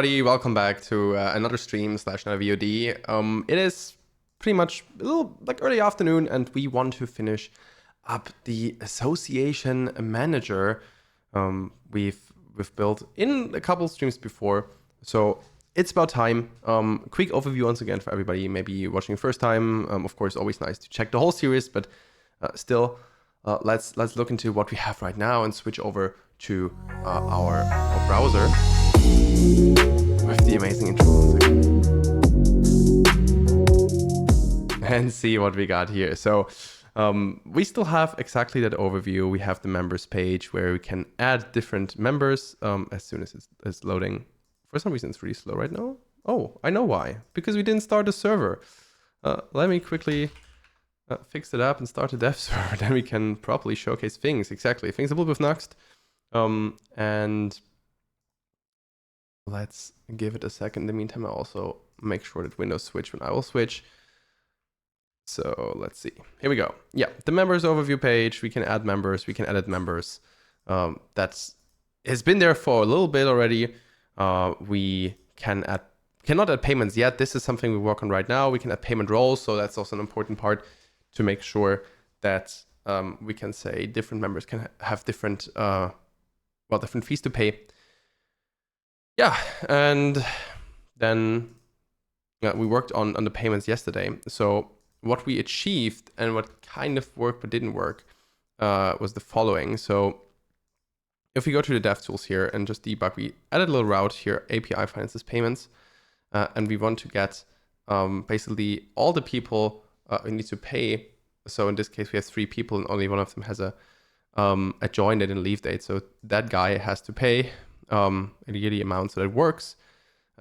everybody, welcome back to another stream / another VOD. It is pretty much a little like early afternoon and we want to finish up the association manager we've built in a couple streams before. So it's about time. Quick overview once again for everybody, maybe watching first time. Of course, always nice to check the whole series, but still, let's look into what we have right now and switch over to our browser with the amazing intro and see what we got here. So we still have exactly that overview. We have the members page where we can add different members as soon as it's loading. For some reason, it's really slow right now. Oh, I know why. Because we didn't start the server. Let me quickly fix it up and start a dev server. Then we can properly showcase things. Exactly. Things a little with Nuxt. And let's give it a second. In the meantime, I'll also make sure that Windows switch when I will switch. So let's see. Here we go. Yeah, the members overview page. We can add members. We can edit members. That's has been there for a little bit already. We cannot add payments yet. This is something we work on right now. We can add payment roles. So that's also an important part to make sure that we can say different members can have different different fees to pay. Yeah, and then we worked on the payments yesterday. So what we achieved and what kind of worked but didn't work was the following. So if we go to the devtools here and just debug, we added a little route here, API finances payments, and we want to get basically all the people who need to pay. So in this case, we have 3 people and only one of them has a join date and leave date. So that guy has to pay a yearly amount, so that works.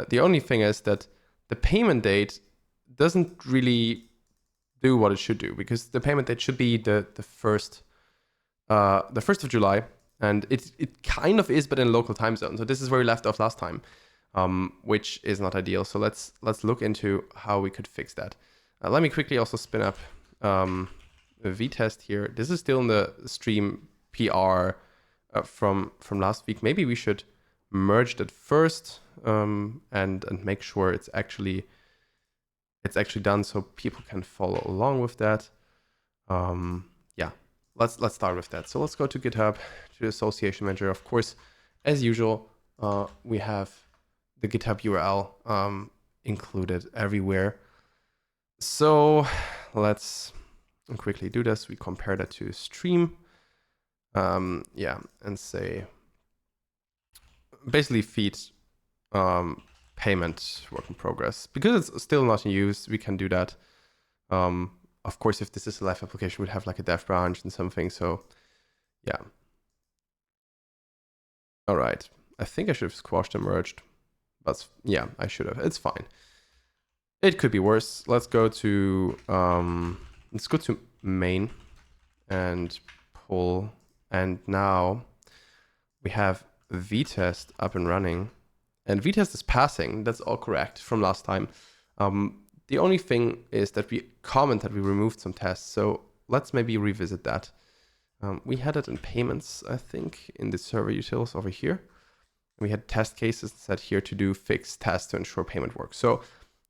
The only thing is that the payment date doesn't really do what it should do, because the payment date should be the 1st of July, and it kind of is, but in local time zone. So this is where we left off last time, which is not ideal. So let's look into how we could fix that. Let me quickly also spin up a V-test here. This is still in the stream PR from last week. Maybe we should merge that first and make sure it's actually done so people can follow along with that. Yeah, let's start with that. So let's go to GitHub, to the association manager. Of course, as usual, we have the GitHub URL included everywhere. So let's quickly do this. We compare that to stream. Yeah, and say basically feed payment work in progress. Because it's still not in use, we can do that. Of course, if this is a live application, we'd have like a dev branch and something. So yeah. All right. I think I should have squashed and merged. But yeah, I should have. It's fine. It could be worse. Let's go to main and pull. And now we have V-test up and running. And V-test is passing. That's all correct from last time. The only thing is that we comment that we removed some tests. So let's maybe revisit that. We had it in payments, I think, in the server utils over here. We had test cases set here to do fixed tests to ensure payment works. So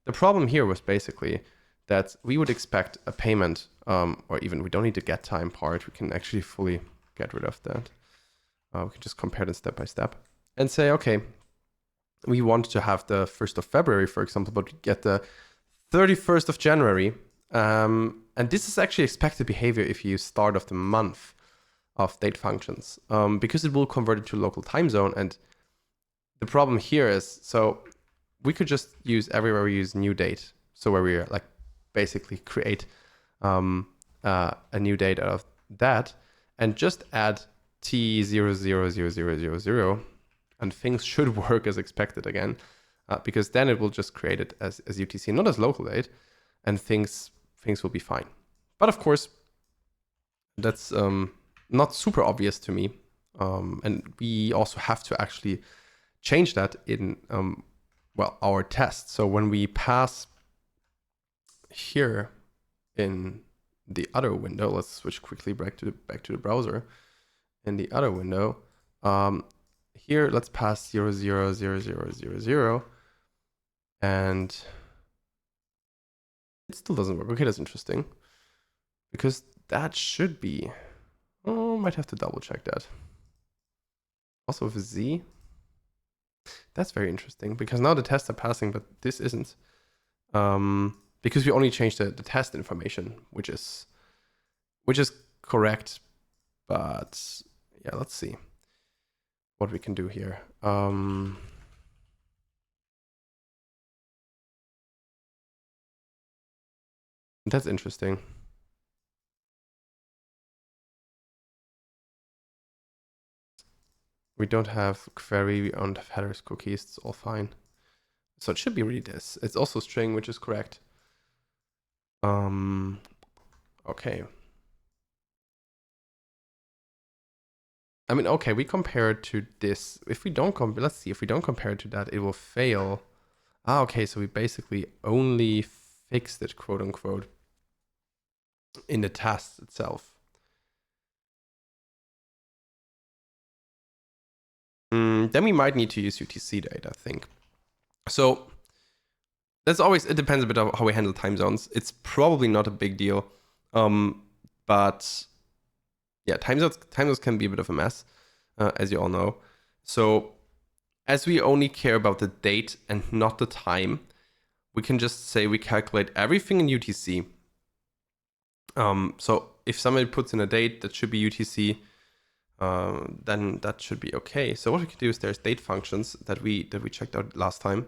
the problem here was basically that we would expect a payment, or even we don't need the get time part. We can actually fully get rid of that. We can just compare them step by step and say, okay, we want to have the 1st of February, for example, but we get the 31st of January. And this is actually expected behavior if you use start of the month of date functions, because it will convert it to local time zone. And the problem here is, so we could just use everywhere we use new date. So where we like basically create a new date out of that and just add T000000, and things should work as expected again, because then it will just create it as UTC, not as local date, and things will be fine. But of course, that's not super obvious to me, and we also have to actually change that in our test. So when we pass here in the other window, let's switch quickly back to the browser. In the other window, here, let's pass 0, 0, 0, 0, 0, 0. And it still doesn't work. Okay, that's interesting. Because that should be... Oh, might have to double check that. Also with Z. That's very interesting because now the tests are passing, but this isn't. Because we only changed the test information, which is correct. But yeah, let's see what we can do here. That's interesting. We don't have query, we don't have headers, cookies, it's all fine. So it should be really this. It's also string, which is correct. Okay. I mean, okay, we compare it to this. If we don't compare, let's see, if we don't compare it to that, it will fail. Ah, okay, so we basically only fixed it, quote unquote, in the test itself. Then we might need to use UTC data, I think. So that's always, it depends a bit on how we handle time zones. It's probably not a big deal. But yeah, time zones can be a bit of a mess, as you all know. So as we only care about the date and not the time, we can just say we calculate everything in UTC. So if somebody puts in a date that should be UTC, then that should be okay. So what we can do is there's date functions that we checked out last time.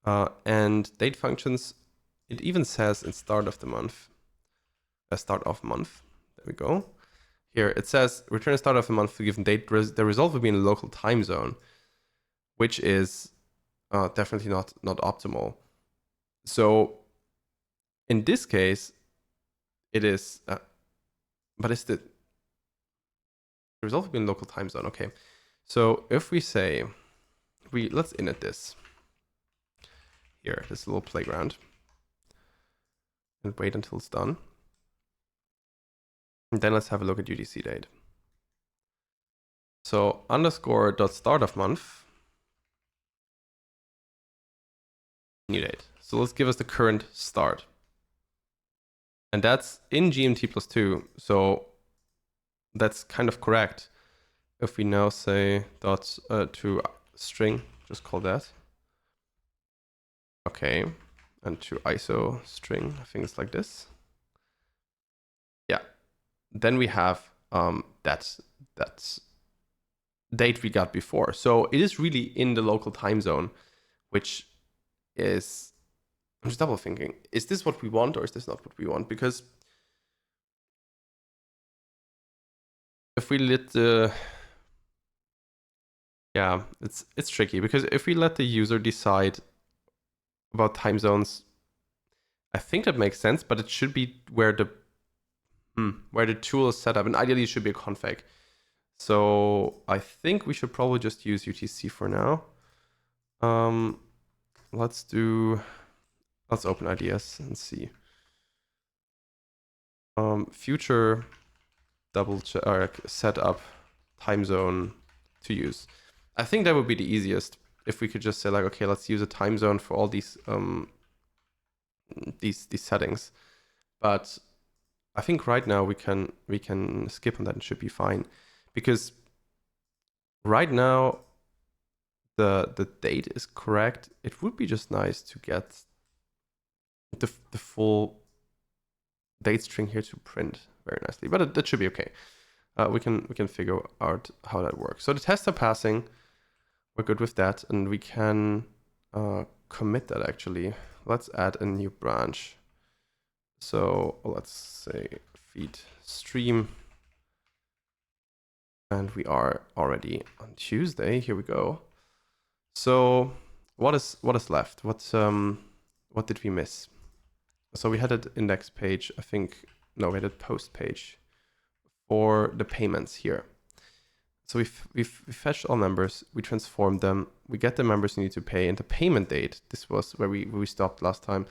And date functions, it even says in start of the month, start of month. There we go. Here it says return start of the month for a given date. The result will be in a local time zone, which is definitely not optimal. So in this case, it is, but it's the result will be in local time zone. Okay, so if we say let's init this here, this little playground, and wait until it's done. And then let's have a look at UTC date. So underscore dot start of month, new date. So let's give us the current start. And that's in GMT plus 2. So that's kind of correct. If we now say dot to string, just call that. Okay. And to ISO string, I think it's like this. Yeah. Then we have that date we got before. So it is really in the local time zone, which is, I'm just double thinking, is this what we want or is this not what we want? Because if we let the, yeah, it's tricky because if we let the user decide about time zones, I think that makes sense, but it should be where the tool is set up, and ideally it should be a config. So I think we should probably just use UTC for now. Let's open ideas and see. Future double check or set up time zone to use. I think that would be the easiest if we could just say like, okay, let's use a time zone for all these settings. But I think right now we can skip on that and should be fine, because right now the date is correct. It would be just nice to get the full date string here to print very nicely, but that should be okay. We can figure out how that works. So the tests are passing. We're good with that, and we can commit that actually. Let's add a new branch. So let's say feed stream, and we are already on Tuesday. Here we go. So what is left? What did we miss? So we had an index page, I think. No, we had a post page for the payments here. So we fetched all members, we transformed them, we get the members who need to pay, and the payment date. This was where we stopped last time.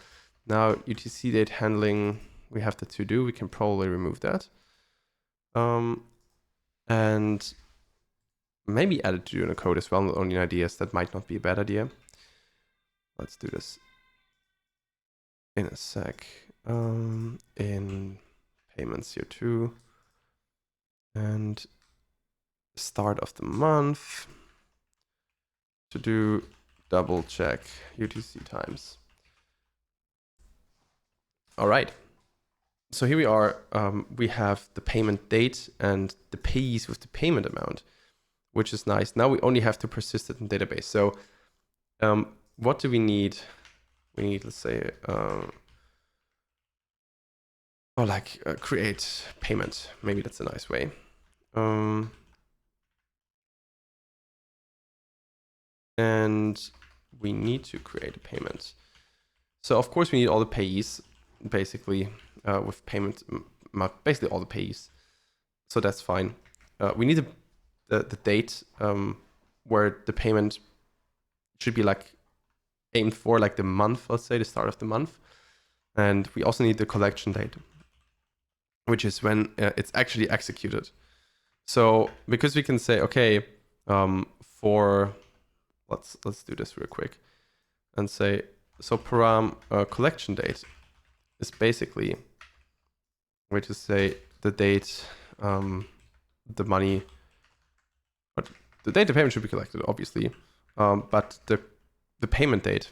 Now UTC date handling, we have the to do. We can probably remove that. And maybe add it to the code as well, not only in ideas. That might not be a bad idea. Let's do this in a sec. In payments here too. And start of the month to do double check UTC times. All right. So here we are. We have the payment date and the payees with the payment amount, which is nice. Now we only have to persist it in database. So what do we need? We need, let's say, create payment. Maybe that's a nice way. And we need to create a payment. So of course we need all the payees, basically, with payment, basically all the payees. So that's fine. We need the date where the payment should be like aimed for, like the month, let's say, the start of the month. And we also need the collection date, which is when it's actually executed. So because we can say, okay, let's do this real quick and say, so param collection date is basically, we just say the date, the money, but the date the payment should be collected, obviously, but the payment date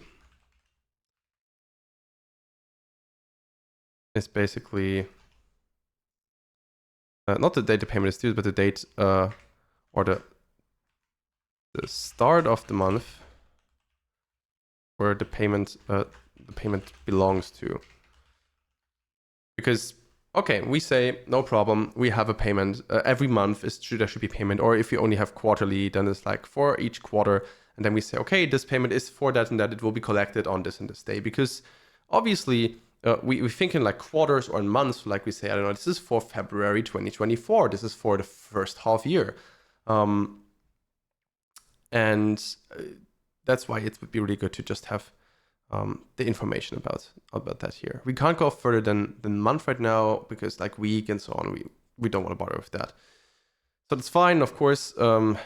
is basically not the date the payment is due, but the date or the start of the month where the payment belongs to. Because okay, we say no problem, we have a payment every month there should be payment, or if you only have quarterly, then it's like for each quarter, and then we say okay, this payment is for that and that, it will be collected on this and this day. Because obviously we think in like quarters or in months, like we say, I don't know, this is for February 2024, this is for the first half year. And that's why it would be really good to just have the information about that here. We can't go further than month right now because like week and so on, we don't want to bother with that. So that's fine. Of course, the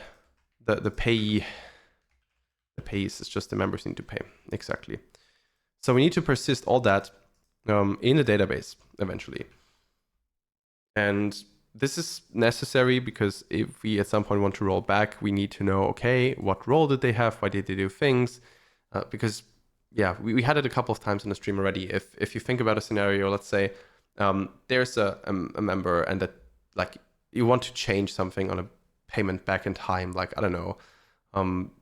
payees is just the members need to pay. Exactly. So we need to persist all that in the database eventually. And this is necessary because if we at some point want to roll back, we need to know, okay, what role did they have? Why did they do things? Because yeah, we had it a couple of times in the stream already. If you think about a scenario, let's say there's a member and that like you want to change something on a payment back in time, like I don't know,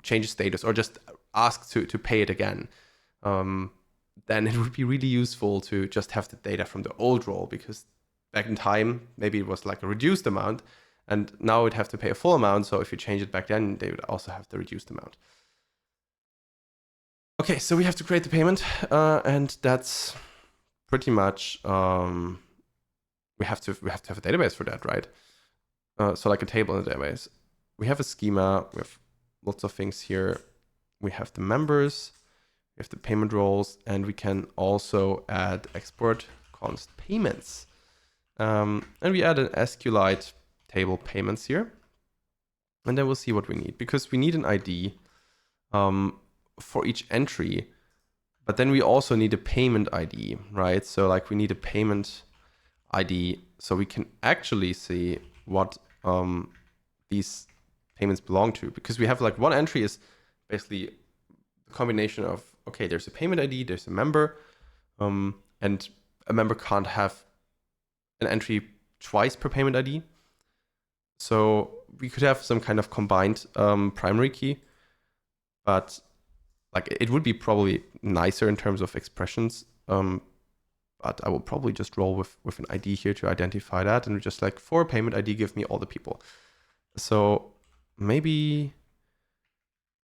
change status or just ask to pay it again. Then it would be really useful to just have the data from the old role, because back in time, maybe it was like a reduced amount, and now it'd have to pay a full amount. So if you change it back then, they would also have the reduced amount. Okay, so we have to create the payment, and that's pretty much we have to have a database for that, right? So like a table in the database. We have a schema. We have lots of things here. We have the members. We have the payment roles, and we can also add export const payments. And we add an SQLite table payments here. And then we'll see what we need, because we need an ID for each entry, but then we also need a payment ID, right? So like we need a payment ID so we can actually see what these payments belong to, because we have like one entry is basically a combination of, okay, there's a payment ID, there's a member, and a member can't have an entry twice per payment ID. So we could have some kind of combined primary key, but like it would be probably nicer in terms of expressions. But I will probably just roll with an ID here to identify that, and just like for payment ID, give me all the people. So maybe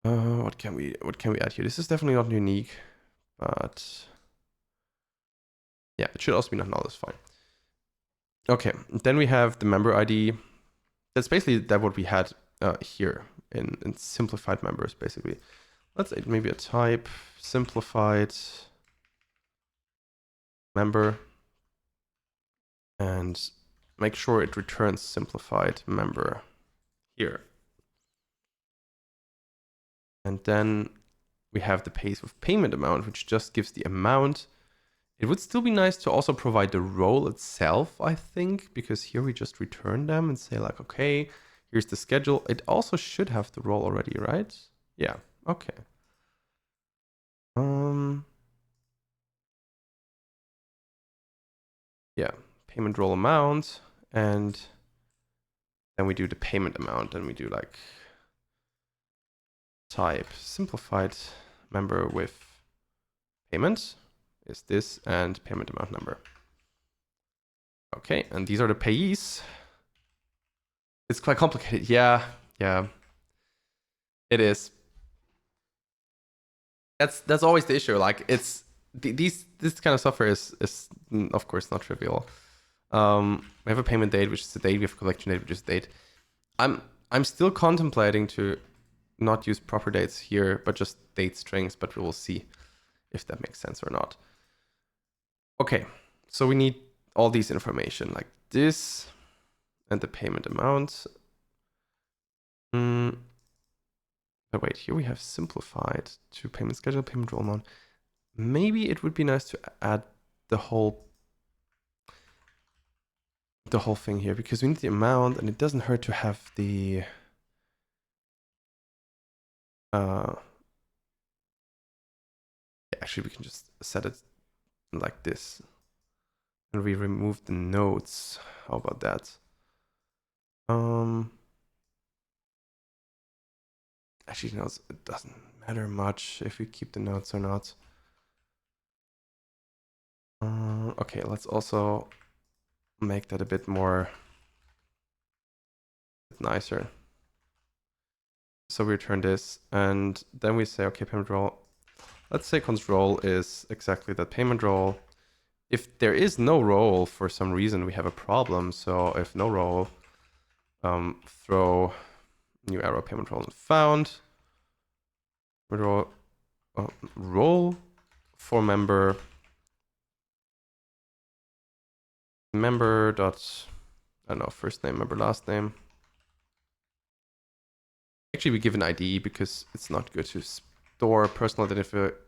what can we add here? This is definitely not unique, but yeah, it should also be not null. That's fine. Okay, then we have the member ID. That's basically that what we had here in simplified members, basically. Let's add maybe a type simplified member and make sure it returns simplified member here. And then we have the Payees with payment amount, which just gives the amount. It would still be nice to also provide the role itself, I think, because here we just return them and say like, okay, here's the schedule. It also should have the role already, right? Yeah, okay. Yeah, payment role amount, and then we do the payment amount, and we do like type simplified member with payment is this, and payment amount number. Okay, and these are the payees. It's quite complicated. Yeah, it is. That's always the issue. Like it's this kind of software is of course not trivial. We have a payment date, which is the date. We have a collection date, which is the date. I'm still contemplating to not use proper dates here, but just date strings. But we will see if that makes sense or not. Okay, so we need all these information like this and the payment amount. But wait, here we have simplified to payment schedule, payment role amount. Maybe it would be nice to add the whole thing here, because we need the amount, and it doesn't hurt to have the actually we can just set it like this, and we remove the nodes. How about that? Actually, no, it doesn't matter much if we keep the nodes or not. Okay, let's also make that a bit nicer. So we return this, and then we say, okay, payment role. Let's say const role is exactly that payment role. If there is no role for some reason, we have a problem. So if no role, throw new arrow payment role found. Role for member dot, I don't know, first name, member, last name. Actually, we give an ID because it's not good to store personal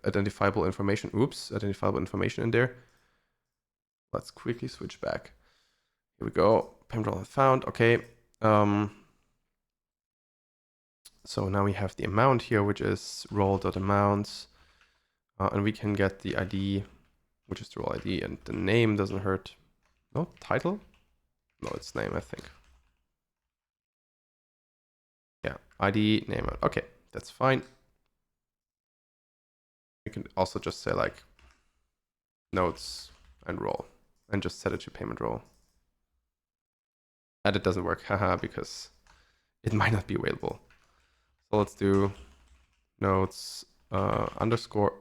identifiable information. Oops, identifiable information in there. Let's quickly switch back. Here we go. Payment role found. Okay. So now we have the amount here, which is role.amount. And we can get the ID, which is the role ID, and the name doesn't hurt. No, title? No, it's name, I think. Yeah, ID, name. Okay, that's fine. We can also just say like nodes and role and just set it to payment role. And it doesn't work, haha, because it might not be available. So let's do nodes underscore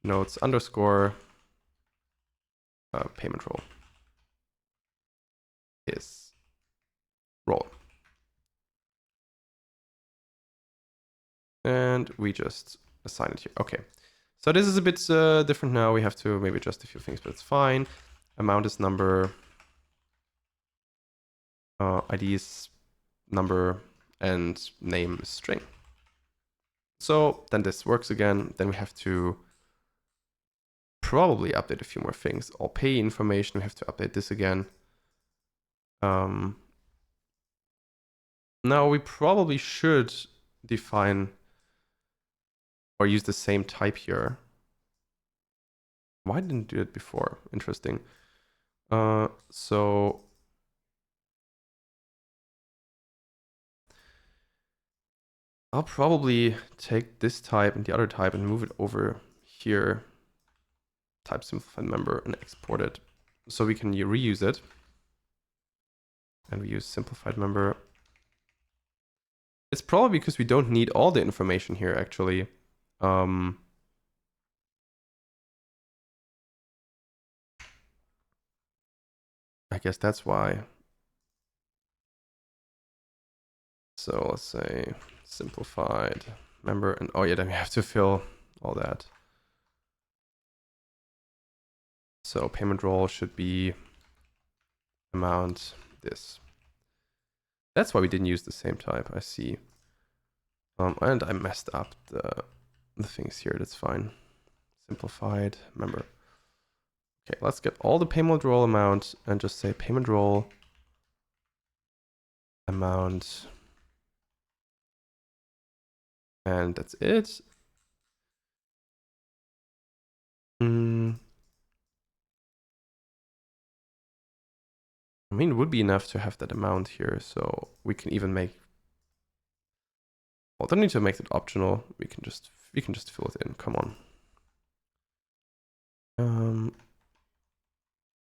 nodes underscore payment role is role. And we just assign it here. Okay. So this is a bit different now. We have to maybe adjust a few things, but it's fine. Amount is number. ID is number, and name is string. So then this works again. Then we have to probably update a few more things. All pay information, we have to update this again. Now we probably should define or use the same type here. Why didn't I do it before? Interesting. So I'll probably take this type and the other type and move it over here. Type simplified member and export it. So we can reuse it. And we use simplified member. It's probably because we don't need all the information here, actually. I guess that's why. So let's say simplified member, and oh yeah, then we have to fill all that. So payment role should be amount this. That's why we didn't use the same type, I see. And I messed up the things here. That's fine. Simplified member. Okay, let's get all the payment roll amount and just say payment roll amount. And that's it. I mean, it would be enough to have that amount here, so we can even make. Well, don't need to make it optional. We can just fill it in. Come on.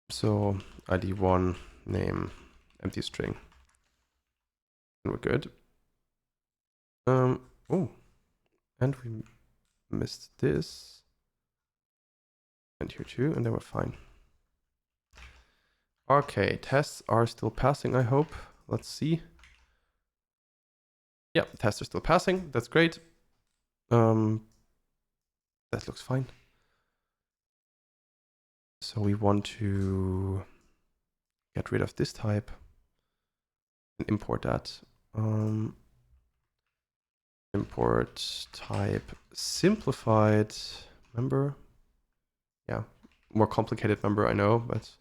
So ID1 name empty string, and we're good. Oh, and we missed this, and here too, and then we're fine. Okay, tests are still passing, I hope. Let's see. Yeah, tests are still passing. That's great. That looks fine. So we want to get rid of this type and import that. Import type simplified member. Yeah, more complicated member, I know, but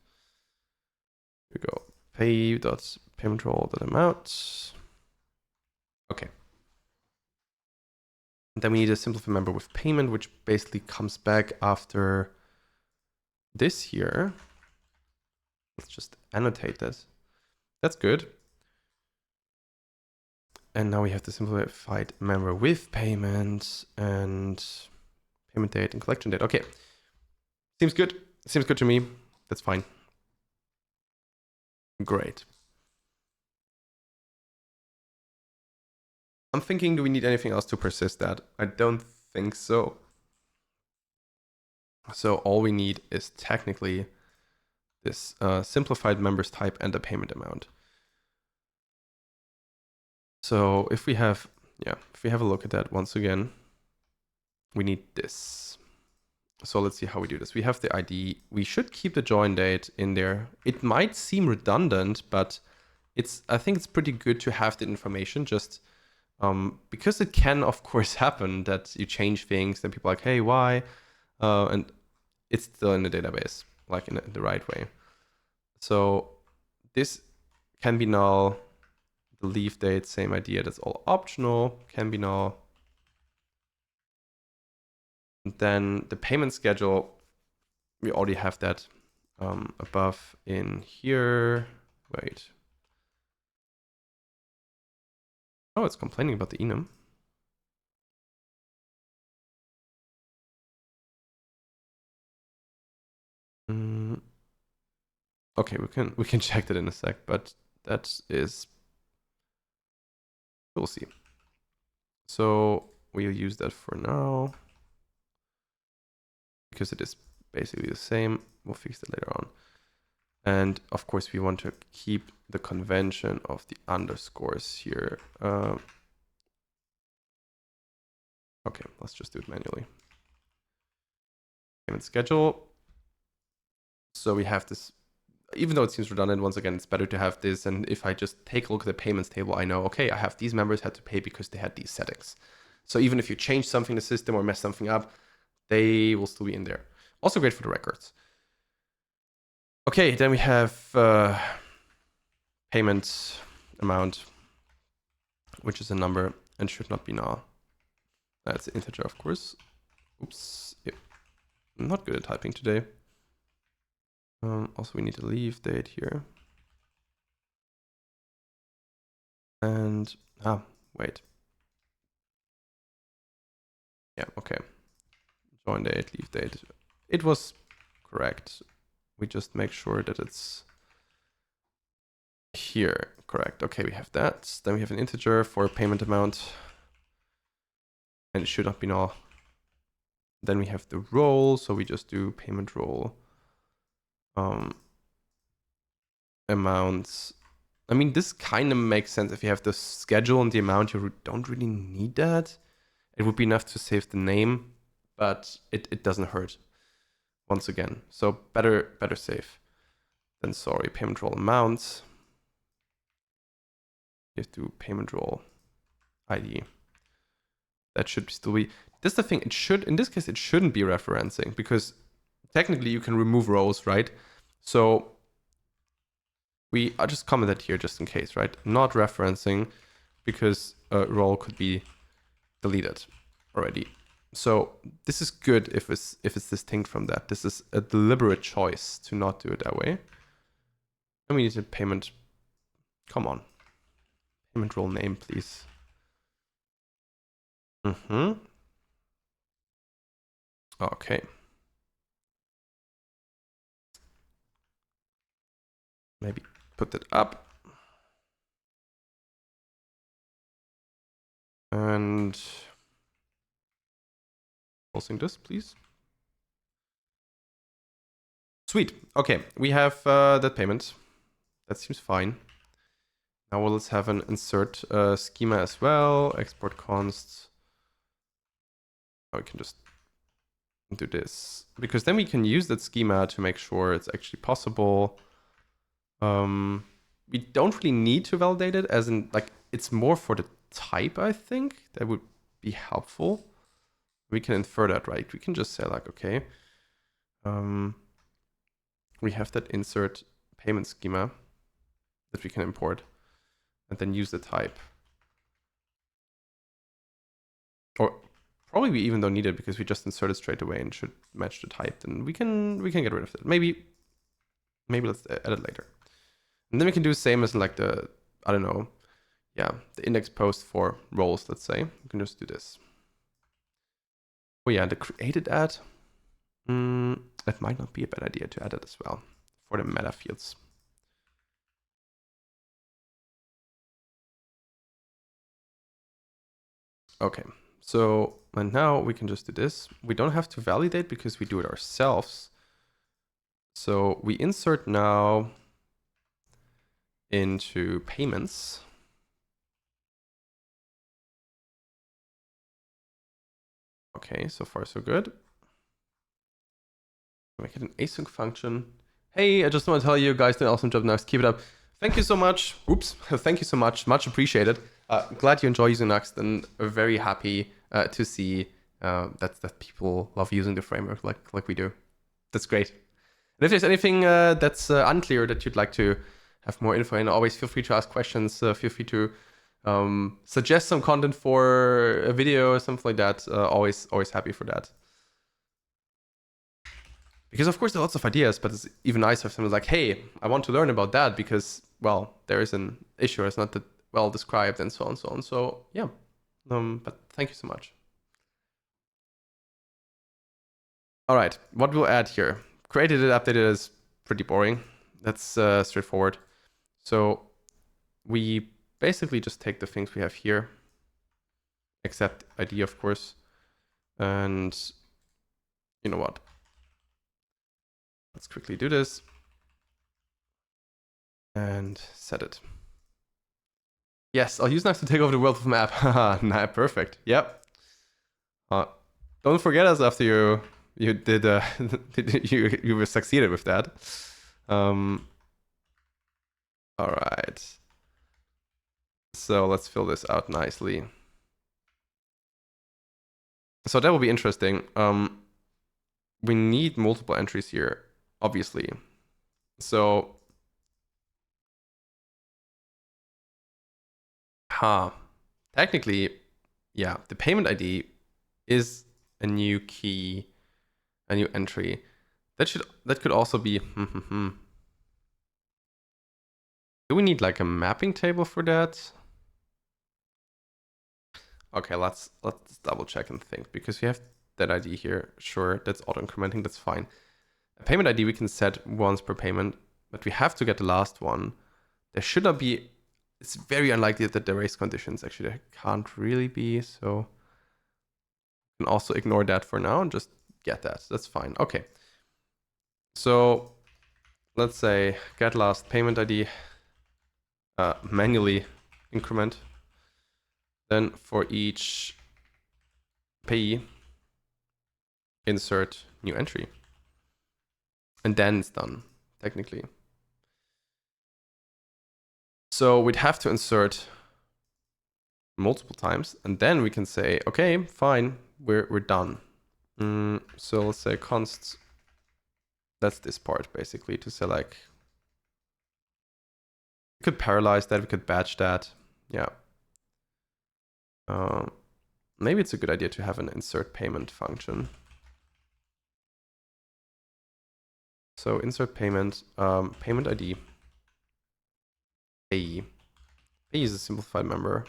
here we go. Pay.paymentroll.amount. Okay. And then we need a simplified member with payment, which basically comes back after this here. Let's just annotate this. That's good. And now we have the simplified member with payment and payment date and collection date. Okay. Seems good. Seems good to me. That's fine. Great. I'm thinking, do we need anything else to persist that? I don't think so. So all we need is technically this simplified members type and the payment amount. So if we have a look at that once again, we need this. So let's see how we do this. We have the ID. We should keep the join date in there. It might seem redundant, but I think it's pretty good to have the information just because it can, of course, happen that you change things and people are like, hey, why? And it's still in the database, like in the right way. So this can be null. The leave date, same idea. That's all optional. Can be null. And then the payment schedule, we already have that above in here. Wait. Oh, it's complaining about the enum. Okay, we can check that in a sec, but that is, we'll see. So we'll use that for now because it is basically the same. We'll fix that later on. And of course, we want to keep the convention of the underscores here. Okay, let's just do it manually. Payment schedule. So we have this, even though it seems redundant, once again, it's better to have this. And if I just take a look at the payments table, I know, okay, I have these members had to pay because they had these settings. So even if you change something in the system or mess something up, they will still be in there. Also great for the records. Okay, then we have payment amount, which is a number and should not be null. That's an integer, of course. Oops. Yep. I'm not good at typing today. Also, we need a leave date here. And, wait. Yeah, okay. Join date, leave date. It was correct. We just make sure that it's here. Correct. Okay, we have that. Then we have an integer for payment amount. And it should not be null. Then we have the role. So we just do payment role. Amounts. I mean, this kind of makes sense if you have the schedule and the amount. You don't really need that. It would be enough to save the name, but it doesn't hurt. Once again, so better save than sorry. Payment role amounts. You have to payment role ID. that should still be. That's the thing. It should, in this case, it shouldn't be referencing because technically you can remove rows, right? So I'll just comment that here just in case, right? Not referencing because a role could be deleted already. So this is good if it's distinct from that. This is a deliberate choice to not do it that way. And we need a payment. Come on. Payment role name, please. Okay. Maybe put that up. And closing this, please. Sweet. Okay, we have that payment. That seems fine. Now let's have an insert schema as well. Export const. Oh, we can just do this because then we can use that schema to make sure it's actually possible. We don't really need to validate it, as in like it's more for the type. I think that would be helpful. We can infer that, right? We can just say like, okay, we have that insert payment schema that we can import, and then use the type. Or probably we even don't need it because we just insert it straight away and should match the type. Then we can get rid of it. Maybe let's edit later. And then we can do the same as like the, I don't know, yeah, the index post for roles, let's say. We can just do this. Oh yeah, the created add. That might not be a bad idea to add it as well for the meta fields. Okay, so and now we can just do this. We don't have to validate because we do it ourselves. So we insert now into payments. Okay, so far so good. Make it an async function. Hey, I just want to tell you guys did an awesome job, Nuxt. Keep it up. Thank you so much. Oops. Thank you so much. Much appreciated. Glad you enjoy using Nuxt, and very happy to see that people love using the framework like we do. That's great. And if there's anything that's unclear that you'd like to have more info in, always feel free to ask questions. Feel free to suggest some content for a video or something like that. Always happy for that. Because of course there are lots of ideas, but it's even nicer if someone's like, hey, I want to learn about that because, well, there is an issue, it's not that well described and so on and so on. So yeah, but thank you so much. All right, what we'll add here. Created it, updated is pretty boring. That's straightforward. So we basically just take the things we have here, except ID, of course. And you know what? Let's quickly do this and set it. Yes, I'll use Nuxt to take over the world of map. Haha, nah, perfect. Yep. Don't forget us after you did you were succeeded with that. All right. So let's fill this out nicely. So that will be interesting. We need multiple entries here, obviously. So, technically, yeah, the payment ID is a new key, a new entry. That could also be. Do we need like a mapping table for that? Okay, let's double check and think, because we have that ID here. Sure, that's auto incrementing, that's fine. A payment ID we can set once per payment, but we have to get the last one. There should not be, it's very unlikely that the race conditions actually there can't really be, so you can also ignore that for now and just get that. That's fine. Okay. So let's say get last payment ID, manually increment. Then for each payee, insert new entry. And then it's done, technically. So we'd have to insert multiple times, and then we can say, okay, fine, we're done. So let's say const, that's this part basically, to say like, we could parallelize that, we could batch that. Yeah. Maybe it's a good idea to have an insert payment function. So insert payment, payment ID, Payee. Payee is a simplified member.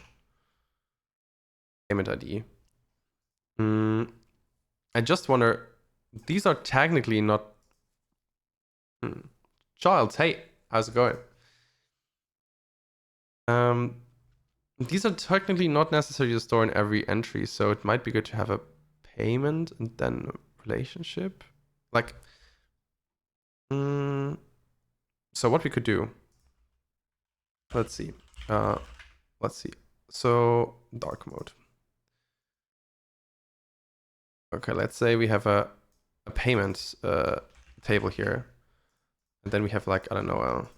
Payment ID. I just wonder, these are technically not... Giles, hey, how's it going? These are technically not necessary to store in every entry, so it might be good to have a payment and then a relationship. Like, so what we could do, let's see. So dark mode. Okay, let's say we have a payment table here. And then we have like, I don't know,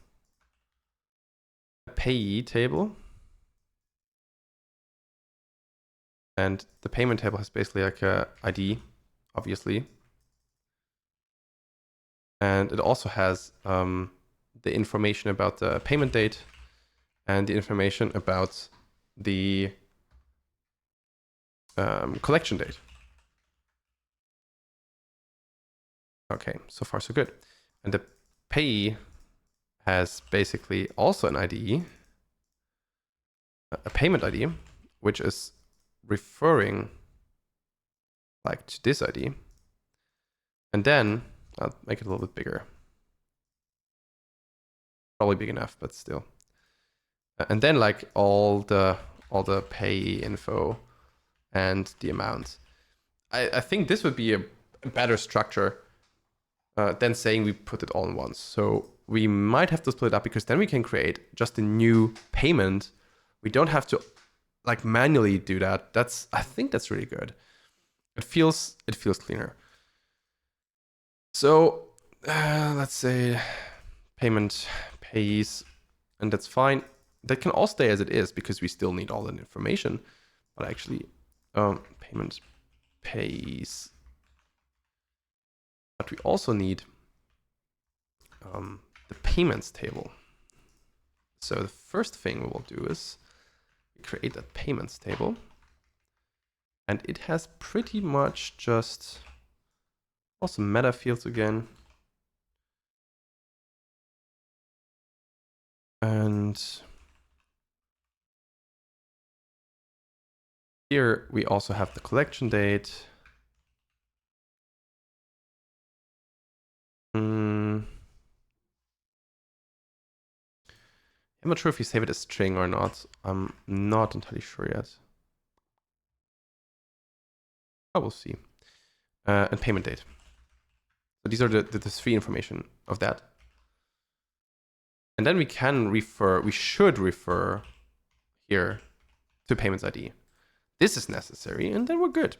a payee table. And the payment table has basically like a ID, obviously. And it also has the information about the payment date and the information about the collection date. Okay, so far so good. And the payee has basically also an ID, a payment ID, which is referring like to this ID. And then I'll make it a little bit bigger. Probably big enough, but still. And then like all the pay info and the amount. I think this would be a better structure than saying we put it all in once. So we might have to split it up, because then we can create just a new payment. We don't have to like manually do that. I think that's really good. It feels cleaner. So let's say payment Payees, and that's fine. That can all stay as it is, because we still need all that information. But actually, payment Payees. But we also need the payments table. So the first thing we will do is create that payments table. And it has pretty much just also meta fields again. And here we also have the collection date. I'm not sure if you save it as string or not. I'm not entirely sure yet. I will see. And payment date. So these are the three information of that. And then we should refer here to payments ID. This is necessary, and then we're good.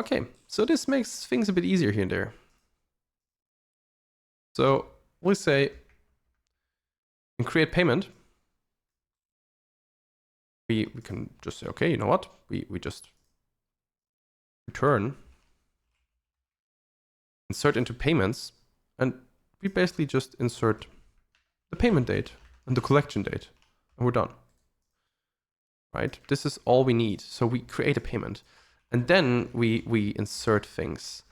Okay, so this makes things a bit easier here and there. So we say in create payment, we can just say, okay, you know what? We just return, insert into payments, and we basically just insert the payment date and the collection date, and we're done. Right? This is all we need. So we create a payment, and then we insert things.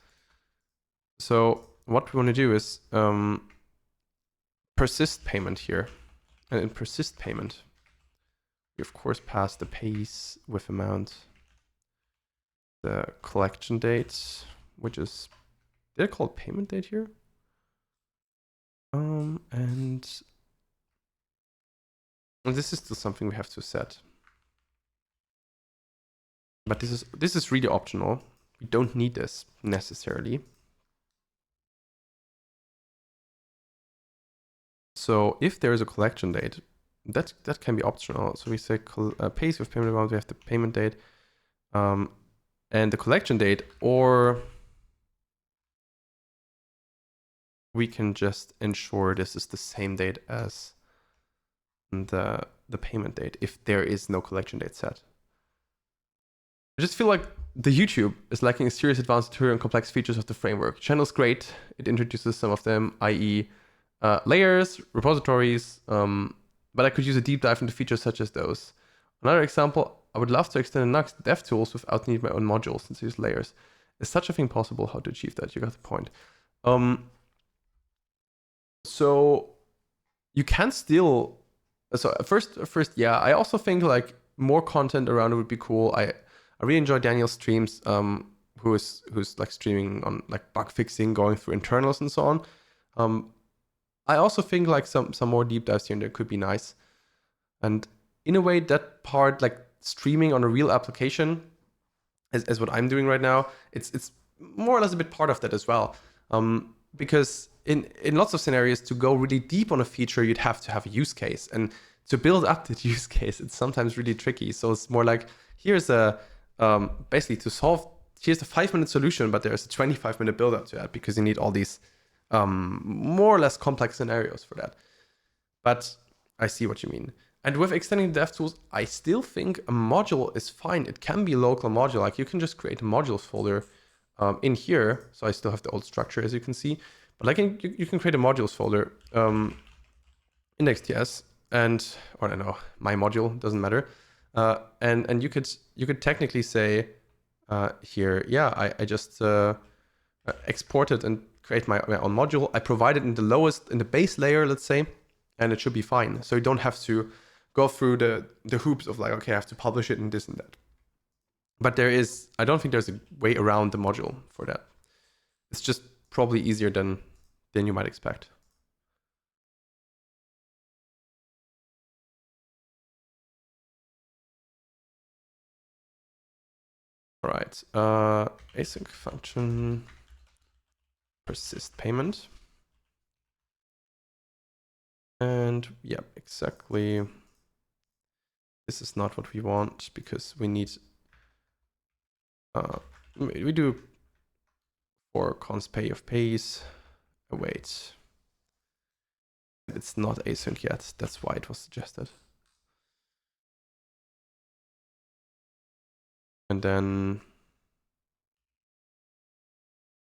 So what we want to do is persist payment here. And in persist payment, we of course pass the Payees with amount, the collection date, which is, did I call it payment date here? And this is still something we have to set. But this is really optional. We don't need this necessarily. So if there is a collection date, that can be optional. So we say Payees with payment amount, we have the payment date and the collection date, or we can just ensure this is the same date as the the payment date if there is no collection date set. I just feel like the YouTube is lacking a serious advanced tutorial and complex features of the framework. Channel's great. It introduces some of them, i.e. Layers, repositories, but I could use a deep dive into features such as those. Another example, I would love to extend the Nuxt devtools without needing my own modules since I use layers. Is such a thing possible? How to achieve that? You got the point. So you can still, so first, yeah, I also think like more content around it would be cool. I really enjoy Daniel's streams, who's like streaming on like bug fixing, going through internals and so on. I also think like some more deep dives here and there could be nice. And in a way, that part, like streaming on a real application, as what I'm doing right now, it's more or less a bit part of that as well. Because in lots of scenarios, to go really deep on a feature, you'd have to have a use case. And to build up that use case, it's sometimes really tricky. So it's more like, here's a, basically to solve, here's a 5-minute solution, but there's a 25-minute build up to that because you need all these more or less complex scenarios for that. But I see what you mean. And with extending the DevTools, I still think a module is fine. It can be a local module. Like you can just create a modules folder in here. So I still have the old structure, as you can see. But like you can create a modules folder, index.js, and, or I don't know, my module, doesn't matter. And you could technically say here, yeah, I just exported and create my own module. I provide it in the base layer, let's say, and it should be fine. So you don't have to go through the hoops of like, okay, I have to publish it and this and that. But I don't think there's a way around the module for that. It's just probably easier than you might expect. All right, async function, persist payment. And yeah, exactly. This is not what we want because we need, we do for const pay of Payees. Oh, wait, it's not async yet. That's why it was suggested. And then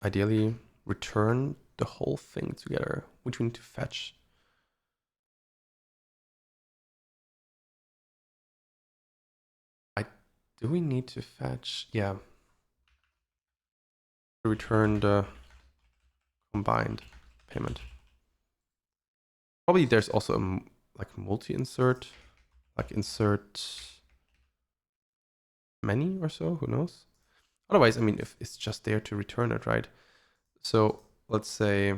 ideally return the whole thing together, which we need to fetch. Do we need to fetch? Yeah. Return the combined payment. Probably there's also a like multi-insert, like insert many or so, who knows? Otherwise, I mean, if it's just there to return it, right? So let's say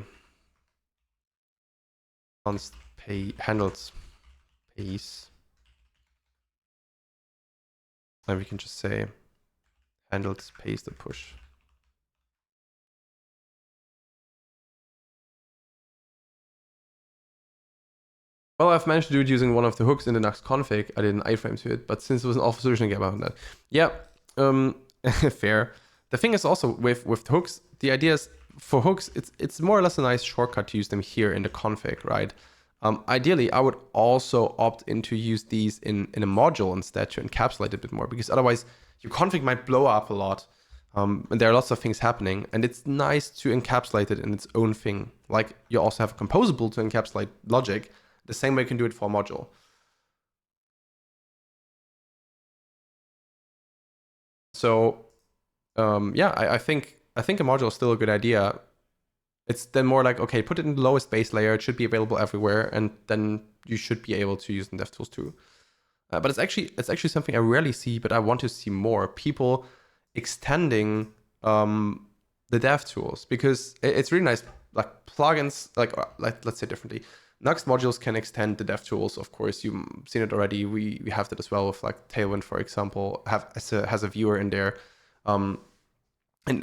const pay handles Payees. And we can just say handles Payees the push. Well, I've managed to do it using one of the hooks in the Nuxt config. I did an iframe to it, but since it was an alpha solution, I get about that. Yeah, fair. The thing is also with the hooks, the idea is for hooks, it's more or less a nice shortcut to use them here in the config, right? Ideally, I would also opt in to use these in a module instead to encapsulate it a bit more, because otherwise your config might blow up a lot. And there are lots of things happening, and it's nice to encapsulate it in its own thing. Like you also have a composable to encapsulate logic, the same way you can do it for a module. So yeah, I think a module is still a good idea. It's then more like, okay, put it in the lowest base layer. It should be available everywhere, and then you should be able to use the DevTools too. But it's actually something I rarely see, but I want to see more people extending the DevTools, because it's really nice. Like plugins, like let's say differently. Nuxt modules can extend the DevTools. Of course, you've seen it already. We have that as well with like Tailwind, for example, has a viewer in there, and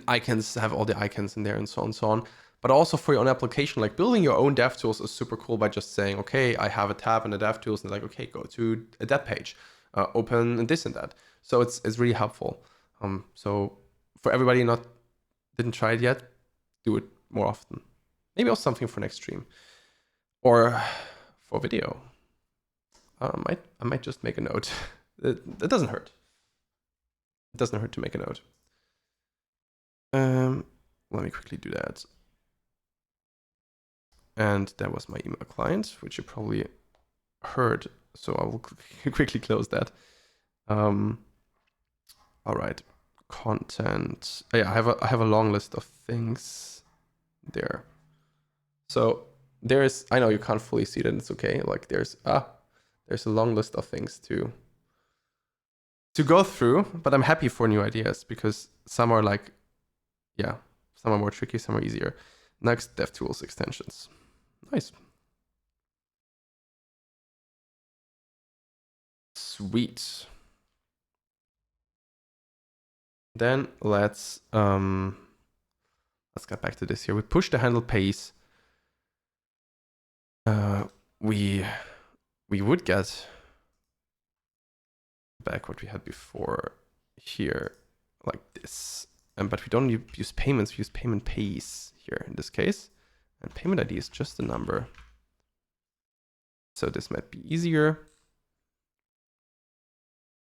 icons have all the icons in there, and so on and so on. But also for your own application, like building your own DevTools is super cool by just saying, okay, I have a tab in the DevTools, and like, okay, go to that page, open this and that. So it's really helpful. So for everybody didn't try it yet, do it more often. Maybe also something for next stream or for video. I might just make a note. It doesn't hurt. It doesn't hurt to make a note. Let me quickly do that. And that was my email client, which you probably heard. So I will quickly close that. All right, content. Yeah, I have a long list of things there. So there's, I know you can't fully see that, it's okay. Like there's a long list of things to go through, but I'm happy for new ideas because some are like, yeah, some are more tricky, some are easier. Next, DevTools extensions. Nice. Sweet. Then let's get back to this here. We push the handle Payees. We would get back what we had before here, like this. But we don't use payments, we use payment Payees here in this case. And payment ID is just a number. So this might be easier.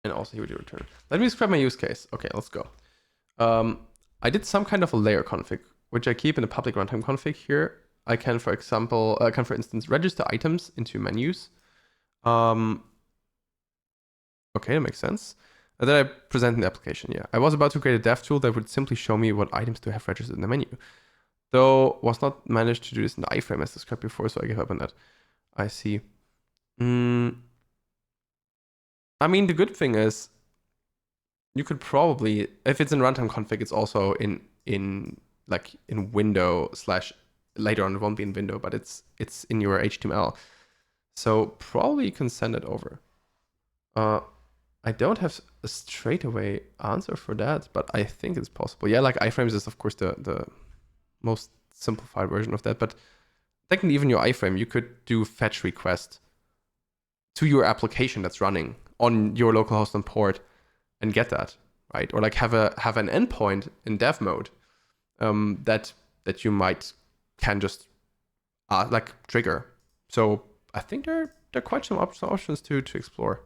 And also here we do return. Let me describe my use case. Okay, let's go. I did some kind of a layer config, which I keep in the public runtime config here. I can, for example, for instance, register items into menus. Okay, that makes sense. And then I present an application. Yeah, I was about to create a dev tool that would simply show me what items to have registered in the menu. Though was not managed to do this in the iframe as described before, so I gave up on that. I see. I mean, the good thing is you could probably, if it's in runtime config, it's also in window / later on it won't be in window, but it's in your HTML. So probably you can send it over. I don't have a straightaway answer for that, but I think it's possible. Yeah, like iframes is of course the most simplified version of that, but technically even your iframe, you could do fetch request to your application that's running on your localhost and port and get that, right? Or like have an endpoint in dev mode that you can just like trigger. So I think there are quite some options to explore.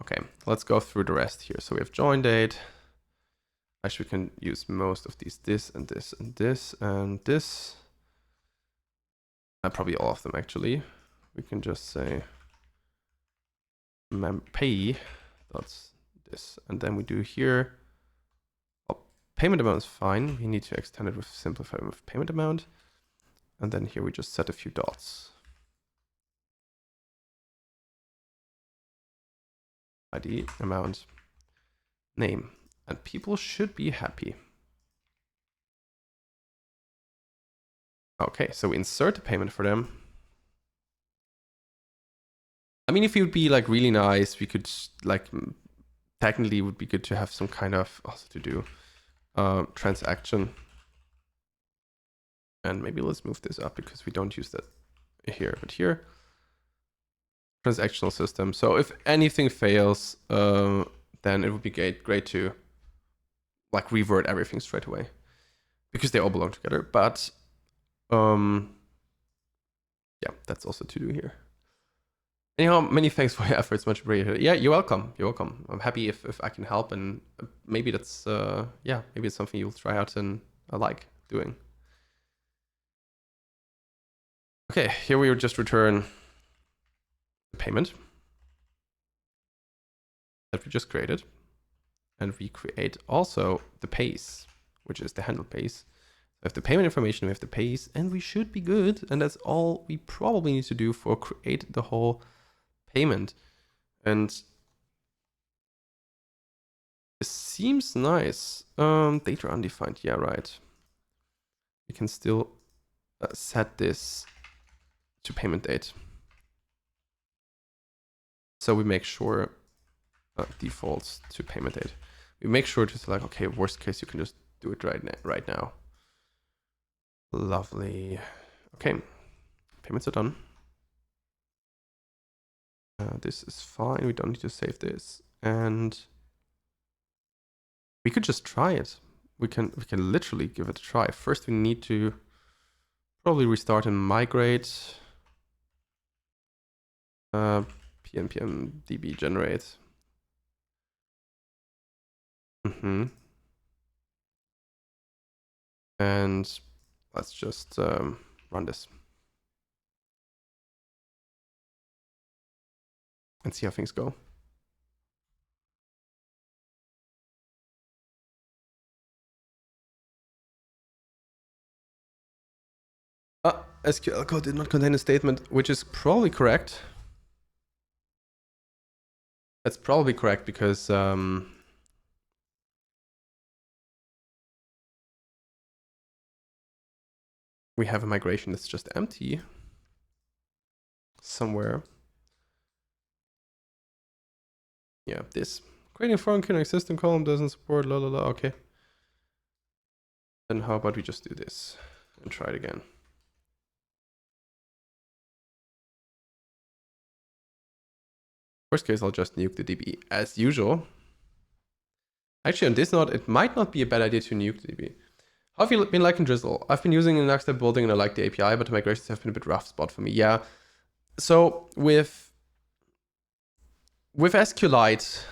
Okay, let's go through the rest here. So we have join date. Actually, we can use most of these, this and this and this and this. Probably all of them actually. We can just say pay, that's this. And then we do here, payment amount is fine. We need to extend it with simplify with payment amount. And then here we just set a few dots. ID, amount, name. And people should be happy. Okay, so we insert the payment for them. I mean, if it would be like really nice, we could like, technically it would be good to have some kind of, also to do transaction. And maybe let's move this up because we don't use that here, but here. Transactional system. So if anything fails, then it would be great to like revert everything straight away because they all belong together. But yeah, that's also to do here. Anyhow, many thanks for your efforts, much appreciated. Yeah, you're welcome. You're welcome. I'm happy if I can help, and maybe that's maybe it's something you'll try out and I like doing. Okay, here we will just return the payment that we just created, and we create also the Payees, which is the handle Payees. We have the payment information, we have the Payees, and we should be good. And that's all we probably need to do for create the whole payment. And it seems nice. Data undefined, yeah, right. We can still set this to payment date. So we make sure defaults to payment date. We make sure to select, okay, worst case, you can just do it right now. Lovely. Okay, payments are done. This is fine. We don't need to save this. And we could just try it. we can literally give it a try. First, we need to probably restart and migrate. Pnpm db generate. And let's just run this and see how things go. SQL code did not contain a statement, which is probably correct. That's probably correct because we have a migration that's just empty somewhere. Yeah, this. Creating foreign connect system column doesn't support la la la. Okay. Then how about we just do this and try it again. Worst case, I'll just nuke the DB as usual. Actually, on this note, it might not be a bad idea to nuke the DB. How have you been liking Drizzle? I've been using the Nuxt building and I like the API, but the migrations have been a bit rough spot for me. Yeah. So with SQLite,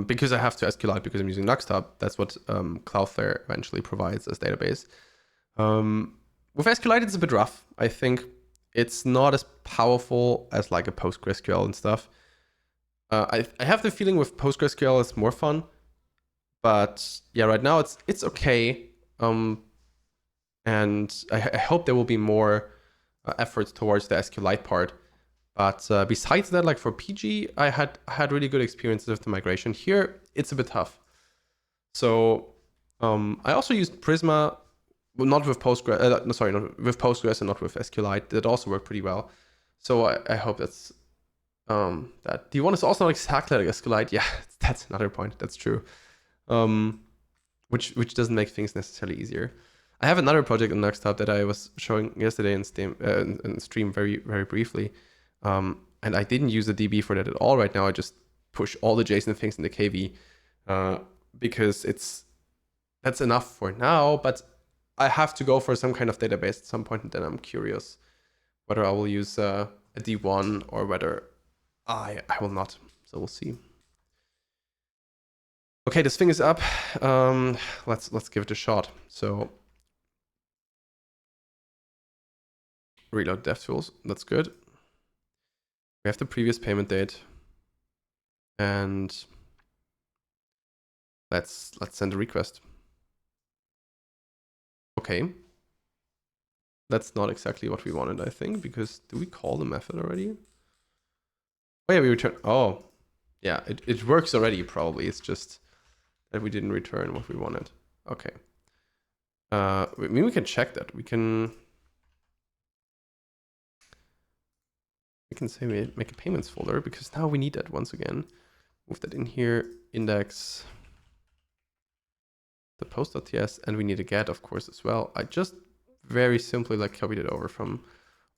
because I have to SQLite because I'm using Nuxt, that's what Cloudflare eventually provides as database. With SQLite, it's a bit rough. I think it's not as powerful as like a PostgreSQL and stuff. I have the feeling with PostgreSQL it's more fun, but yeah, right now it's okay. And I hope there will be more efforts towards the SQLite part. But besides that, like for PG, I had really good experiences with the migration. Here, it's a bit tough. So I also used Prisma, well, not with Postgres, not with Postgres and not with SQLite. That also worked pretty well. So I hope that's that. D1 is also not exactly like SQLite. Yeah, that's another point. That's true. Which doesn't make things necessarily easier. I have another project in Nuxt that I was showing yesterday in stream very, very briefly. And I didn't use the DB for that at all right now. I just push all the JSON things in the KV because that's enough for now. But I have to go for some kind of database at some point, and then I'm curious whether I will use a D1 or whether I will not. So we'll see. Okay, this thing is up. Let's give it a shot. So reload devtools. That's good. We have the previous payment date, and let's send a request. Okay, that's not exactly what we wanted, I think, because do we call the method already? Oh yeah, we return. Oh, yeah, it works already. Probably it's just that we didn't return what we wanted. Okay. I mean, we can check that. We can say we make a payments folder because now we need that once again. Move that in here, index the post.ts, and we need a get, of course, as well. I just very simply like copied it over from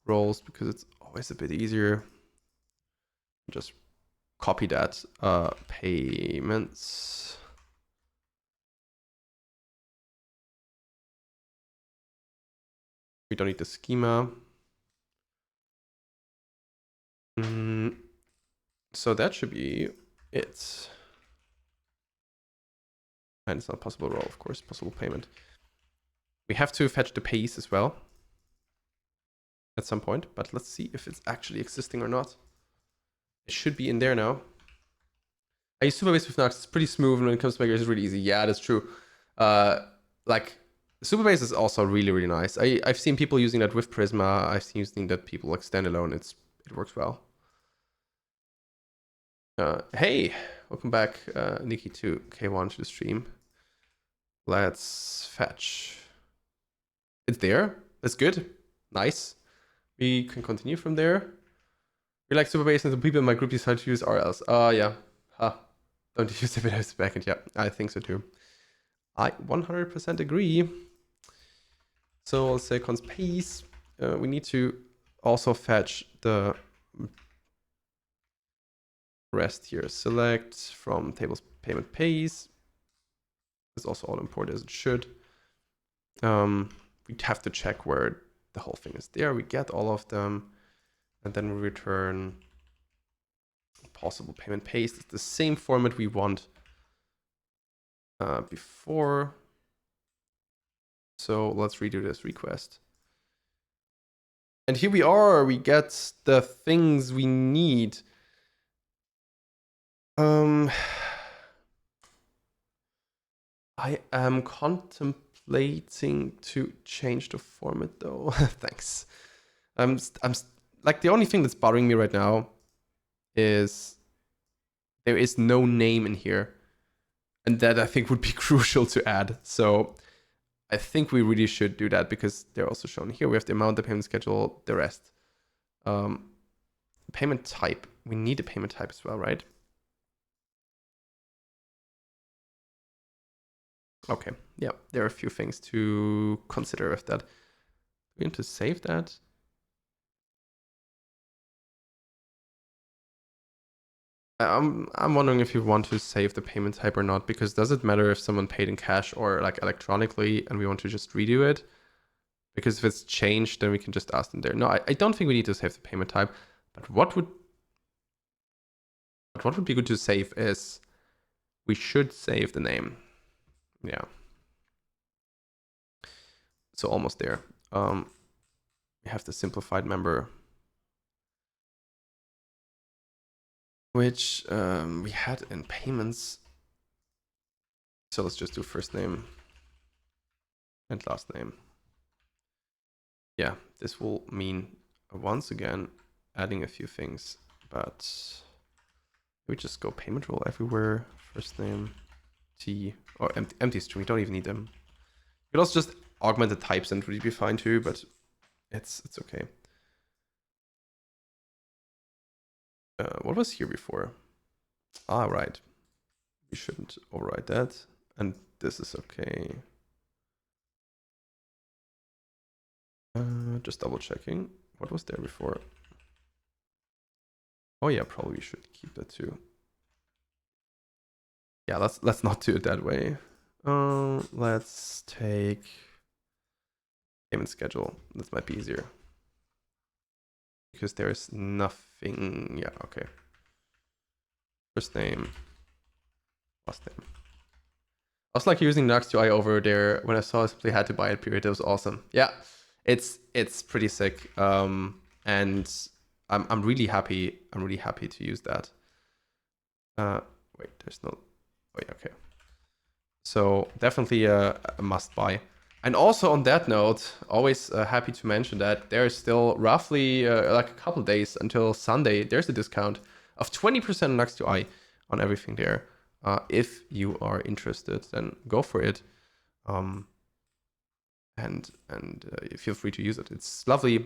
roles because it's always a bit easier. Just copy that payments. We don't need the schema. So that should be it. And it's not possible role, of course, possible payment. We have to fetch the Payees as well at some point, but let's see if it's actually existing or not. It should be in there now. I use Superbase with Nuxt. It's pretty smooth, and when it comes to migration, it's really easy. Yeah, that's true. Like Superbase is also really, really nice. I've seen people using that with Prisma. I've seen using that people like standalone. It works well. Hey, welcome back, Nikki to K1 to the stream. Let's fetch. It's there. That's good. Nice. We can continue from there. We like Superbase, and the people in my group decide to use RLs. Yeah. Don't use the database backend. Yeah, I think so too. I 100% agree. So I'll say const Payees. We need to also fetch the rest here. Select from tables payment Payees. It's also all imported as it should. We have to check where the whole thing is there. We get all of them, and then we return possible payment paste. It's the same format we want before. So let's redo this request. And here we are. We get the things we need. I am contemplating to change the format though. Thanks. I'm like, the only thing that's bothering me right now is there is no name in here, and that I think would be crucial to add. So I think we really should do that, because they're also shown here. We have the amount, the payment schedule, the rest. Payment type. We need a payment type as well, right? Okay, yeah, there are a few things to consider with that. We need to save that. I'm wondering if you want to save the payment type or not, because does it matter if someone paid in cash or like electronically and we want to just redo it? Because if it's changed, then we can just ask them there. No, I don't think we need to save the payment type, but what would be good to save is we should save the name. Yeah. So almost there. We have the simplified member, which we had in payments. So let's just do first name and last name. Yeah, this will mean once again adding a few things, but we just go payment rule everywhere. First name, T, or empty string. We don't even need them. You could also just augment the types and it would be fine too, but it's okay. What was here before? Ah, right. We shouldn't override that. And this is okay. Just double checking. What was there before? Oh yeah, probably we should keep that too. Yeah, let's not do it that way. Let's take payment schedule. This might be easier, because there is nothing. Yeah, okay. First name, last name. I was like using Nuxt UI over there when I saw I simply had to buy it period. It was awesome. Yeah, it's pretty sick. And I'm really happy. I'm really happy to use that. Wait, there's no. Oh yeah, okay. So definitely a must buy. And also on that note, always happy to mention that there is still roughly like a couple days until Sunday. There's a discount of 20% on Nuxt UI on everything there. If you are interested, then go for it. And feel free to use it. It's lovely.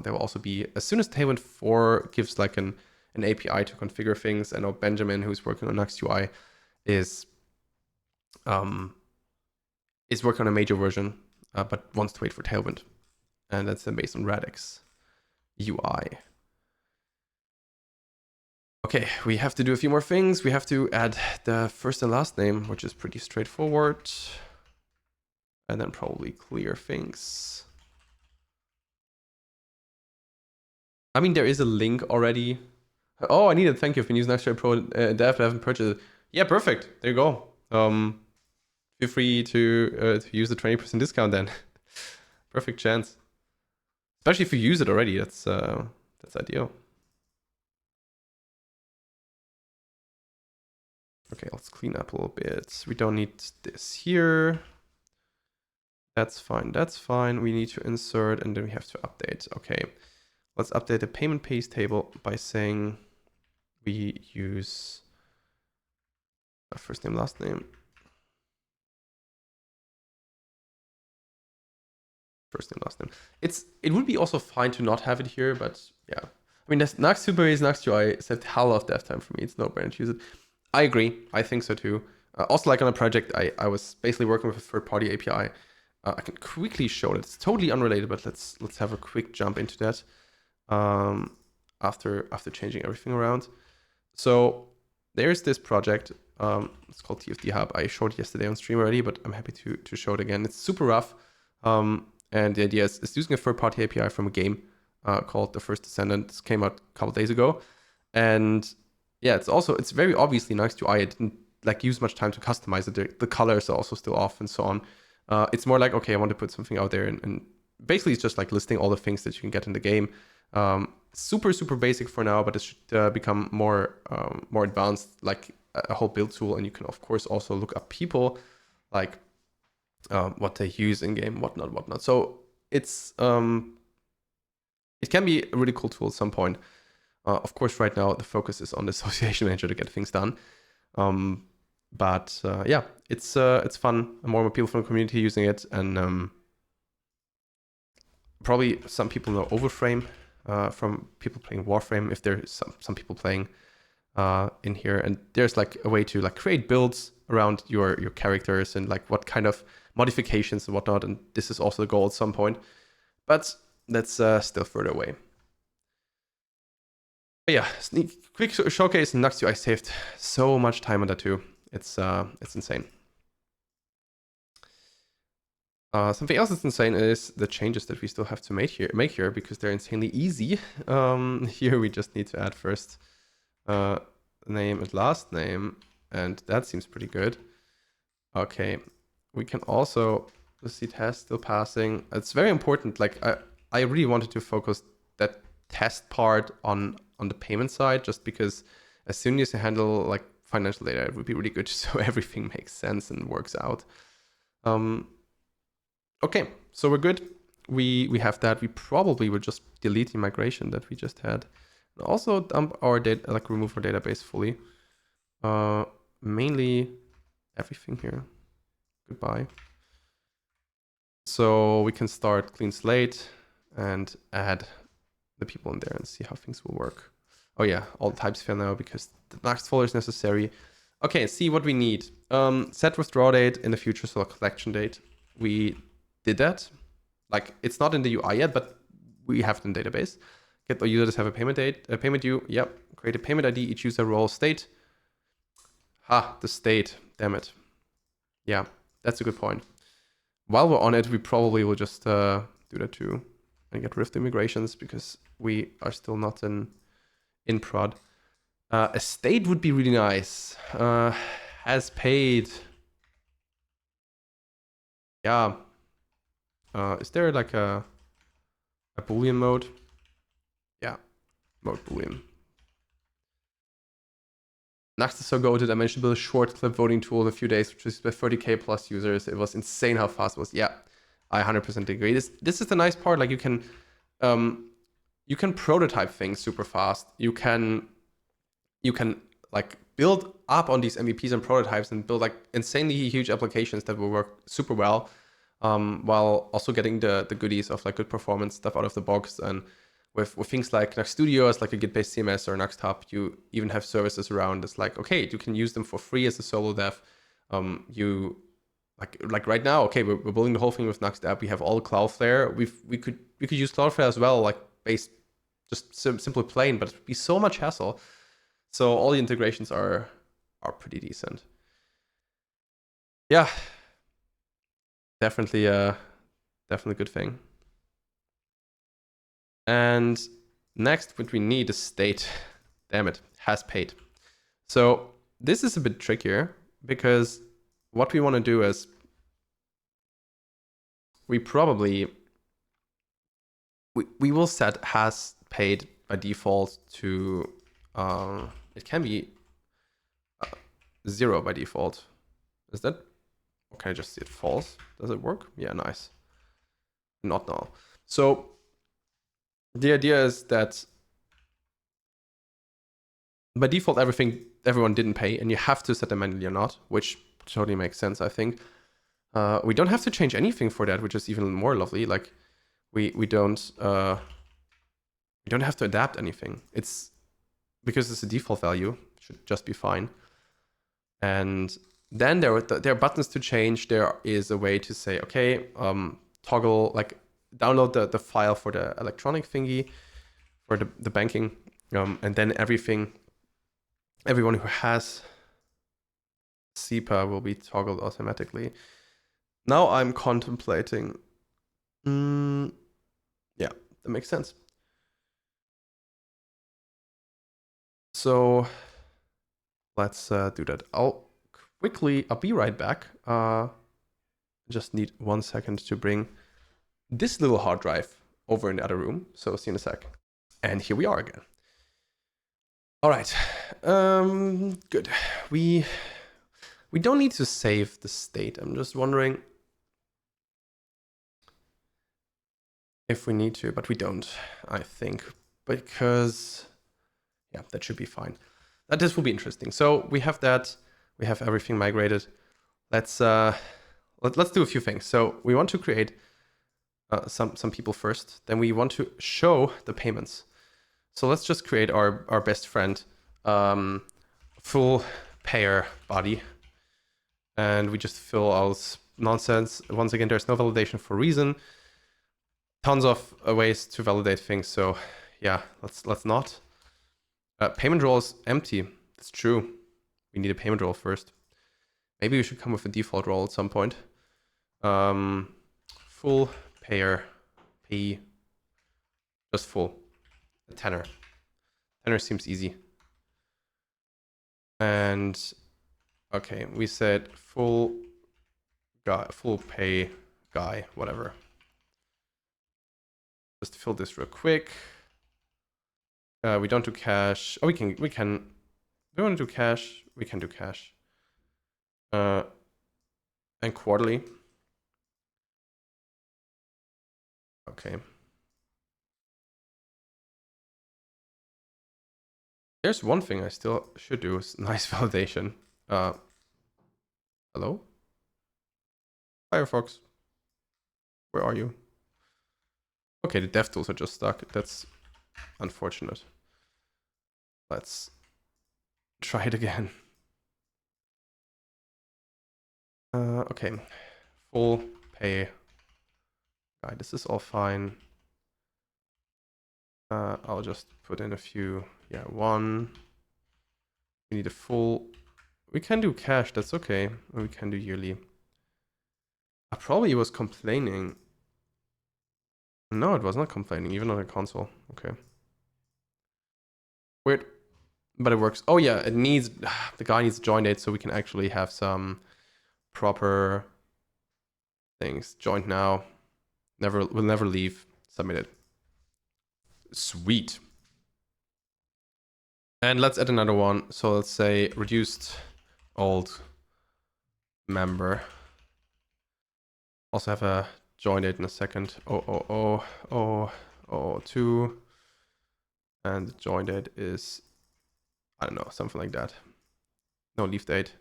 There will also be, as soon as Tailwind 4 gives like an API to configure things. I know Benjamin, who's working on Nuxt UI, is working on a major version, but wants to wait for Tailwind. And that's then based on Radix UI. Okay, we have to do a few more things. We have to add the first and last name, which is pretty straightforward. And then probably clear things. I mean, there is a link already. Oh, I need it. Thank you. I've been using Nuxt Pro Dev. I haven't purchased it. Yeah, perfect. There you go. Feel free to use the 20% discount then. Perfect chance. Especially if you use it already. That's ideal. Okay, let's clean up a little bit. We don't need this here. That's fine. That's fine. We need to insert and then we have to update. Okay, let's update the payment pace table by saying we use first name, last name. First name, last name. It would be also fine to not have it here, but yeah. I mean, Nuxt Payees, Nuxt UI saved hell of dev time for me. It's no brainer to use it. I agree. I think so too. Also, like on a project, I was basically working with a third-party API. I can quickly show it. It's totally unrelated, but let's have a quick jump into that after changing everything around. So there's this project. It's called TFD Hub. I showed it yesterday on stream already, but I'm happy to show it again. It's super rough. And the idea is it's using a third-party API from a game called The First Descendant. This came out a couple days ago. And yeah, it's very obviously Nuxt UI. I didn't like use much time to customize it. The colors are also still off and so on. It's more like, okay, I want to put something out there, and basically it's just like listing all the things that you can get in the game. Super basic for now, but it should become more advanced, like a whole build tool. And you can of course also look up people, like what they use in game, whatnot. So it's it can be a really cool tool at some point. Of course, right now the focus is on the association manager to get things done. But yeah, it's fun. More and more people from the community using it, and probably some people know Overframe from people playing Warframe. If there's some people playing in here, and there's like a way to like create builds around your characters and like what kind of modifications and whatnot. And this is also the goal at some point, but that's still further away. But yeah, quick showcase. Nuxt UI saved so much time on that too. It's insane. Something else that's insane is the changes that we still have to make here because they're insanely easy. Here we just need to add first name and last name, and that seems pretty good. Okay, we can also, let's see, test still passing. It's very important. Like I really wanted to focus that test part on the payment side, just because as soon as you handle like financial data, it would be really good so everything makes sense and works out. Okay, so we're good. We have that. We probably will just delete the migration that we just had. And also dump our data, like remove our database fully. Mainly everything here. Goodbye. So we can start clean slate and add the people in there and see how things will work. Oh yeah, all the types fail now because the Nuxt folder is necessary. Okay, see what we need. Set withdraw date in the future, so a collection date. We did that. Like it's not in the UI yet, but we have it in the database. Get the users have a payment date, a payment due. Yep. Create a payment ID, each user role state. The state. Damn it. Yeah, that's a good point. While we're on it, we probably will just do that too and get rid of the immigrations because we are still not in prod. A state would be really nice. Has paid. Yeah. Is there like a Boolean mode? Yeah, mode Boolean. Nuxt is so goated. I mentioned to build a short clip voting tool in a few days, which is by 30k plus users. It was insane how fast it was. Yeah, I 100% agree. This is the nice part. Like you can prototype things super fast. You can like build up on these MVPs and prototypes and build like insanely huge applications that will work super well, while also getting the goodies of like good performance stuff out of the box. And with things like Nuxt Studio as like a Git-based CMS or Nuxt Hub, you even have services around. It's like, okay, you can use them for free as a solo dev. You like right now, okay, we're building the whole thing with Nuxt app. We have all Cloudflare. We could use Cloudflare as well, like based just simply plain, but it would be so much hassle. So all the integrations are pretty decent. Yeah, definitely a good thing. And next, what we need is state. Damn it, has paid. So this is a bit trickier because what we want to do is we will set has paid by default to it can be 0 by default. Is that? Or can I just see it false? Does it work? Yeah, nice. Not now. So the idea is that by default, everyone didn't pay, and you have to set them manually or not, which totally makes sense, I think. We don't have to change anything for that, which is even more lovely. Like we don't have to adapt anything. It's because it's a default value, it should just be fine. And then there are buttons to change. There is a way to say, okay, toggle, like download the file for the electronic thingy, for the banking, and then everyone who has SEPA will be toggled automatically. Now I'm contemplating. Yeah, that makes sense. So let's do that. I'll be right back. Just need 1 second to bring this little hard drive over in the other room. So see you in a sec. And here we are again. All right, good. We don't need to save the state. I'm just wondering if we need to, but we don't, I think, because yeah, that should be fine. This will be interesting. So we have that. We have everything migrated. Let's do a few things. So we want to create some people first. Then we want to show the payments. So let's just create our best friend full payer body. And we just fill out nonsense. Once again, there's no validation for reason. Tons of ways to validate things. So yeah, let's not. Payment role is empty. That's true. We need a payment role first. Maybe we should come with a default role at some point. Full payer, pay, just full. A tenor. Tenor seems easy. And okay, we said full pay guy, whatever. Just fill this real quick. We don't do cash. Oh, we can. We want to do cash. We can do cash. And quarterly. Okay. There's one thing I still should do is nice validation. Hello? Firefox. Where are you? Okay, the devtools are just stuck. That's unfortunate. Let's try it again. Okay. Full pay. Guy, this is all fine. I'll just put in a few. Yeah, one. We need a full. We can do cash, that's okay. Or we can do yearly. I probably was complaining. No, it was not complaining, even on the console. Okay. Weird. But it works. Oh yeah, it needs, the guy needs join date so we can actually have some proper things. Joined now. Will never leave. Submitted. Sweet. And let's add another one. So let's say reduced old member. Also have a join date in a second. 00002. And the join date is, I don't know, something like that. No leave date.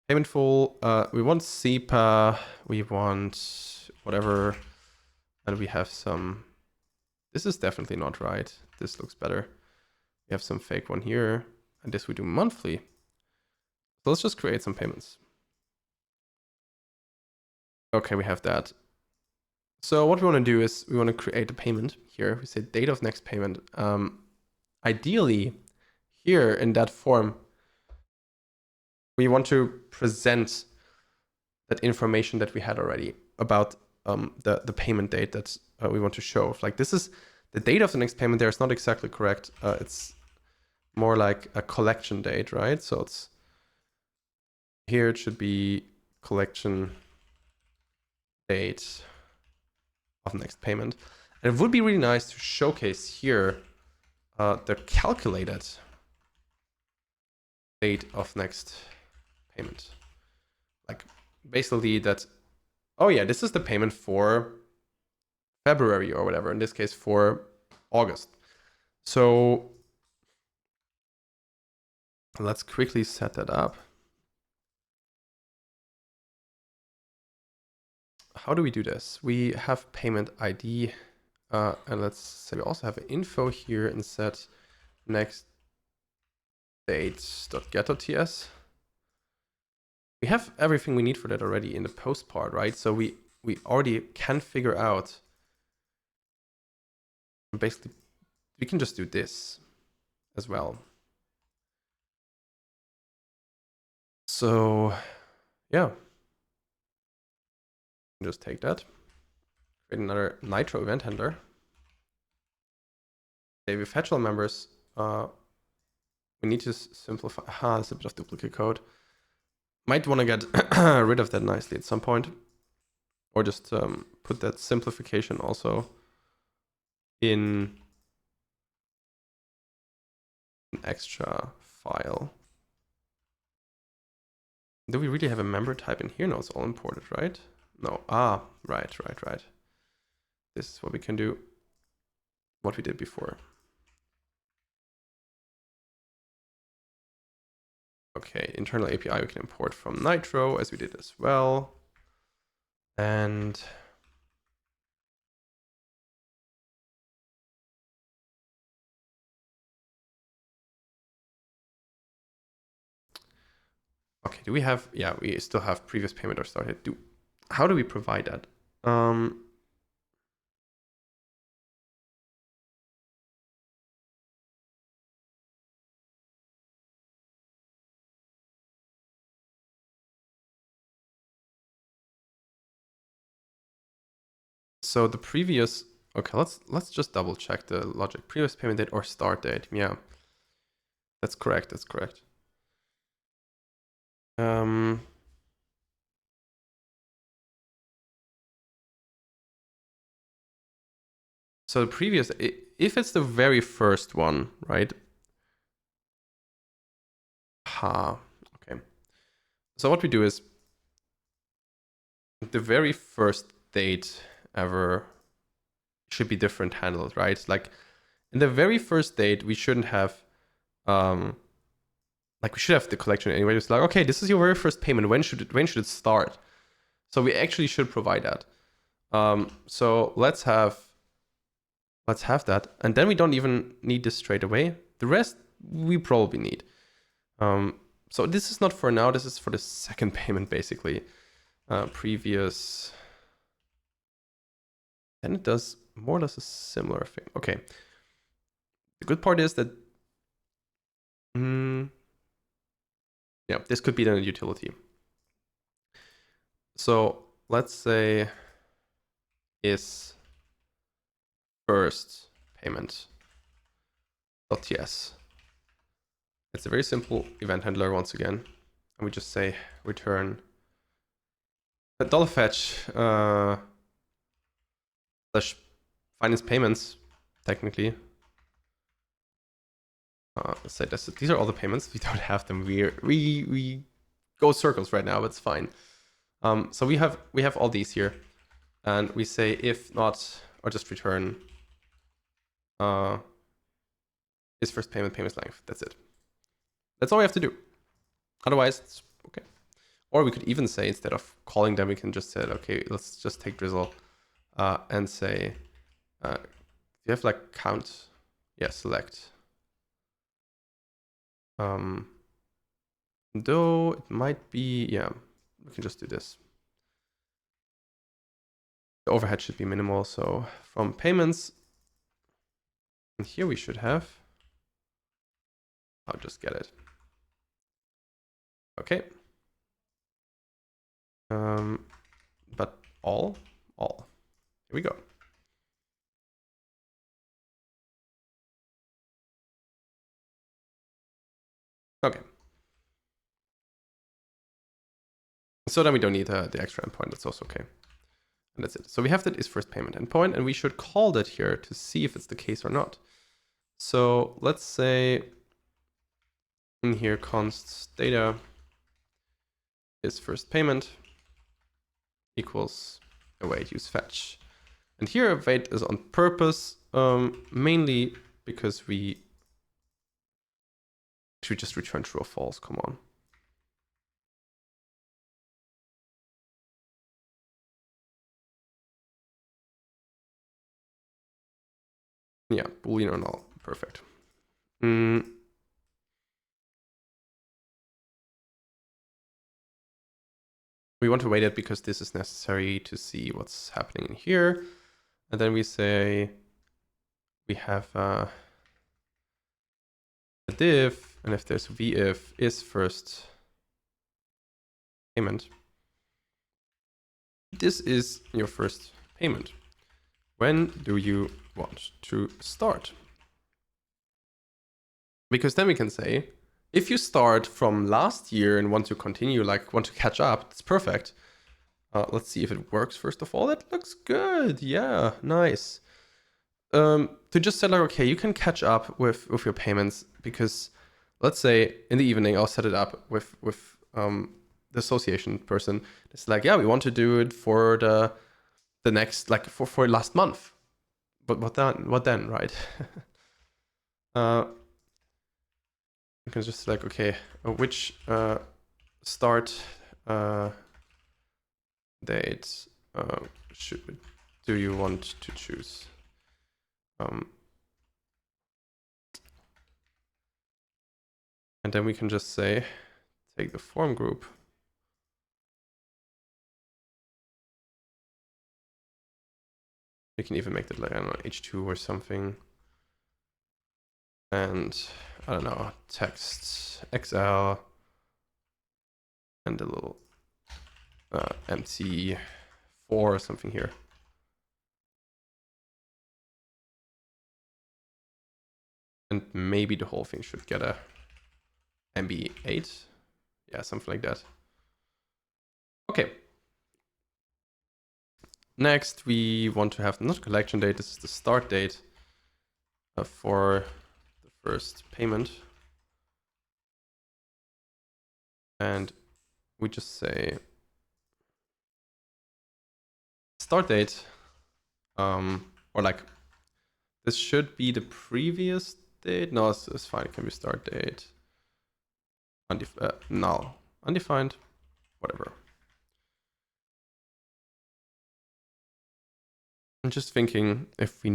Payment full. We want SEPA. We want whatever. And we have some. This is definitely not right. This looks better. We have some fake one here. And this we do monthly. So let's just create some payments. Okay, we have that. So what we want to do is we want to create a payment here. We say date of next payment. Ideally, here in that form, we want to present that information that we had already about the payment date that we want to show. Like this is the date of the next payment there is not exactly correct. It's more like a collection date, right? So it's here it should be collection date of next payment. And it would be really nice to showcase here the calculated date of next payment. Like basically that, oh yeah, this is the payment for February or whatever, in this case for August. So let's quickly set that up. How do we do this? We have payment ID, and let's say we also have an info here and set next date.get.ts. We have everything we need for that already in the post part, right? So we already can figure out. Basically, we can just do this as well. So yeah, just take that, create another Nitro event handler. Okay, we fetch all members. We need to simplify. It's a bit of duplicate code. Might want to get rid of that nicely at some point, or just put that simplification also in an extra file. Do we really have a member type in here? No, it's all imported, right? No. Right. This is what we can do. What we did before. Okay, internal API we can import from Nitro, as we did as well. And okay, do we have, yeah, we still have previous payment or started. How do we provide that? So the previous, okay, let's just double check the logic. Previous payment date or start date. Yeah, that's correct. That's correct. So the previous, if it's the very first one, right? Okay. So what we do is the very first date ever should be different handled, right? Like in the very first date, we shouldn't have, like we should have the collection anyway. It's like, okay, this is your very first payment. When should it start? So we actually should provide that. So let's have that, and then we don't even need this straight away. The rest we probably need. So this is not for now. This is for the second payment, basically. Previous. And it does more or less a similar thing. Okay. The good part is that, yeah, this could be then a utility. So let's say is first payment .ts. It's a very simple event handler once again, and we just say return $fetch slash finance payments, technically. Let's say this, these are all the payments. We don't have them. We go circles right now, but it's fine. So we have all these here, and we say if not, or just return is first payment length. That's it. That's all we have to do. Otherwise, it's okay. Or we could even say, instead of calling them, we can just say, okay, let's just take Drizzle and say, do you have like count? Yeah, select. Though it might be, yeah, we can just do this. The overhead should be minimal. So from payments, and here we should have, I'll just get it. Okay. But all. Here we go. Okay. So then we don't need the extra endpoint. That's also okay. And that's it. So we have that is first payment endpoint, and we should call that here to see if it's the case or not. So let's say in here const data is first payment equals await use fetch. And here await is on purpose, mainly because we should just return true or false. Come on. Yeah, Boolean or null. Perfect. We want to wait it because this is necessary to see what's happening in here. And then we say we have a div, and if there's vif is first payment. This is your first payment. When do you want to start? Because then we can say, if you start from last year and want to continue, like want to catch up, it's perfect. Let's see if it works first of all. That looks good. Yeah, nice. To just say like, okay, you can catch up with your payments, because let's say in the evening I'll set it up with the association person. It's like, yeah, we want to do it for the next, like for last month. But what then, right? You can just like, okay, which start date do you want to choose? And then we can just say, take the form group. We can even make that like, I don't know, H2 or something. And I don't know, text XL and a little MT4 or something here. And maybe the whole thing should get a MB8. Yeah, something like that. Okay. Next, we want to have not collection date, this is the start date for the first payment. And we just say start date, or like this should be the previous date. No, it's fine. It can be start date. Null, undefined, whatever. I'm just thinking if we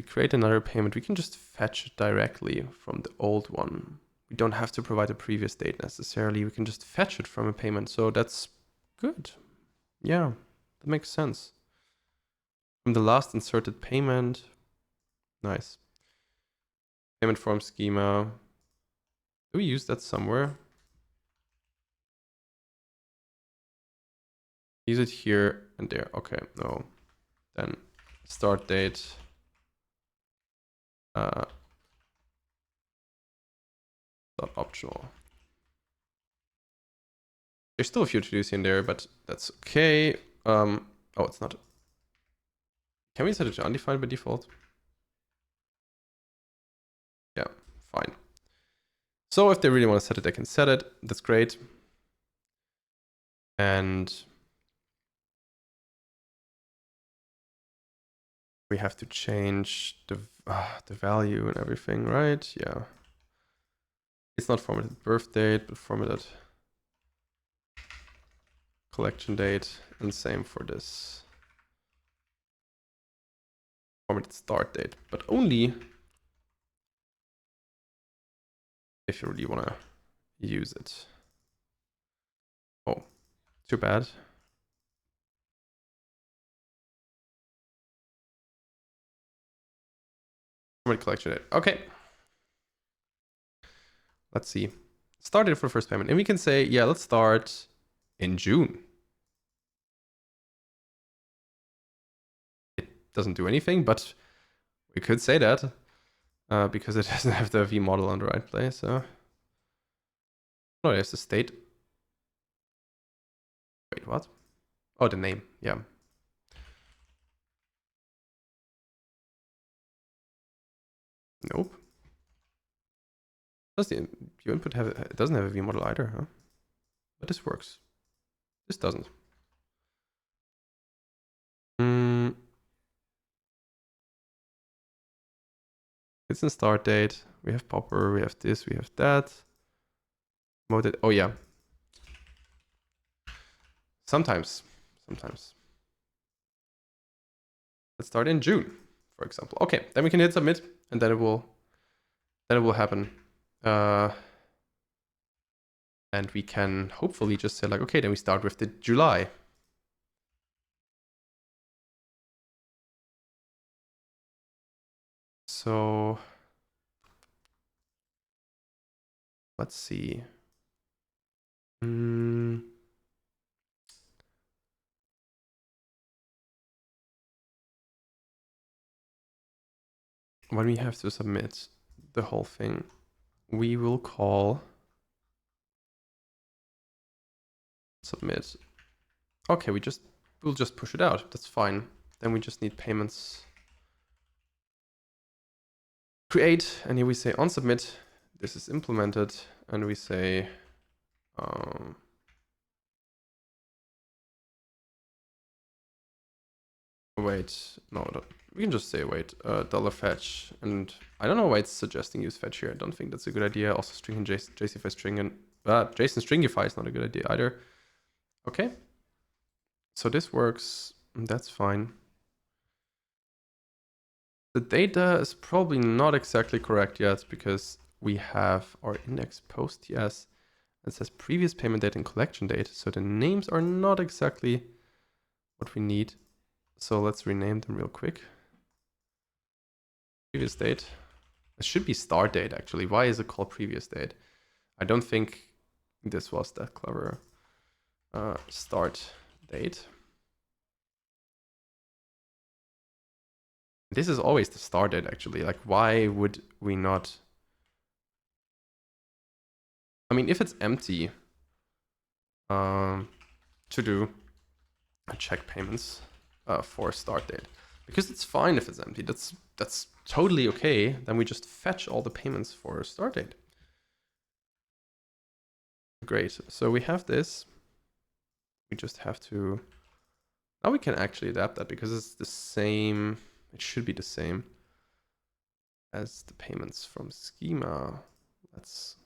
create another payment, we can just fetch it directly from the old one. We don't have to provide a previous date necessarily. We can just fetch it from a payment. So that's good. Yeah, that makes sense. From the last inserted payment. Nice. Payment form schema. Do we use that somewhere? Use it here and there. Okay, no. Then start date. Not optional. There's still a few to-dos in there, but that's okay. Oh, it's not. Can we set it to undefined by default? Yeah, fine. So if they really want to set it, they can set it. That's great. And we have to change the value and everything, right? Yeah. It's not formatted birth date, but formatted collection date, and same for this. Formatted start date, but only if you really want to use it. Oh, too bad. Formatted collection date. Okay. Let's see. Start date for the first payment. And we can say, yeah, let's start in June. It doesn't do anything, but we could say that because it doesn't have the V model on the right place. So, no, there's the state. Wait, what? Oh, the name. Yeah. Nope. Does the view input have it doesn't have a V model either, huh? But this works. This doesn't. It's in start date. We have popper, we have this, we have that. Moded. Oh yeah. Sometimes. Let's start in June, for example. Okay, then we can hit submit, and then it will happen. And we can hopefully just say like, okay, then we start with the July. So let's see. when we have to submit the whole thing, we will call submit. Okay, we'll just push it out. That's fine. Then we just need payments. Create, and here we say on submit. This is implemented, and we say wait, no, we can just say wait, $fetch, and I don't know why it's suggesting use fetch here. I don't think that's a good idea. Also, string and JSON string and JSON stringify is not a good idea either. Okay, so this works. That's fine. The data is probably not exactly correct yet because we have our index post.ts that says previous payment date and collection date. So the names are not exactly what we need. So let's rename them real quick. Previous date. It should be start date actually. Why is it called previous date? I don't think this was that clever. Start date. This is always the start date actually. Like, why would we not? I mean, if it's empty, to do a check payments for start date, because it's fine if it's empty. That's totally okay. Then we just fetch all the payments for start date. Great. So we have this. We just have to. Now we can actually adapt that because it's the same. It should be the same as the payments from schema. Let's.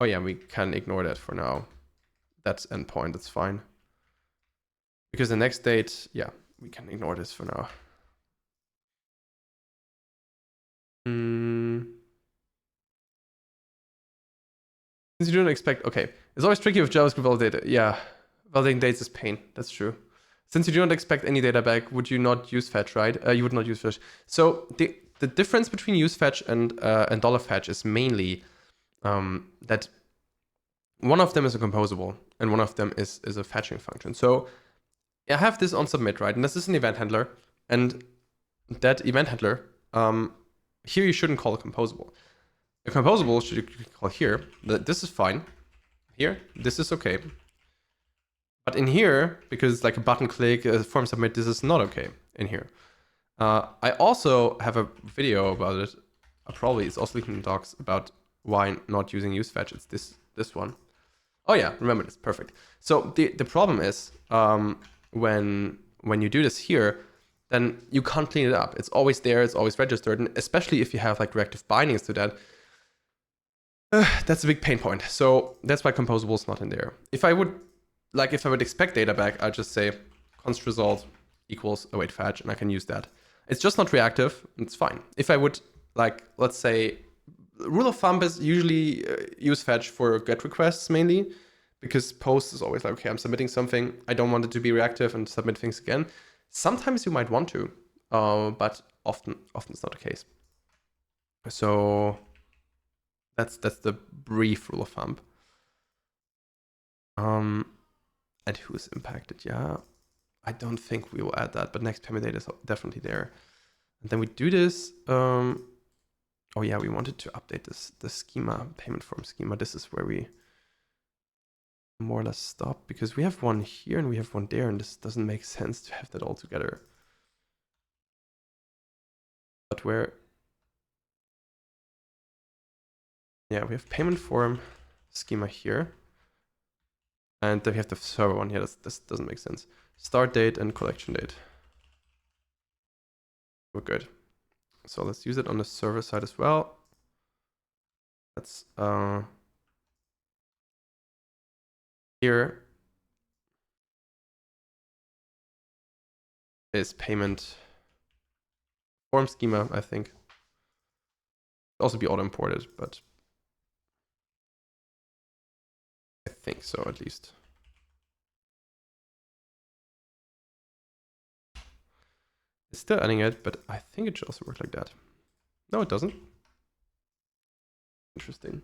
Oh yeah, we can ignore that for now. That's endpoint, that's fine. Because the next date, yeah, we can ignore this for now. Since you don't expect, okay. It's always tricky with JavaScript validated. Yeah, validating dates is pain, that's true. Since you don't expect any data back, would you not use fetch, right? You would not use fetch. So the difference between use fetch and $fetch is mainly that one of them is a composable and one of them is a fetching function. So I have this on submit, right? And this is an event handler. And that event handler, here you shouldn't call a composable. A composable should you call here. This is fine. Here, this is okay. But in here, because like a button click, a form submit, this is not okay in here. I also have a video about it. Probably it's also in the docs about why not using use fetch. It's this one. Oh yeah, remember this, perfect. So the problem is when you do this here, then you can't clean it up. It's always there, it's always registered, and especially if you have like reactive bindings to that, that's a big pain point. So that's why composable is not in there. If I would expect data back, I'd just say const result equals await fetch, and I can use that. It's just not reactive, it's fine. If I would let's say, rule of thumb is usually use fetch for GET requests mainly, because post is always like, okay, I'm submitting something, I don't want it to be reactive and submit things again. Sometimes you might want to, but often it's not the case. So that's the brief rule of thumb. And who's impacted? Yeah, I don't think we will add that, but next payment date is definitely there. And then we do this. Oh yeah, we wanted to update the schema, payment form schema. This is where we more or less stop, because we have one here and we have one there, and this doesn't make sense to have that all together. But yeah, we have payment form schema here. And then we have the server one here. This doesn't make sense. Start date and collection date. We're good. So let's use it on the server side as well. Let's here is payment form schema, I think. It'll also be auto imported, but I think so at least. It's still adding it, but I think it should also work like that. No, it doesn't. Interesting.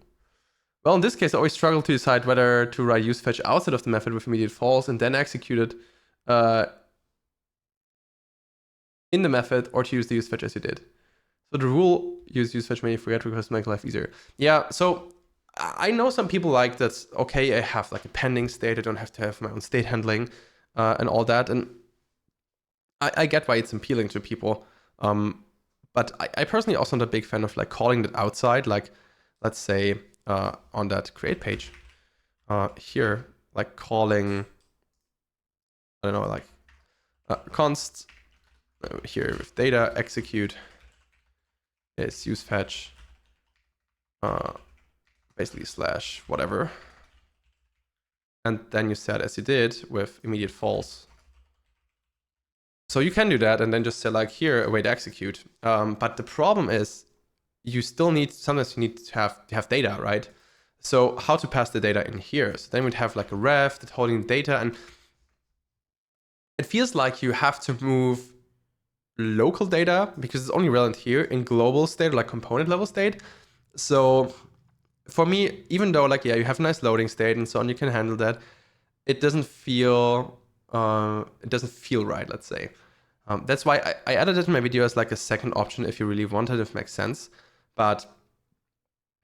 Well, in this case, I always struggle to decide whether to write use fetch outside of the method with immediate false and then execute it in the method or to use the useFetch as you did. So the rule, use useFetch when you forget request to make life easier. Yeah, so I know some people like that, okay, I have like a pending state, I don't have to have my own state handling and all that. And I get why it's appealing to people. But I personally also not a big fan of like calling that outside, like let's say on that create page here, like calling, I don't know, like const here with data execute is useFetch basically slash whatever. And then you set as you did with immediate false. So you can do that and then just say like here, await execute. But the problem is you still need, sometimes you need to have data, right? So how to pass the data in here? So then we'd have like a ref that's holding data, and it feels like you have to move local data because it's only relevant here in global state or like component level state. So for me, even though like, yeah, you have a nice loading state and so on, you can handle that. It doesn't feel right, let's say. That's why I added it in my video as like a second option if you really wanted, if it makes sense. But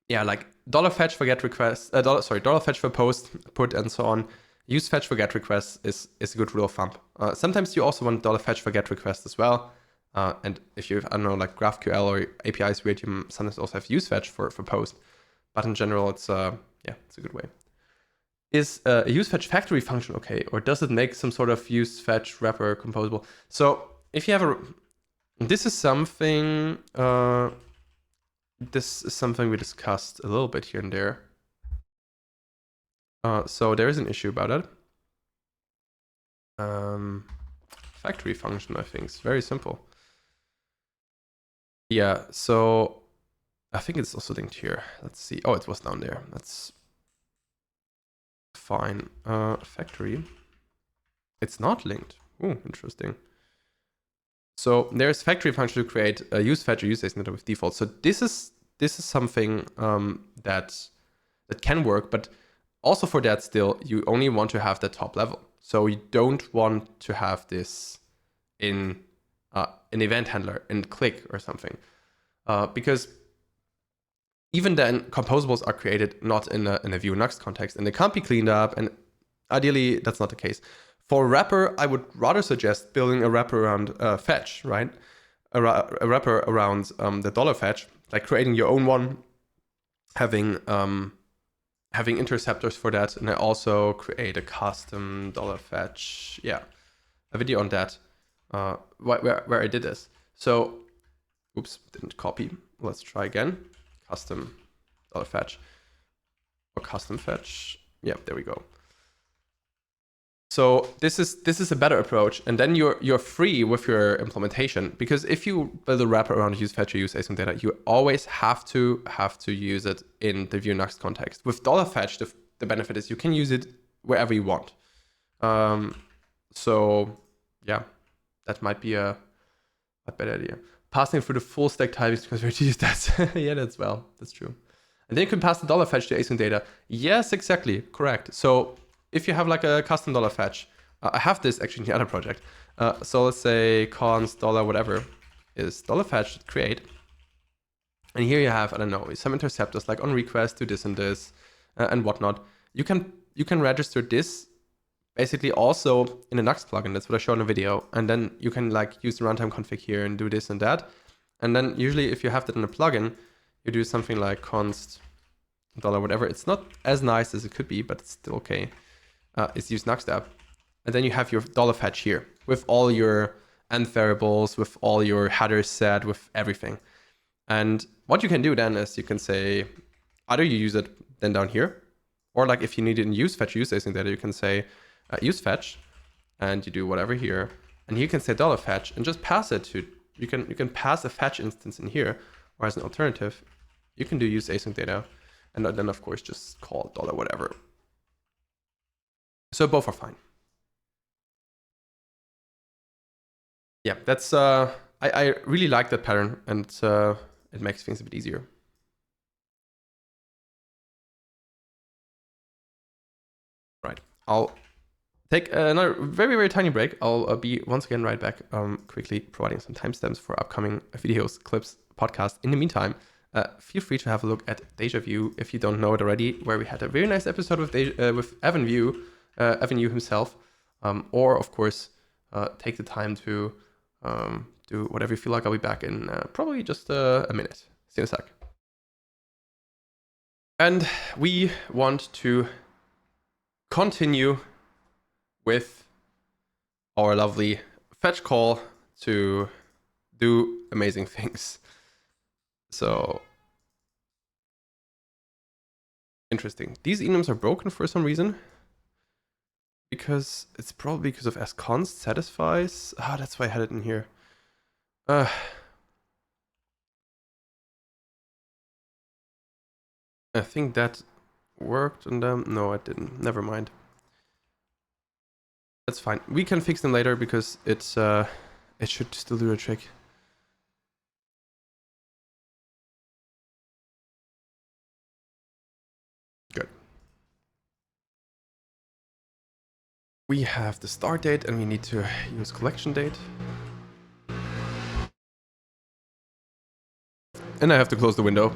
yeah, like $fetch for get requests, $fetch for post, put, and so on. Use fetch for get requests is a good rule of thumb. Sometimes you also want $fetch for get requests as well. And if you have, I don't know, like GraphQL or APIs weird, you sometimes also have use fetch for post. But in general, it's it's a good way. Is a useFetch factory function okay? Or does it make some sort of useFetch wrapper composable? So if you have this is something we discussed a little bit here and there. So there is an issue about it. Factory function, I think, is very simple. Yeah, so I think it's also linked here. Let's see. Oh, it was down there. That's fine. Factory. It's not linked. Oh, interesting. So there's factory function to create a useFetch or useAsync with default. So this is something that can work, but also for that still you only want to have the top level. So you don't want to have this in an event handler in click or something, because even then composables are created not in a view Nuxt context, and they can't be cleaned up, and ideally that's not the case. For wrapper, I would rather suggest building a wrapper around fetch, right? A wrapper around the $fetch, like creating your own one, having interceptors for that, and I also create a custom $fetch. Yeah, a video on that where I did this. So, oops, didn't copy. Let's try again. Custom $fetch or custom fetch. Yeah, there we go. So this is a better approach, and then you're free with your implementation, because if you build a wrapper around useFetch or useAsync data, you always have to use it in the view Nuxt context. With $fetch, the benefit is you can use it wherever you want. So yeah, that might be a better idea. Passing through the full stack types because we're to use that. Yeah, that's true. And then you can pass the $fetch to async data. Yes, exactly, correct. So if you have like a custom $fetch, I have this actually in the other project. So let's say const $whatever is $fetch create. And here you have, I don't know, some interceptors like on request, do this and this and whatnot. You can register this basically also in a Nuxt plugin. That's what I showed in the video. And then you can like use the runtime config here and do this and that. And then usually if you have that in a plugin, you do something like const $whatever. It's not as nice as it could be, but it's still okay. Is use Nuxt app. And then you have your $fetch here with all your env variables, with all your headers set, with everything. And what you can do then is you can say, either you use it then down here, or like if you need it in useFetch, useAsync data, you can say useFetch, and you do whatever here. And you can say $fetch and just pass it to, you can pass a fetch instance in here, or as an alternative, you can do useAsync data, and then of course just call $whatever. So both are fine. Yeah, that's I really like that pattern, and it makes things a bit easier. Right, I'll take another very, very tiny break. I'll be once again right back, quickly providing some timestamps for upcoming videos, clips, podcasts. In the meantime, feel free to have a look at Deja Vu if you don't know it already, where we had a very nice episode with Evan Yu himself. Or, of course, take the time to do whatever you feel like. I'll be back in probably just a minute. See you in a sec. And we want to continue with our lovely fetch call to do amazing things. So interesting. These enums are broken for some reason. Because it's probably because of asconst satisfies. That's why I had it in here. I think that worked on them. No, it didn't. Never mind. That's fine. We can fix them later because it's it should still do the trick. Good. We have the start date and we need to use collection date. And I have to close the window.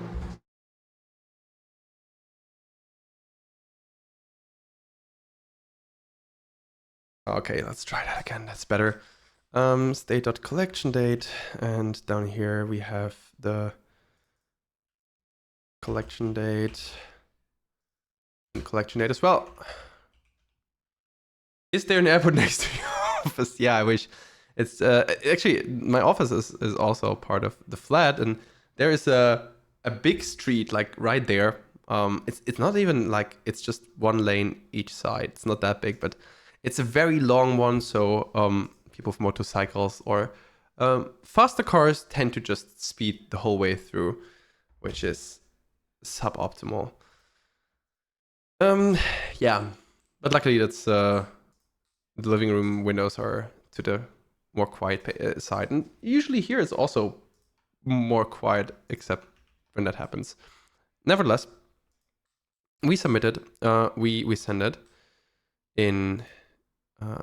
Okay, let's try that again. That's better. State.collection date, and down here we have the collection date and collection date as well. Is there an airport next to your office? Yeah, I wish. It's actually my office is also part of the flat, and there is a big street like right there. It's not even like it's just one lane each side. It's not that big, but it's a very long one. So people with motorcycles or faster cars tend to just speed the whole way through, which is suboptimal. Yeah, but luckily that's the living room windows are to the more quiet side, and usually here it's also more quiet, except when that happens. Nevertheless, we submitted, we send it in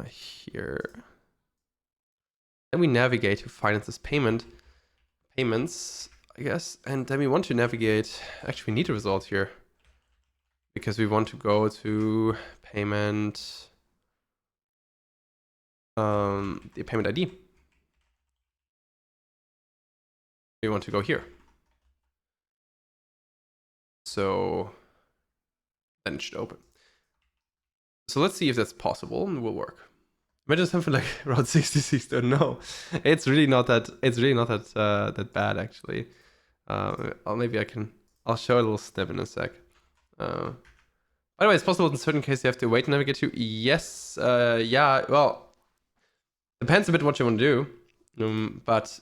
here, and we navigate to finances payments, I guess, and then we want to navigate. Actually, we need a result here because we want to go to payment, the payment ID. We want to go here. So then it should open. So let's see if that's possible and will work. Imagine something like Route 66. No, it's really not that. It's really not that that bad actually. Maybe I'll show a little snip in a sec. By the way, it's possible in certain cases you have to wait to navigate to. Yes. Yeah. Well, depends a bit what you want to do. But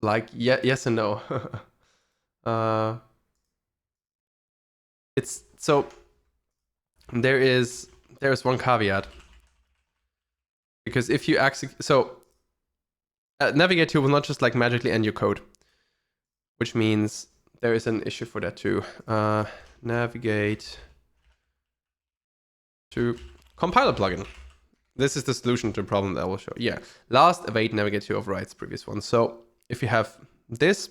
like yes and no. It's so there's one caveat, because if you navigate to will not just like magically end your code, which means there is an issue for that too. Navigate to compiler plugin. This is the solution to the problem that I will show. Yeah, last await navigate to overrides previous one. So if you have this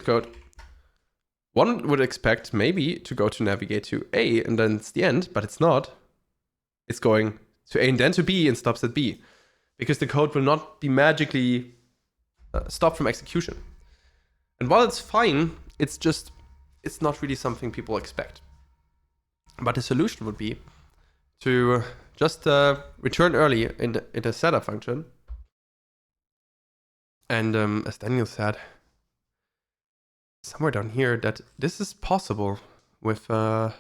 code, one would expect maybe to go to navigate to A and then it's the end, but it's not. It's going to A and then to B and stops at B, because the code will not be magically stopped from execution. And while it's fine, it's not really something people expect. But the solution would be to just return early in the setup function. And as Daniel said, somewhere down here, that this is possible with I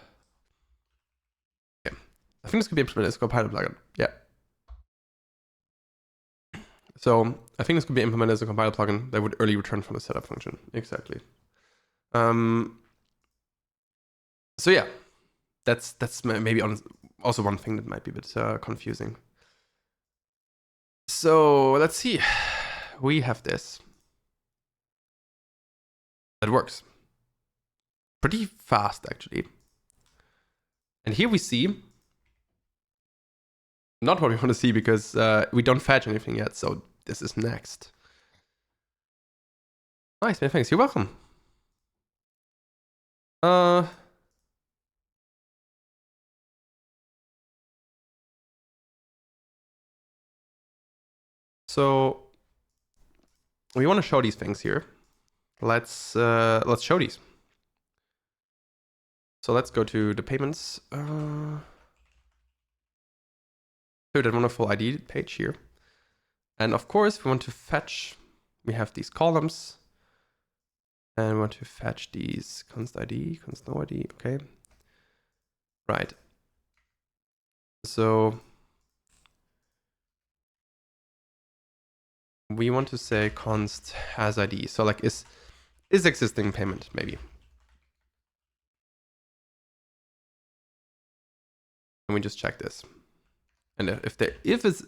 think this could be implemented as a compiler plugin. Yeah. So I think this could be implemented as a compiler plugin that would early return from the setup function. Exactly. So yeah, that's maybe also one thing that might be a bit confusing. So let's see. We have this. That works pretty fast, actually. And here we see not what we want to see because we don't fetch anything yet. So this is next. Nice, man. Thanks. You're welcome. So we want to show these things here. Let's show these. So let's go to the payments. To that wonderful ID page here. And of course, we want to fetch. We have these columns. And we want to fetch these const ID, const no ID. Okay. Right. So we want to say const has ID. So like is existing payment maybe. And we just check this. And if it's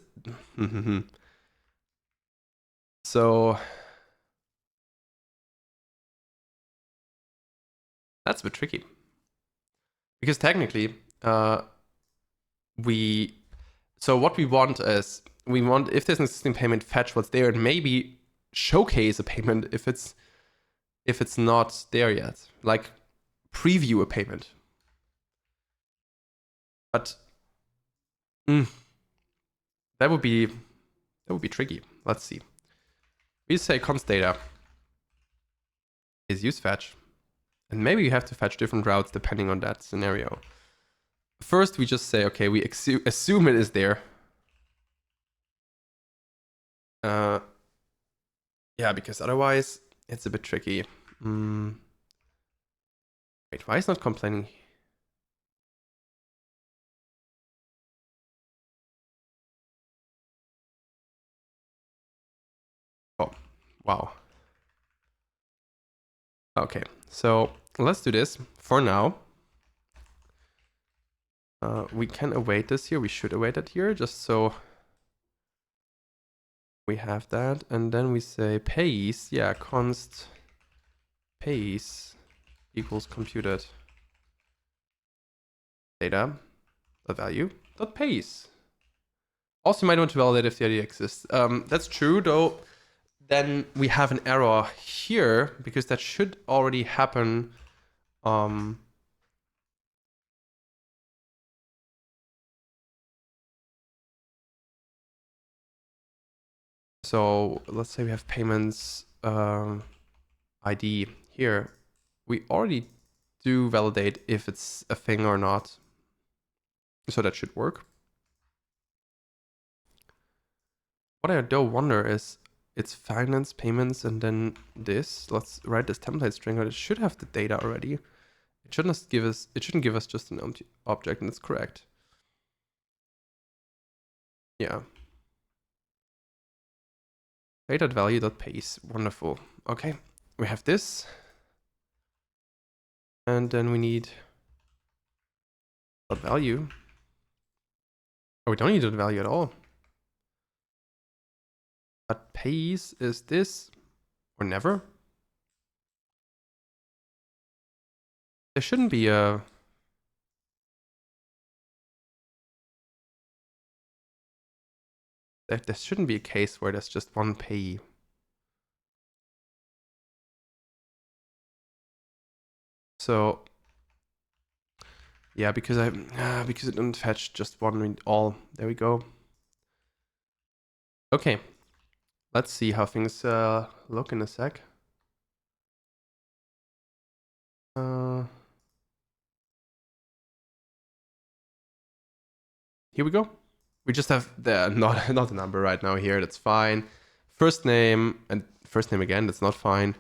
so that's a bit tricky. Because technically, so what we want is if there's an existing payment, fetch what's there and maybe showcase a payment if it's not there yet. Like preview a payment. But that would be tricky. Let's see. We say const data is use fetch. And maybe you have to fetch different routes depending on that scenario. First, we just say, okay, we assume it is there. Yeah, because otherwise it's a bit tricky. Wait, why is not complaining? Oh, wow. Okay, so let's do this for now. We can await this here. We should await it here just so we have that. And then we say Payees, yeah, const Payees equals computed data dot value dot Payees. Also, you might want to validate if the ID exists. That's true, though. Then we have an error here because that should already happen. So let's say we have payments ID here. We already do validate if it's a thing or not. So that should work. What I do wonder is it's finance, payments, and then this. Let's write this template string, but it should have the data already. It shouldn't give us just an empty object, and that's correct. Yeah. Data.value.payees. Wonderful. Okay, we have this. And then we need .value. Oh, we don't need .value at all. But Payees is this or never? There shouldn't be a... There shouldn't be a case where there's just one payee. So yeah, because it didn't fetch just one all. There we go. Okay, let's see how things look in a sec. Here we go. We just have the not a number right now here. That's fine. First name and first name again. That's not fine.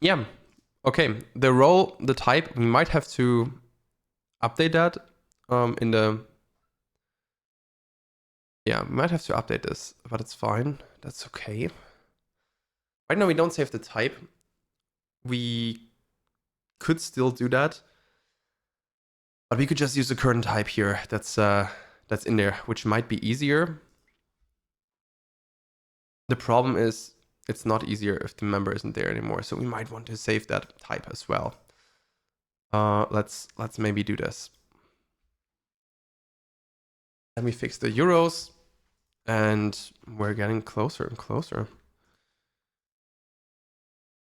Yeah. Okay. The role, the type, we might have to update that in the... Yeah, we might have to update this, but it's fine. That's okay. Right now we don't save the type. We could still do that, but we could just use the current type here. That's in there, which might be easier. The problem is it's not easier if the member isn't there anymore. So we might want to save that type as well. Let's maybe do this. Let me fix the euros, and we're getting closer and closer.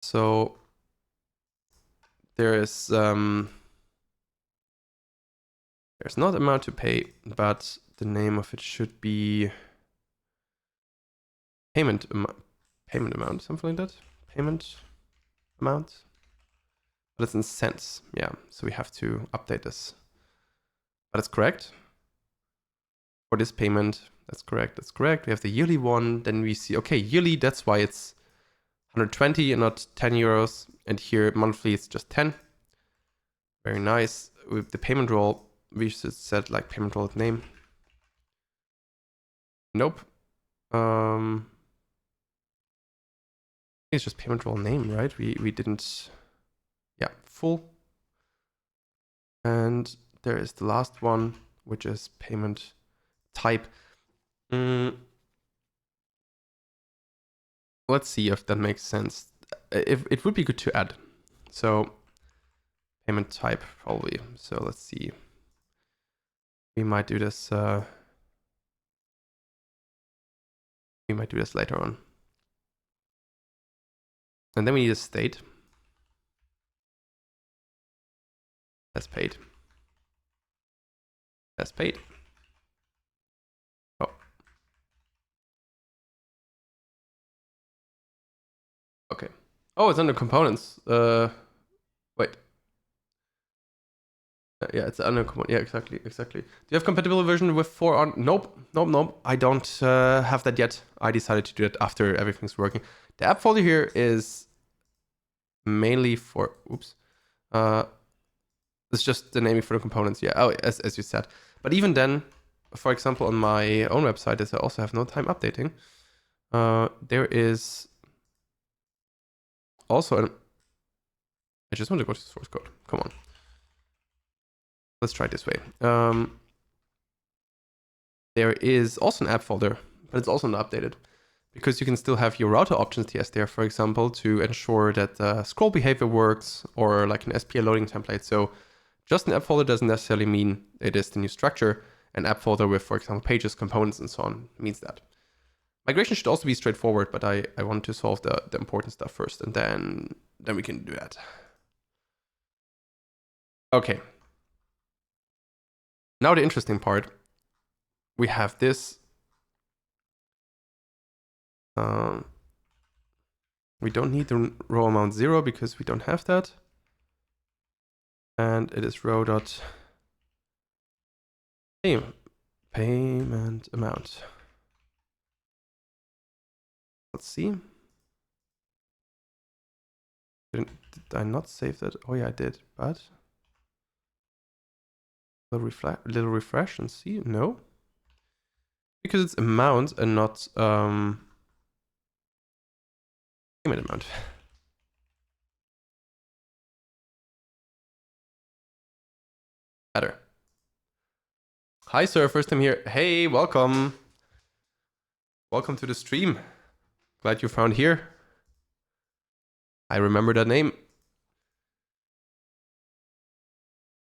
So there is there's not amount to pay, but the name of it should be payment amount, something like that. Payment amount, but it's in cents. Yeah, so we have to update this. But it's correct. For this payment, that's correct. That's correct. We have the yearly one. Then we see, okay, yearly. That's why it's 120 and not 10 euros. And here monthly, it's just 10. Very nice. With the payment role, we should set like payment role name. Nope. It's just payment role name, right? We didn't. Yeah, full. And there is the last one, which is payment type. Let's see if that makes sense. If it would be good to add. So payment type probably. So let's see. We might do this. We might do this later on. And then we need a state. As paid. As paid. Oh. Okay. Oh, it's under components. Wait. Yeah, it's under component. Yeah, exactly. Do you have compatible version with 4 on? Nope. I don't have that yet. I decided to do it after everything's working. The app folder here is mainly for, oops. It's just the naming for the components. Yeah, oh, as you said. But even then, for example, on my own website, as I also have no time updating, there is also I just want to go to the source code. Come on. Let's try it this way. There is also an app folder, but it's also not updated because you can still have your router options TS there, for example, to ensure that scroll behavior works, or like an SPA loading template. So just an app folder doesn't necessarily mean it is the new structure. An app folder with, for example, pages, components, and so on means that. Migration should also be straightforward, but I want to solve the important stuff first, and then we can do that. Okay. Now the interesting part. We have this. We don't need the row amount 0 because we don't have that. And it is row dot payment amount. Let's see. Did I not save that? Oh yeah, I did, but little refresh and see. No, because it's amount and not payment amount. Better. Hi sir, first time here. Hey, welcome. Welcome to the stream. Glad you found here. I remember that name.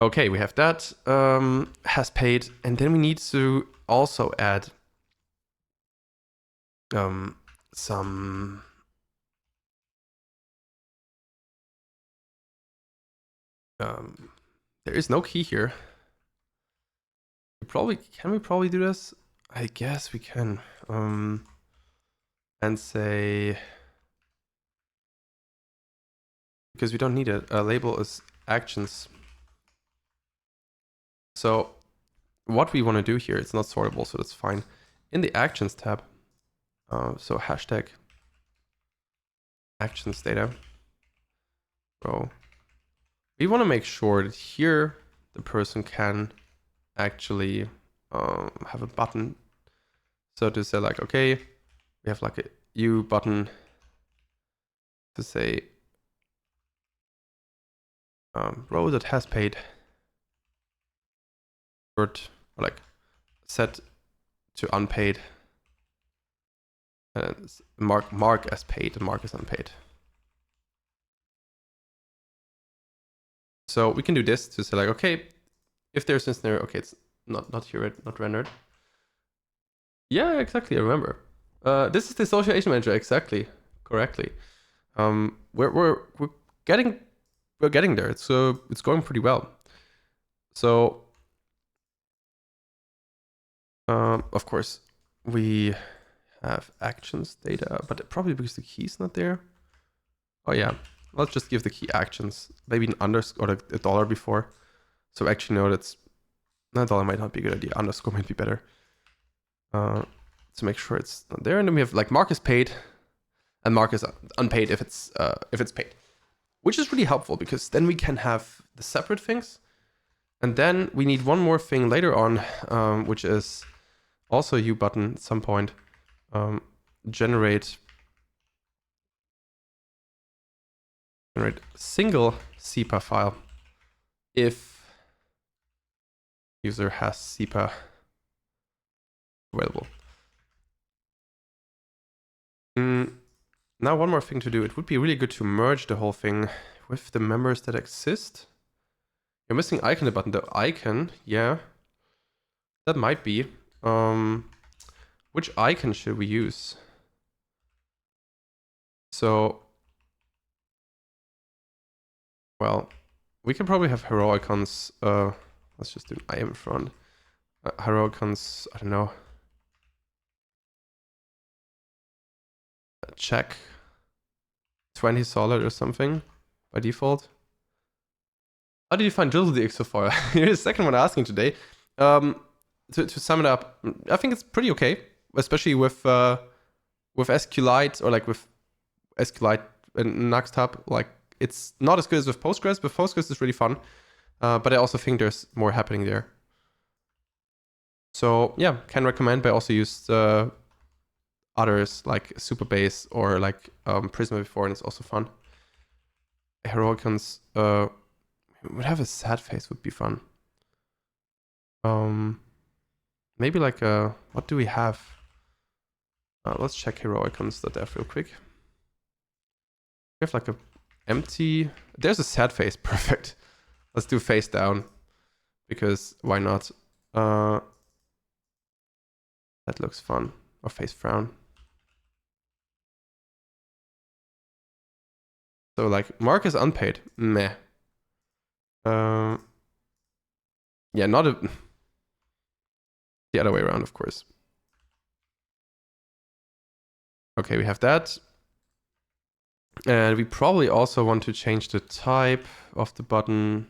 Okay, we have that. Has paid, and then we need to also add some there is no key here. Can we probably do this? I guess we can. And say, because we don't need it, a label is actions. So what we want to do here, it's not sortable, so that's fine. In the actions tab, so hashtag actions data row. We want to make sure that here the person can actually have a button. So to say like, okay, we have like a U button to say row that has paid, or like set to unpaid. And mark as paid and mark as unpaid. So we can do this to say like, okay, if there's a scenario, okay, it's not here, not rendered. Yeah, exactly. I remember. This is the association manager, exactly, correctly. We're getting there. It's going pretty well. So of course we have actions data, but probably because the key is not there. Oh yeah, let's just give the key actions, maybe an underscore or a dollar before, so actually know that's a dollar might not be a good idea. Underscore might be better. To make sure it's not there, and then we have like mark is paid and mark is unpaid if it's paid, which is really helpful because then we can have the separate things, and then we need one more thing later on, which is also a U button at some point. Generate single SEPA file if user has SEPA available. Now one more thing to do. It would be really good to merge the whole thing with the members that exist. You're missing icon button. The icon, yeah, that might be. Which icon should we use? So, well, we can probably have hero icons. Let's just do an I in front. Hero icons, I don't know. Check 20 solid or something by default. How did you find Drizzle DX so far? You're the second one asking today. To sum it up, I think it's pretty okay, especially with SQLite or like with SQLite and Nuxt Hub. Like it's not as good as with Postgres, but Postgres is really fun. But I also think there's more happening there. So yeah, can recommend. But I also used others like Superbase or like Prisma before, and it's also fun. Heroicons would have a sad face would be fun. Maybe like what do we have? Let's check heroicons.dev real quick. We have like a empty. There's a sad face. Perfect. Let's do face down because why not? That looks fun. Or face frown. So like mark is unpaid. Meh. Yeah, not a. The other way around, of course. Okay, we have that. And we probably also want to change the type of the button.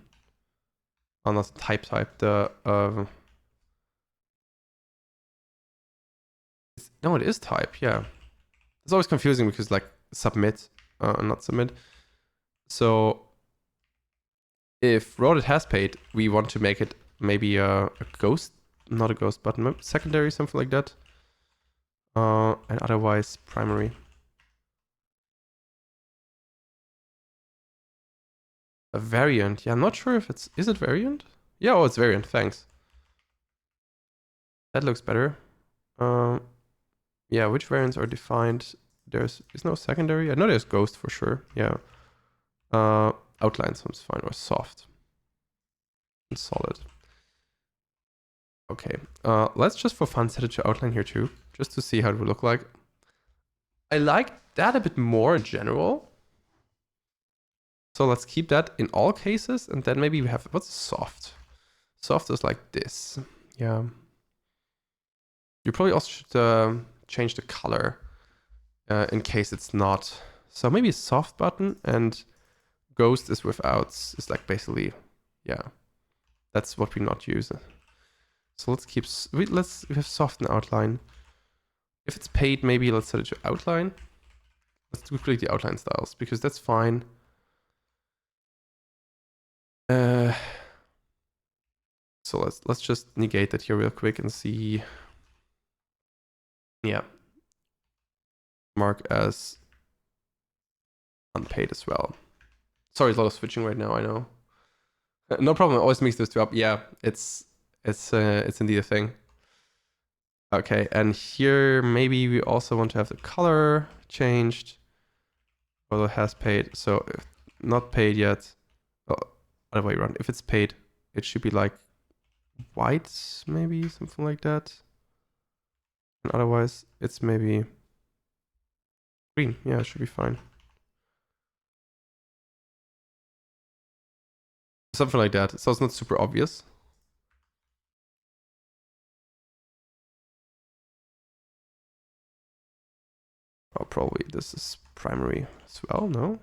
Oh, not the type, the... no, it is type, yeah. It's always confusing because like submit, not submit. So if roted has paid, we want to make it maybe a ghost, not a ghost button, secondary, something like that. And otherwise primary. A variant. Yeah, I'm not sure if it's... Is it variant? Yeah, oh, it's variant. Thanks. That looks better. Yeah, which variants are defined? Is no secondary. I know there's ghost for sure. Yeah. Outline sounds fine, or soft and solid. Okay. Let's just for fun set it to outline here too, just to see how it will look like. I like that a bit more in general. So let's keep that in all cases, and then maybe we have, what's soft? Soft is like this. Yeah. You probably also should change the color in case it's not. So maybe soft button and ghost is without. It's like basically, yeah. That's what we not use. So let's keep, we have soft and outline. If it's paid, maybe let's set it to outline. Let's do quickly the outline styles because that's fine. So let's just negate that here real quick and see. Yeah. Mark as unpaid as well. Sorry, a lot of switching right now, I know. No problem, I always mix those two up. Yeah, it's indeed a thing. Okay, and here maybe we also want to have the color changed. Although has paid, so if not paid yet. Oh, other way around. If it's paid, it should be like white, maybe something like that. And otherwise, it's maybe green. Yeah, it should be fine. Something like that. So it's not super obvious. Oh, probably this is primary as well, no?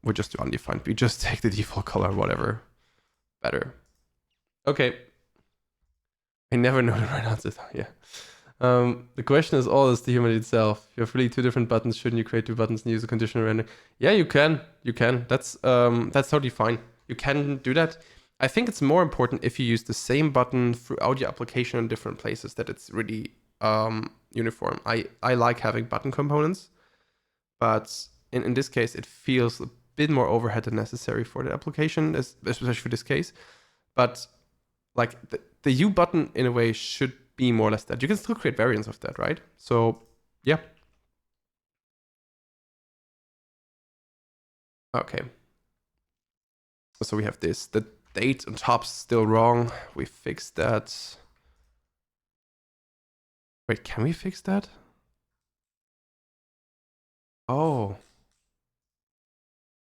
We just do undefined. We just take the default color, whatever. Better. Okay. I never know the right answer. Yeah. The question is always the human itself. You have really two different buttons. Shouldn't you create two buttons and use a conditional rendering? Yeah, you can. You can. That's totally fine. You can do that. I think it's more important if you use the same button throughout your application in different places that it's really uniform. I like having button components, but in this case, it feels a bit more overhead than necessary for the application, especially for this case. But like the U button in a way should be more or less that. You can still create variants of that, right? So yeah. Okay. So we have this. The date on top's still wrong. We fixed that. Wait, can we fix that? Oh.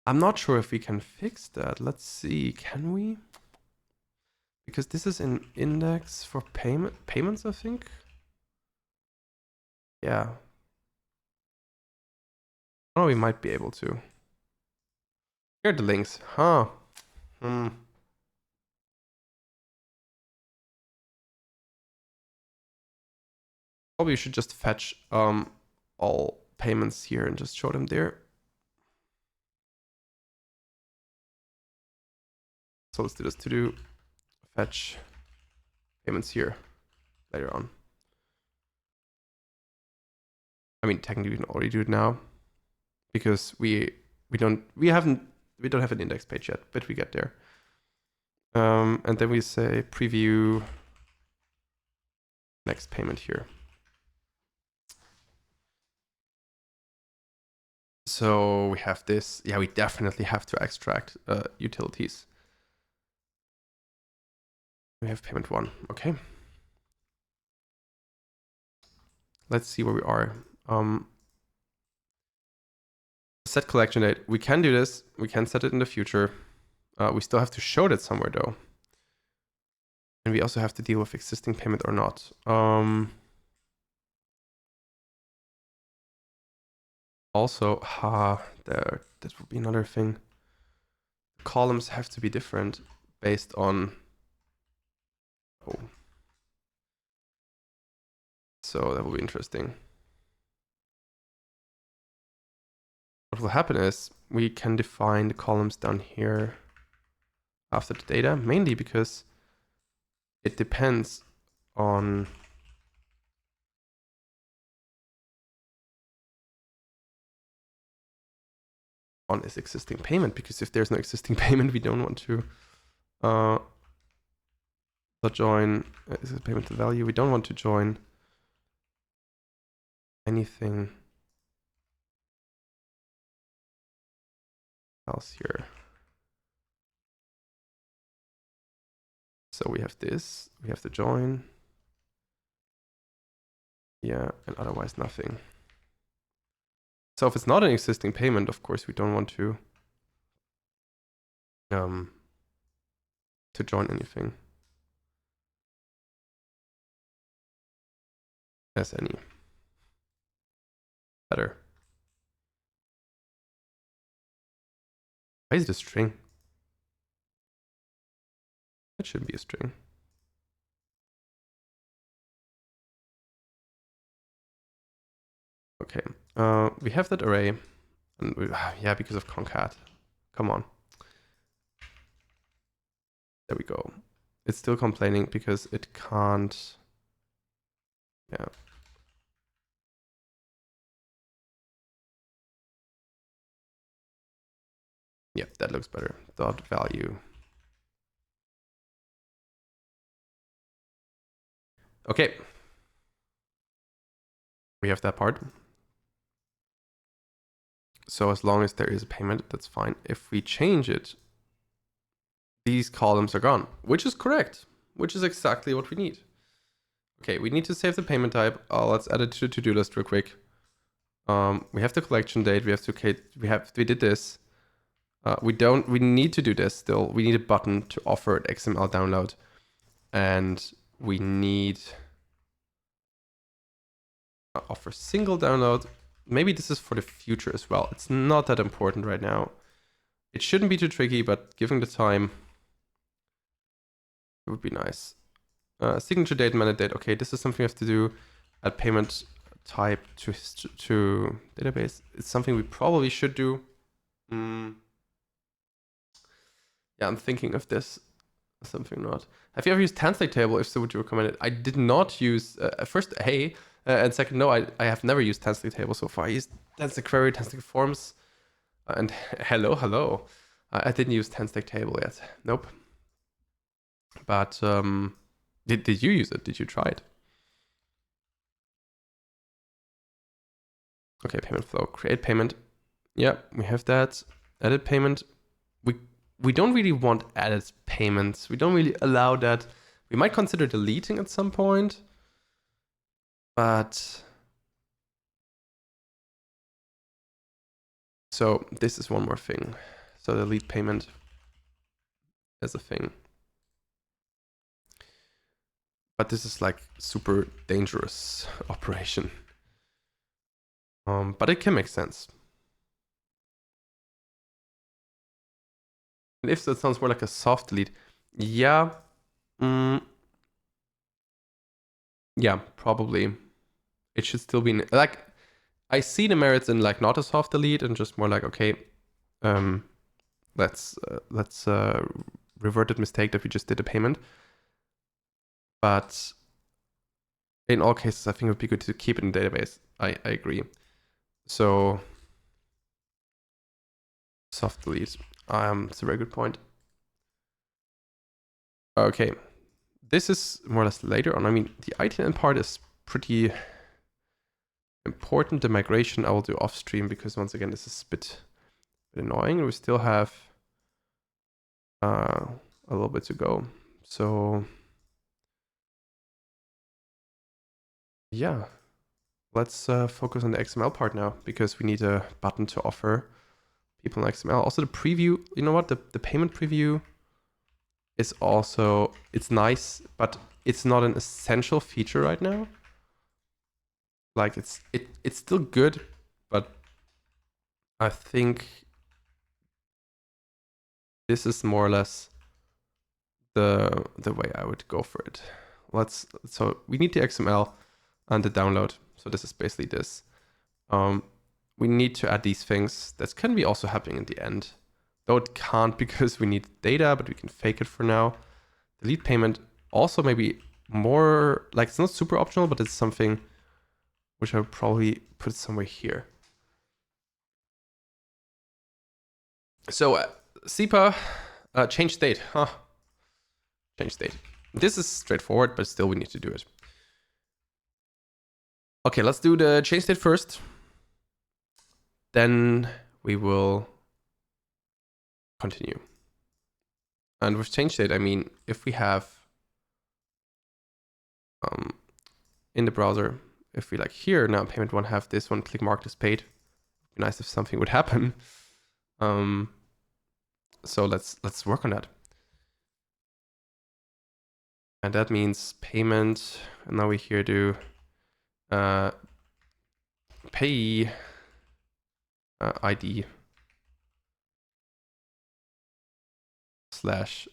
I'm not sure if we can fix that. Let's see. Can we? Because this is an index for payments, I think. Yeah. Oh, we might be able to. Here are the links. Huh. Probably should just fetch all payments here and just show them there. So let's do this to do fetch payments here later on. I mean, technically we can already do it now because we don't have an index page yet, but we get there. And then we say preview next payment here. So we have this. Yeah, we definitely have to extract utilities. We have payment 1. Okay. Let's see where we are. Set collection date. We can do this. We can set it in the future. We still have to show that somewhere though. And we also have to deal with existing payment or not. Also, that would be another thing. Columns have to be different based on. Oh. So that will be interesting. What will happen is we can define the columns down here after the data, mainly because it depends on this existing payment, because if there's no existing payment, we don't want to join is it payment to value. We don't want to join anything else here. So we have this, we have to join. Yeah, and otherwise nothing. So if it's not an existing payment, of course, we don't want to join anything as any. Better. Why is it a string? That shouldn't be a string. Okay, we have that array, and yeah, because of concat. Come on. There we go. It's still complaining because it can't. Yeah. Yep, that looks better. Dot value. Okay. We have that part. So as long as there is a payment, that's fine. If we change it, these columns are gone, which is correct, which is exactly what we need. Okay, we need to save the payment type. Let's add it to the to-do list real quick. We have the collection date. We did this. We need to do this still. We need a button to offer an XML download. And we need offer single download. Maybe this is for the future as well. It's not that important right now. It shouldn't be too tricky, but given the time, it would be nice. Signature date, mandate date. Okay, this is something we have to do. Add payment type to database. It's something we probably should do. Yeah, I'm thinking of this. Something not. Have you ever used translate table? If so, would you recommend it? I did not use, first, hey, and second, no, I have never used translate table so far. I used translate query, translate forms, and hello. I didn't use translate table yet. Nope. But did you use it? Did you try it? Okay, payment flow, create payment. Yeah, we have that. Edit payment. We don't really want added payments. We don't really allow that. We might consider deleting at some point, but so this is one more thing. So delete payment as a thing. But this is like super dangerous operation. But it can make sense. And if that sounds more like a soft delete, yeah. Yeah, probably. It should still be like, I see the merits in like not a soft delete and just more like, okay, let's revert that mistake that we just did a payment. But in all cases, I think it would be good to keep it in the database. I agree. So soft delete. It's a very good point. Okay. This is more or less later on. I mean, the ITN part is pretty important. The migration I will do off stream because once again, this is a bit annoying. We still have a little bit to go. So yeah, let's focus on the XML part now because we need a button to offer people in XML. Also the preview, you know what? The payment preview is also, it's nice, but it's not an essential feature right now. Like it's still good, but I think this is more or less the way I would go for it. So we need the XML and the download. So this is basically this. We need to add these things. That can be also happening in the end. Though it can't because we need data, but we can fake it for now. Delete payment also maybe more, like it's not super optional, but it's something which I would probably put somewhere here. So SEPA, change state. Change state. This is straightforward, but still we need to do it. Okay, let's do the change state first. Then we will continue. And with change state, I mean, if we have in the browser, if we like here now payment one have this one, click mark this paid. It'd be nice if something would happen. So let's work on that. And that means payment. And now we here do payee ID slash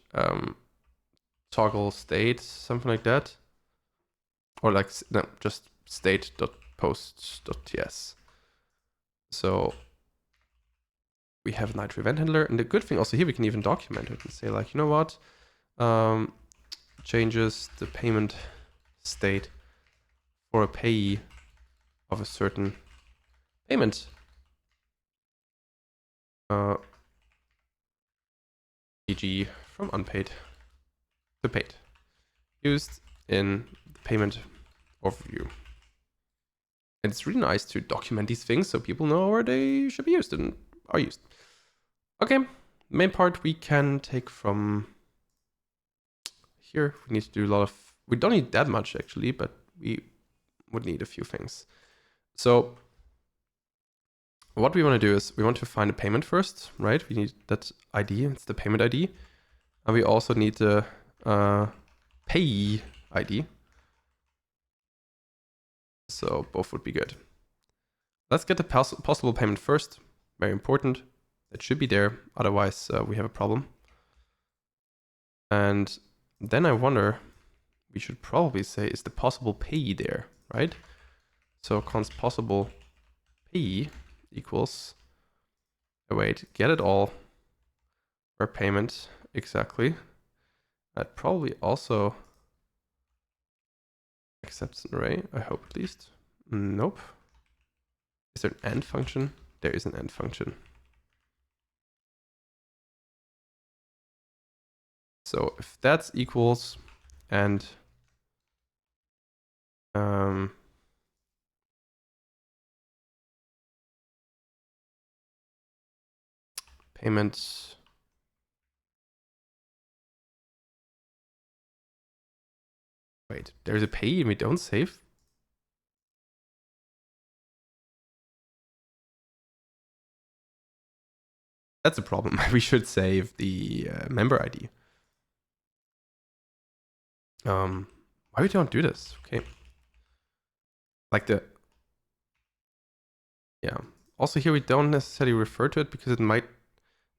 toggle state, something like that. Or like, no, just state.post.ts. So we have a Nitro event handler. And the good thing also here, we can even document it and say like, you know what? Changes the payment state for a payee of a certain payment. E.g. from unpaid to paid. Used in payment overview. And it's really nice to document these things so people know where they should be used and are used. Okay, main part we can take from here. We need to do a lot of, we don't need that much actually, but we would need a few things. So what we want to do is we want to find a payment first, right? We need that ID, it's the payment ID. And we also need the payee ID. So both would be good. Let's get the possible payment first. Very important. It should be there. Otherwise, we have a problem. And then I wonder, we should probably say, is the possible payee there, right? So const possible payee equals, wait, get it all, where payment, exactly. That probably also accepts an array, I hope at least. Nope. Is there an AND function? There is an AND function. So if that's equals and payment wait, there's a payee and we don't save? That's a problem. We should save the member ID. Why we don't do this? Okay. Like the, yeah. Also here we don't necessarily refer to it because it might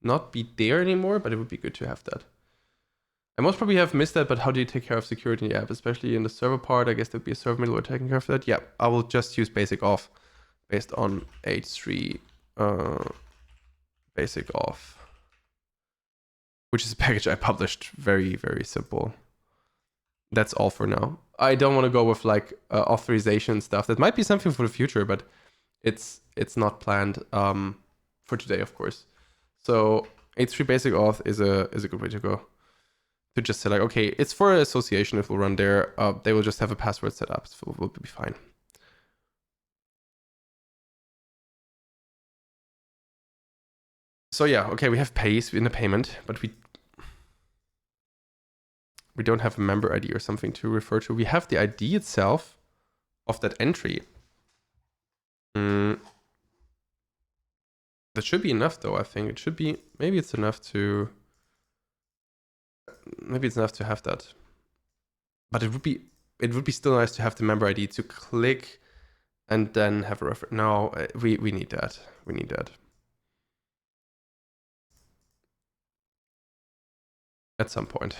not be there anymore, but it would be good to have that. I most probably have missed that, but how do you take care of security in the app, especially in the server part? I guess there'd be a server middleware taking care of that. Yeah, I will just use basic auth based on H3 basic auth, which is a package I published. Very, very simple. That's all for now. I don't want to go with like authorization stuff. That might be something for the future, but it's not planned for today, of course. So H3 basic auth is a good way to go. To just say like, okay, it's for an association. If we'll run there, they will just have a password set up, so we'll be fine. So yeah, okay, we have Payees in the payment, but we don't have a member ID or something to refer to. We have the ID itself of that entry. That should be enough though, I think. It should be, maybe it's enough to have that. But it would be still nice to have the member ID to click and then have a reference. No, we need that. We need that. At some point.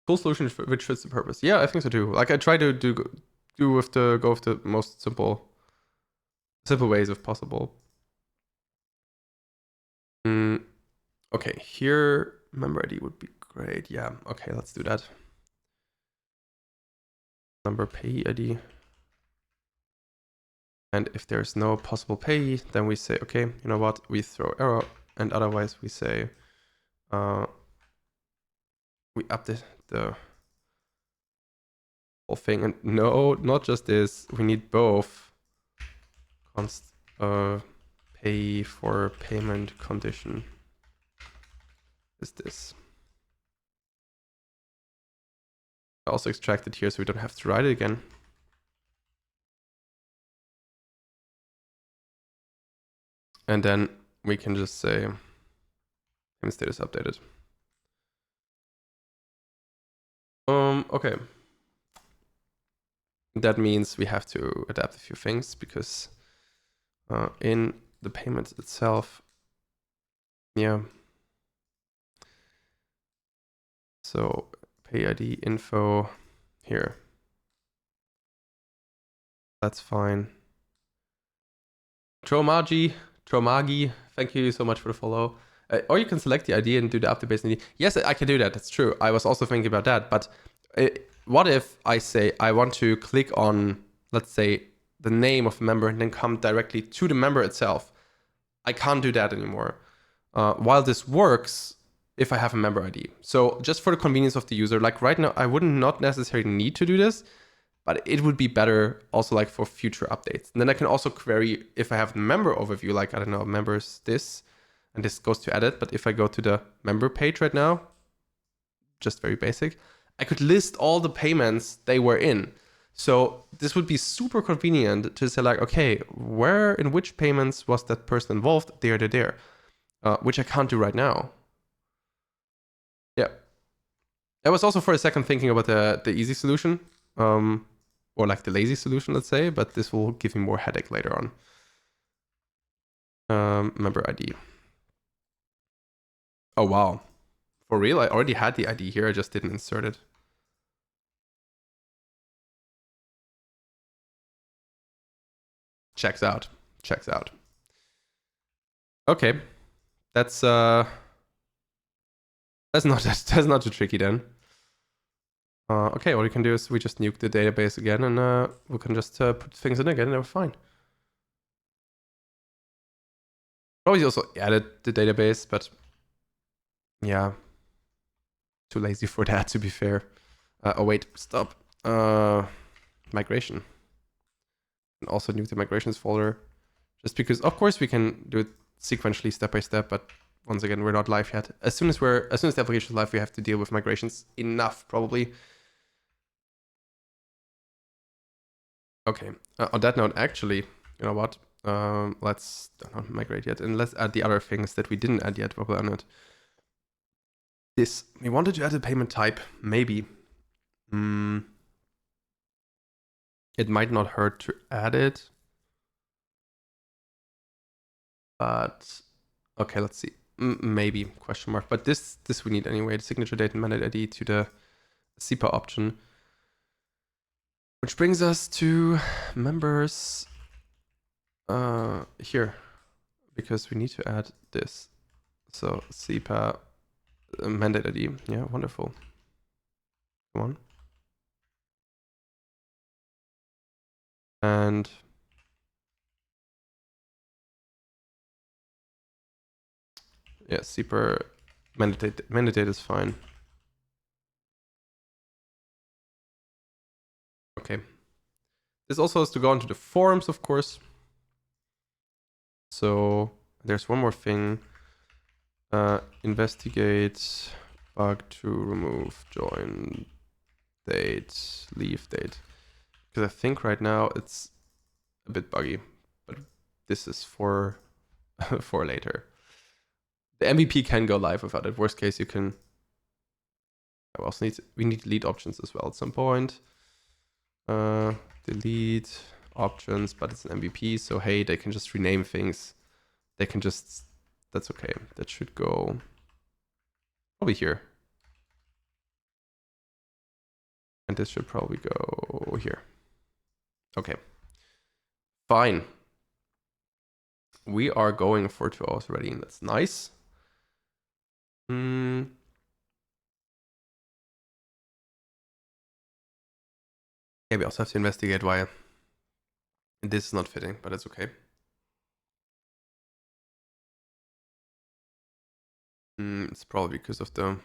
Cool solution which fits the purpose. Yeah, I think so too. Like I try to go with the most simple ways if possible. Okay, here member ID would be great. Yeah, okay, let's do that. Member payee ID. And if there's no possible payee, then we say, okay, you know what? We throw error, and otherwise we say we update the whole thing. And no, not just this. We need both const pay for payment condition. Is this? I also extract it here so we don't have to write it again. And then we can just say payment status updated. Okay. That means we have to adapt a few things because in the payment itself, yeah. So pay ID info here. That's fine. Tromagi, thank you so much for the follow. Or you can select the ID and do the update based on ID. Yes, I can do that. That's true. I was also thinking about that. But what if I say I want to click on, let's say, the name of the member and then come directly to the member itself? I can't do that anymore. while this works if I have a member ID. So just for the convenience of the user, like right now, I wouldn't not necessarily need to do this, but it would be better also like for future updates. And then I can also query if I have the member overview, like, I don't know, members this, and this goes to edit. But if I go to the member page right now, just very basic, I could list all the payments they were in. So this would be super convenient to say like, okay, where in which payments was that person involved? There. Which I can't do right now. Yeah. I was also for a second thinking about the easy solution, or like the lazy solution, let's say, but this will give me more headache later on. Member ID. Oh, wow. For real? I already had the ID here. I just didn't insert it. Checks out. Checks out. Okay. That's not too tricky then. Okay, what we can do is we just nuke the database again, and we can just put things in again, and we're fine. Probably also added the database, but yeah, too lazy for that, to be fair. Oh wait, stop. Migration. And also nuke the migrations folder, just because of course we can do it sequentially, step by step, but once again, we're not live yet. As soon as the application is live, we have to deal with migrations enough, probably. Okay. On that note, actually, you know what? Let's don't migrate yet, and let's add the other things that we didn't add yet. What will I add? This, we wanted to add a payment type, maybe. It might not hurt to add it, but okay, let's see. Maybe question mark, but this we need anyway. The signature date and mandate ID to the SEPA option, which brings us to members here, because we need to add this. So SEPA mandate ID. Yeah, wonderful. Come on. And yeah, SEPA mandate is fine. Okay. This also has to go into the forums, of course. So there's one more thing. Investigate bug to remove join date, leave date. Because I think right now it's a bit buggy, but this is for for later. The MVP can go live without it. Worst case, you can. We need delete options as well at some point. Delete options, but it's an MVP, so hey, they can just rename things. They can just, that's okay. That should go probably here. And this should probably go here. Okay. Fine. We are going for 2 hours already, and that's nice. Yeah, we also have to investigate why this is not fitting, but it's okay. It's probably because of the...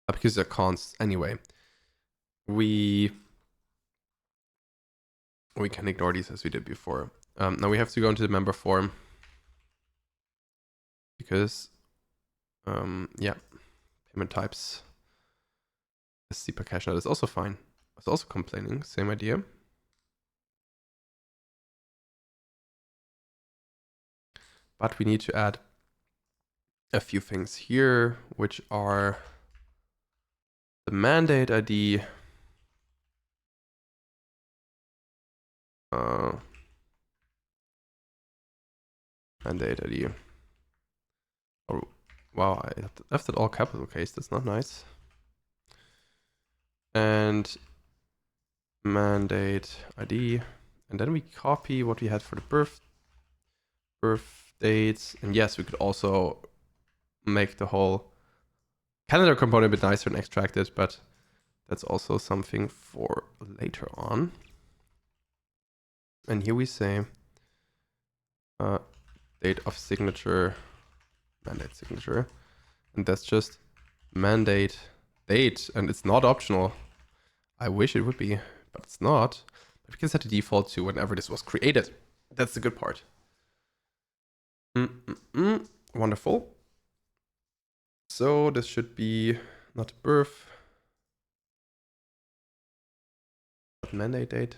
because they're consts. Anyway, we can ignore these as we did before. Now we have to go into the member form. Because, yeah, payment types. The SEPA cache note is also fine. It's also complaining, same idea. But we need to add a few things here, which are the mandate ID. Mandate ID. Oh, wow, I left it all capital case. That's not nice. And mandate ID. And then we copy what we had for the birth dates. And yes, we could also make the whole calendar component a bit nicer and extract it, but that's also something for later on. And here we say date of signature, mandate signature. And that's just mandate date. And it's not optional. I wish it would be, but it's not. But we can set the default to whenever this was created. That's the good part. Wonderful. So this should be not birth, but mandate date.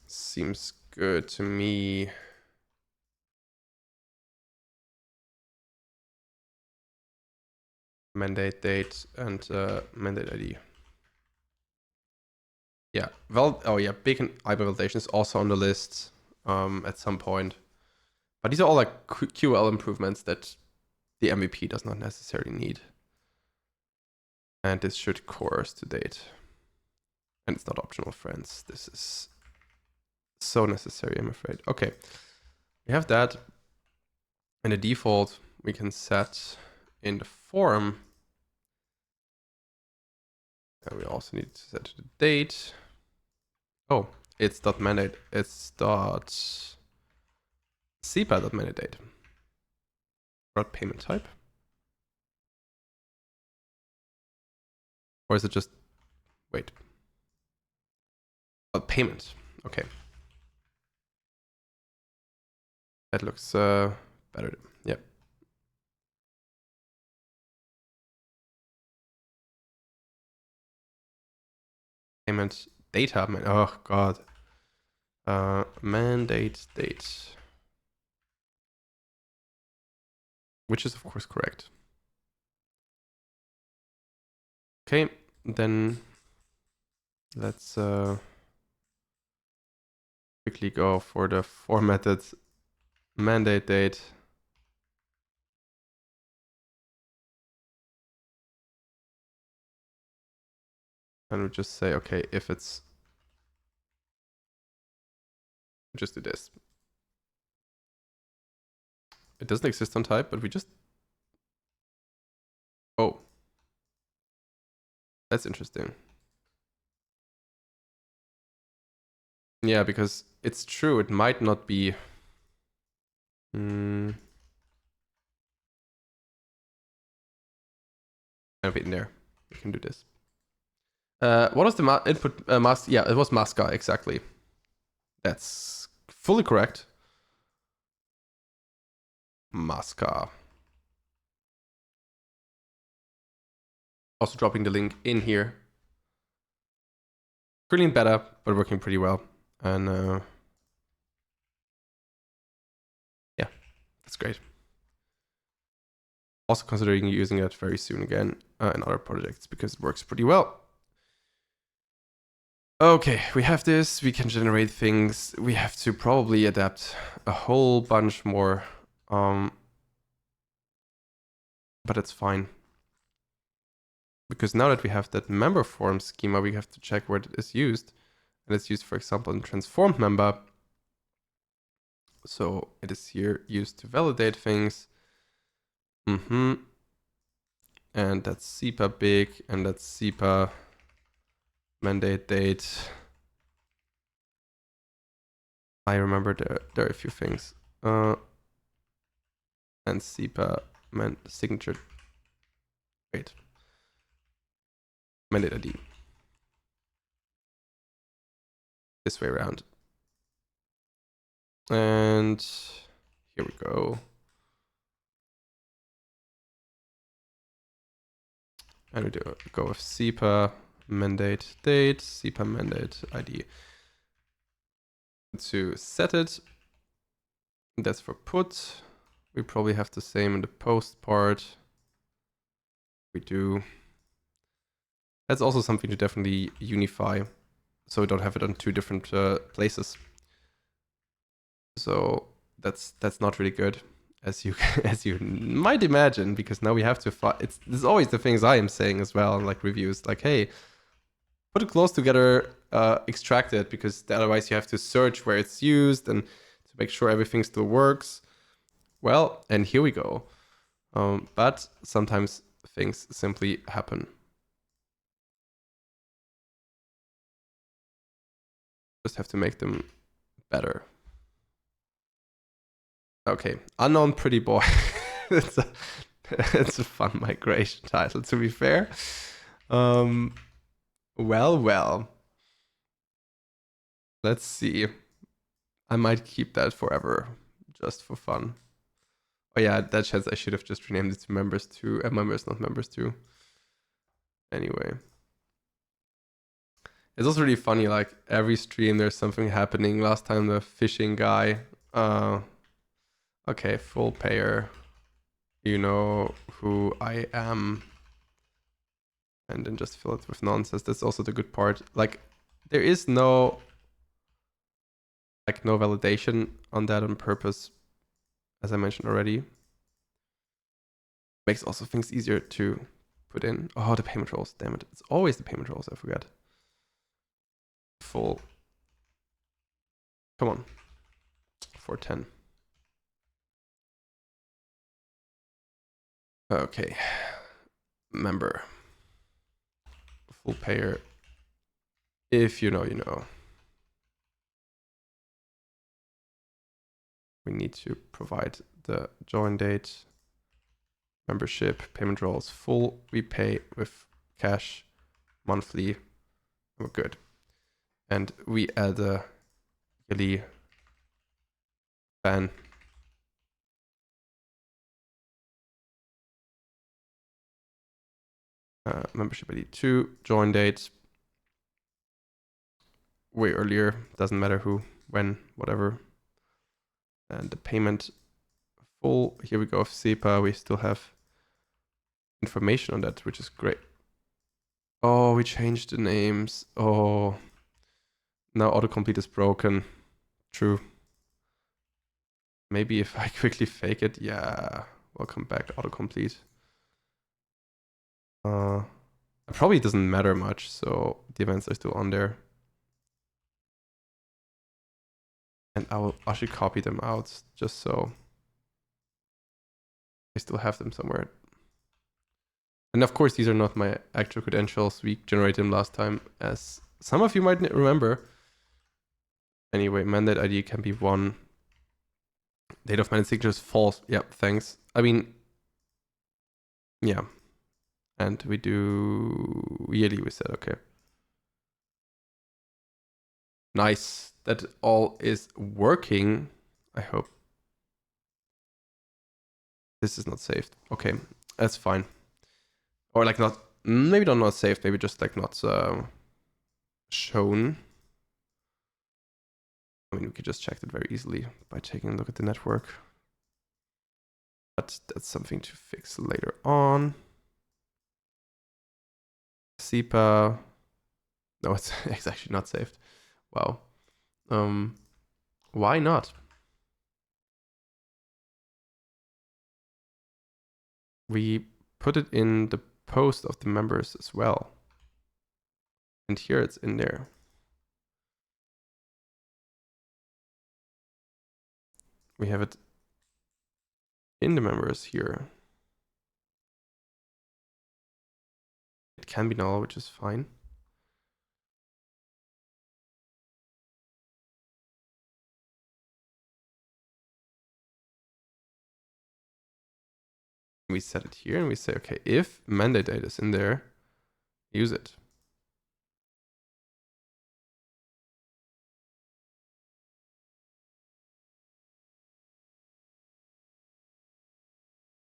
Seems good to me. Mandate date and mandate ID. Yeah, well, oh yeah, big and IBA validation is also on the list at some point. But these are all like QL improvements that the MVP does not necessarily need. And this should course to date. And it's not optional, friends. This is so necessary, I'm afraid. Okay, we have that. And the default we can set in the form. And we also need to set the date. Oh, it's .mandate. It's .cpa.mandate date. Not payment type. Or is it just, wait. Payment, okay. That looks better, yep. Payment data, oh God. Mandate date. Which is of course correct. Okay, then let's quickly go for the formatted mandate date. And we just say, okay, if it's, just do this. It doesn't exist on type, but we just, oh, that's interesting. Yeah, because it's true, it might not be. Kind of in there. We can do this. What was the input mask? Yeah, it was maska, exactly. That's fully correct. Maska. Also dropping the link in here. Brilliant beta, but working pretty well. And yeah, that's great. Also considering using it very soon again in other projects because it works pretty well. Okay, we have this, we can generate things. We have to probably adapt a whole bunch more, but it's fine. Because now that we have that member form schema, we have to check where it is used. And it's used, for example, in transformed member. So it is here used to validate things. And that's CPA big, and that's CPA mandate date. I remember there are a few things. And CPA signature. Wait. Mandate ID. This way around. And here we go. And we go with CPA mandate date, CPA mandate ID. To set it, that's for put. We probably have the same in the post part. We do. That's also something to definitely unify, so we don't have it on two different places. So that's not really good, as you might imagine, because now we have to it's always the things I am saying as well, like reviews, like, hey, put it close together, extract it, because otherwise you have to search where it's used and to make sure everything still works. Well, and here we go. But sometimes things simply happen. Just have to make them better. Okay, unknown pretty boy. it's a fun migration title, to be fair. Well. Let's see. I might keep that forever, just for fun. Oh yeah, that chance I should have just renamed it to members too. Members, not members too. Anyway. It's also really funny, like every stream there's something happening. Last time the fishing guy. Okay, full payer. You know who I am. And then just fill it with nonsense. That's also the good part. Like there is no validation on that on purpose, as I mentioned already. Makes also things easier to put in. Oh, the payment roles, damn it. It's always the payment roles, I forgot. Full. Come on. 410. Okay. Member. Full payer. If you know, you know. We need to provide the join date, membership, payment roles, full. We pay with cash monthly. We're good. And we add a yearly fan. Membership ID 2, join date. Way earlier, doesn't matter who, when, whatever. And the payment full. Here we go. SEPA, we still have information on that, which is great. Oh, we changed the names. Oh, now autocomplete is broken. True. Maybe if I quickly fake it, yeah. Welcome back to autocomplete. It probably doesn't matter much, so the events are still on there. And I should copy them out just so I still have them somewhere. And of course, these are not my actual credentials. We generated them last time, as some of you might remember. Anyway, mandate ID can be 1. Date of mandate signature is false. Yeah, thanks. I mean, yeah. And we do yearly, we said, okay. Nice. That all is working, I hope. This is not saved. Okay, that's fine. Or like not, maybe not saved, maybe just like not shown. I mean, we could just check that very easily by taking a look at the network. But that's something to fix later on. SEPA. No, it's actually not saved. Wow. Why not? We put it in the post of the members as well. And here it's in there. We have it in the members here. It can be null, which is fine. We set it here and we say, okay, if mandate data is in there, use it.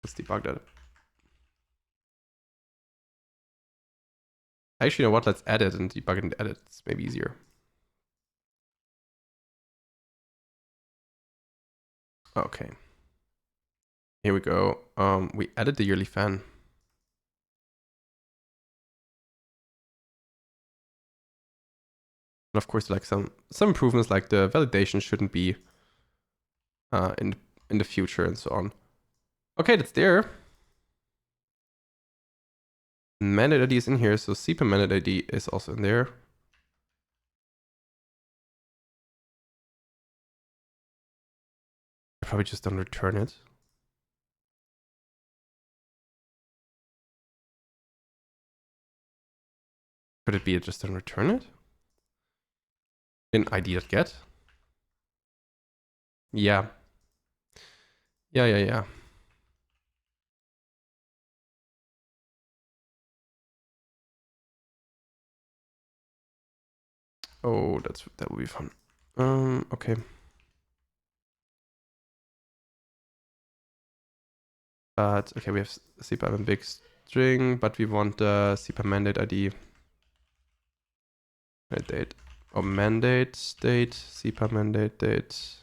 Let's debug that. Actually, you know what? Let's add it and debug it and edit. It's maybe easier. Okay. Here we go. We added the yearly fan. And of course, like some improvements, like the validation shouldn't be in the future and so on. Okay, that's there. Mandate ID is in here, so SEPA mandate ID is also in there. I probably just don't return it. Could it be just don't return it? in id.get. Yeah. Yeah. Oh, that will be fun. Okay. But okay, we have CPAP and big string, but we want the CPAP mandate ID. Date or mandate date, CPAP mandate date.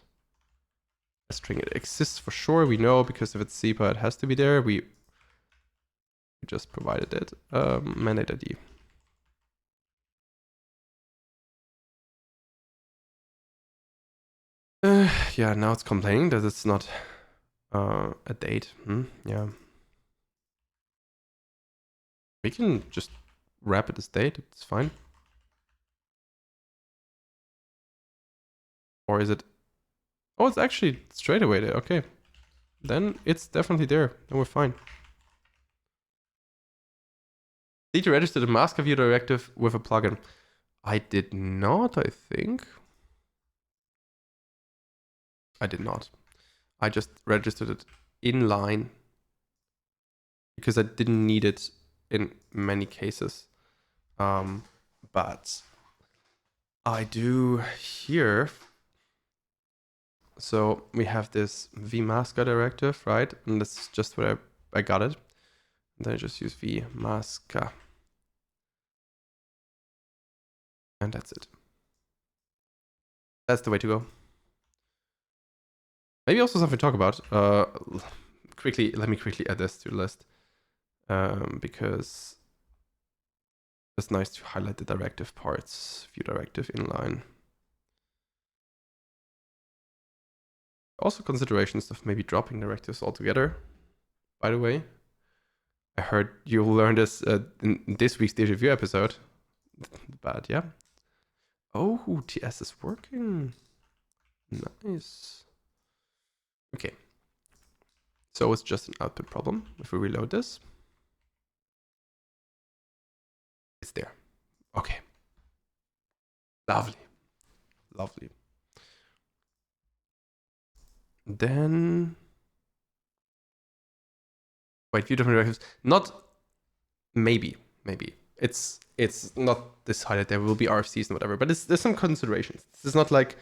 A string, it exists for sure. We know because if it's CPAP, it has to be there. We just provided it. Mandate ID. Yeah, now it's complaining that it's not a date. Yeah. We can just wrap it as date. It's fine. Or is it? Oh, it's actually straight away there. Okay. Then it's definitely there. Then we're fine. Did you register the master view directive with a plugin? I did not, I think. I did not. I just registered it inline because I didn't need it in many cases. But I do here. So we have this vmasker directive, right? And that's just where I got it. And then I just use vmasker. And that's it. That's the way to go. Maybe also something to talk about. Let me quickly add this to the list. Because it's nice to highlight the directive parts. View directive inline. Also considerations of maybe dropping directives altogether, by the way. I heard you'll learn this in this week's Deja Vu episode. But yeah. Oh, TS is working. Nice. Okay. So it's just an output problem. If we reload this, it's there. Okay. Lovely. Lovely. Then wait, view different directives. Not maybe. It's not decided there will be RFCs and whatever, but there's some considerations. It's not like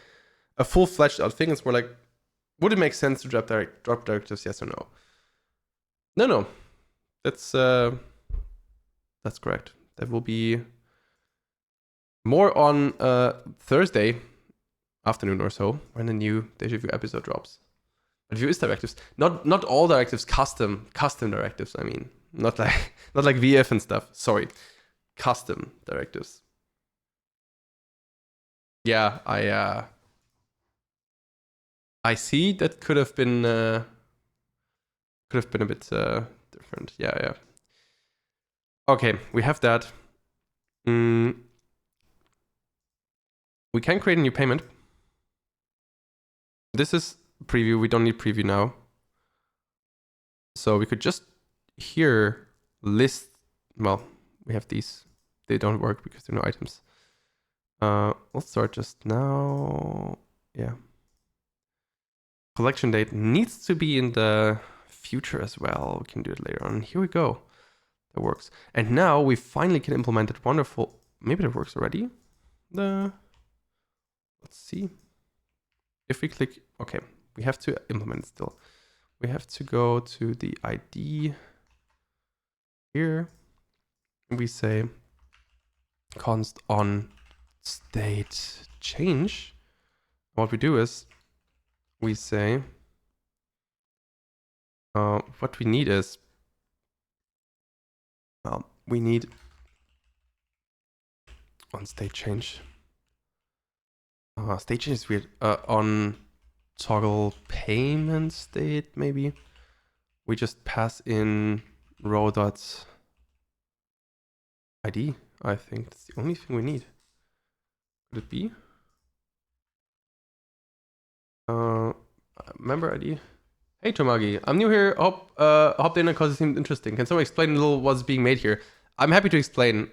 a full-fledged out thing. It's more like, would it make sense to drop directives, yes or no? No. That's correct. That will be more on Thursday afternoon or so when the new Deja Vu episode drops. But Vue is directives. Not all directives, custom directives, I mean. Not like VF and stuff. Sorry. Custom directives. Yeah, I see that could have been a bit different. Yeah. Okay, we have that. We can create a new payment. This is preview. We don't need preview now. So we could just here list. Well, we have these. They don't work because there are no items. Let's start just now. Yeah. Collection date needs to be in the future as well. We can do it later on. Here we go. That works. And now we finally can implement it. Wonderful. Maybe that works already. Let's see. If we click, okay, we have to implement it still. We have to go to the ID here. We say const on state change. What we do is we say what we need is we need on state change. State change is weird. On toggle payment state, maybe we just pass in row dot ID. I think that's the only thing we need. Could it be? Member ID. Hey Tomagi, I'm new here. Hopped in because it seemed interesting. Can someone explain a little what's being made here? I'm happy to explain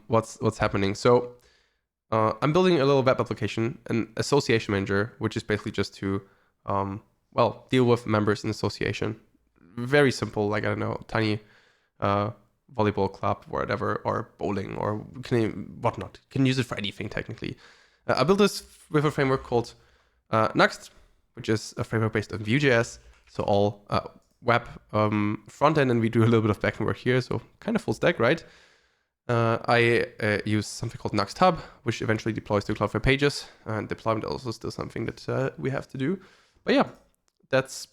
what's happening. So I'm building a little web application, an association manager, which is basically just to, deal with members in association. Very simple, like, I don't know, tiny volleyball club, whatever, or bowling, or whatnot. You can use it for anything, technically. I built this with a framework called Nuxt, which is a framework based on Vue.js. So all web front end, and we do a little bit of backend work here. So kind of full stack, right? I use something called Nuxt Hub, which eventually deploys to Cloudflare Pages. And deployment also still something that we have to do. But yeah, that's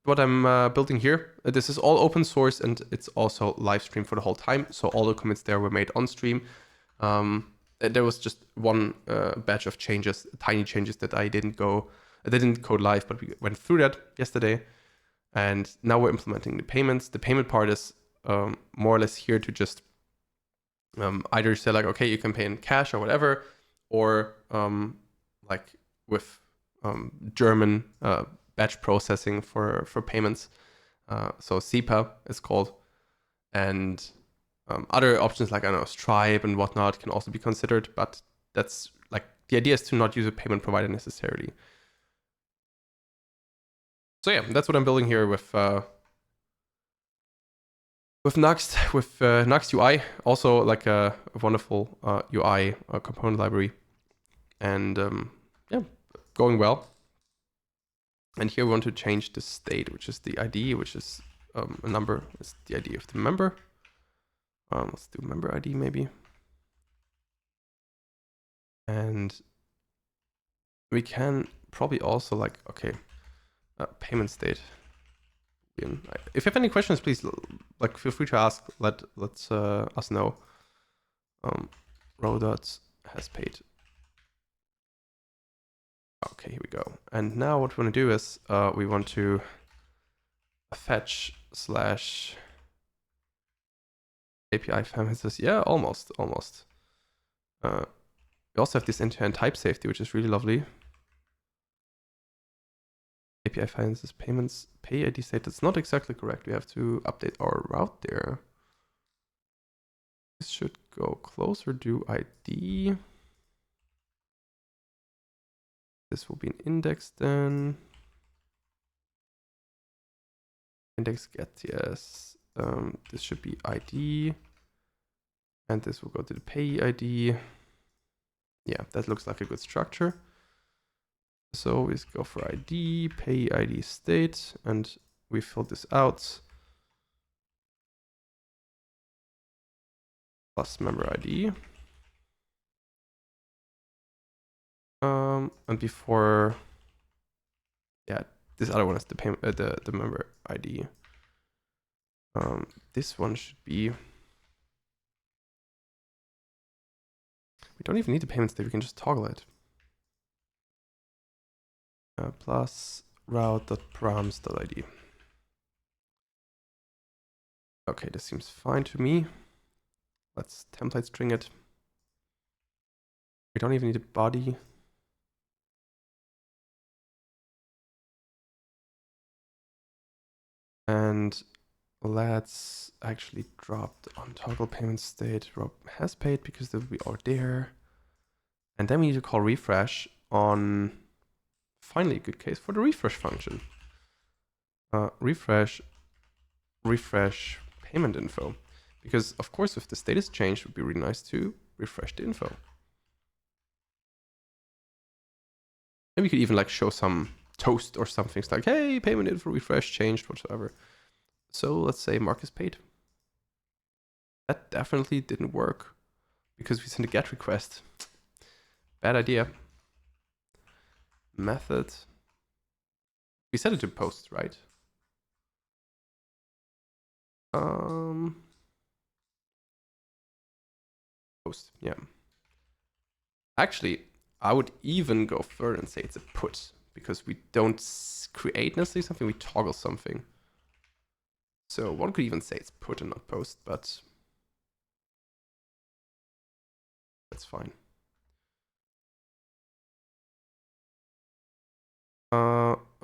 what I'm building here. This is all open source, and it's also live streamed for the whole time. So all the commits there were made on stream. There was just one batch of changes, tiny changes that I didn't code live, but we went through that yesterday. And now we're implementing the payments. The payment part is more or less here to just either say like, okay, you can pay in cash or whatever, or like with German batch processing for payments. So SEPA is called. And other options like, I don't know, Stripe and whatnot can also be considered, but that's like, the idea is to not use a payment provider necessarily. So yeah, that's what I'm building here with Nuxt, with Nuxt UI, also like a wonderful UI component library, and yeah, going well. And here we want to change the state, which is the ID, which is a number, is the ID of the member. Let's do member ID maybe. And we can probably also like, okay, payment state. If you have any questions, please like feel free to ask. Let us know. Row.has paid. Okay, here we go. And now what we want to do is we want to fetch / API finances. Yeah, almost. We also have this end-to-end type safety, which is really lovely. API finances payments pay ID state. That's not exactly correct. We have to update our route there. This should go closer to ID. This will be an index then. Index get, yes. This should be ID. And this will go to the pay ID. Yeah, that looks like a good structure. So we go for ID, pay ID state, and we fill this out. Plus member ID. And before, yeah, this other one is the payment, the member ID. This one should be. We don't even need the payment state. We can just toggle it. Plus route.params.id. Okay, this seems fine to me. Let's template string it. We don't even need a body. And let's actually drop the untoggle payment state. Rob has paid because we are there. And then we need to call refresh on, finally a good case for the refresh function. Refresh payment info. Because of course, if the state is changed, it would be really nice to refresh the info. Maybe we could even like show some toast or something. It's like, hey, payment info refresh changed, whatsoever. So let's say Marcus paid. That definitely didn't work because we sent a GET request. Bad idea. Method. We set it to post, right? Post, yeah. Actually, I would even go further and say it's a put because we don't create necessarily something, we toggle something. So one could even say it's put and not post, but that's fine.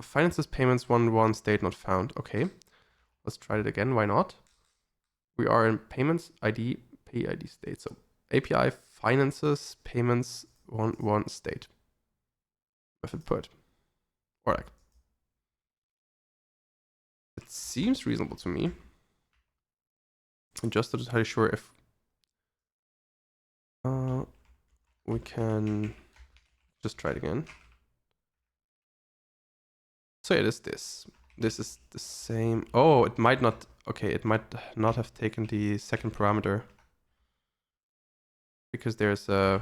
Finances payments 1 state not found. Okay, let's try it again. Why not? We are in payments ID pay ID state. So API finances payments one state method put, or like, it seems reasonable to me. I'm just not entirely sure if we can just try it again. So yeah, this is the same. Oh, it might not. Okay, it might not have taken the second parameter because there's a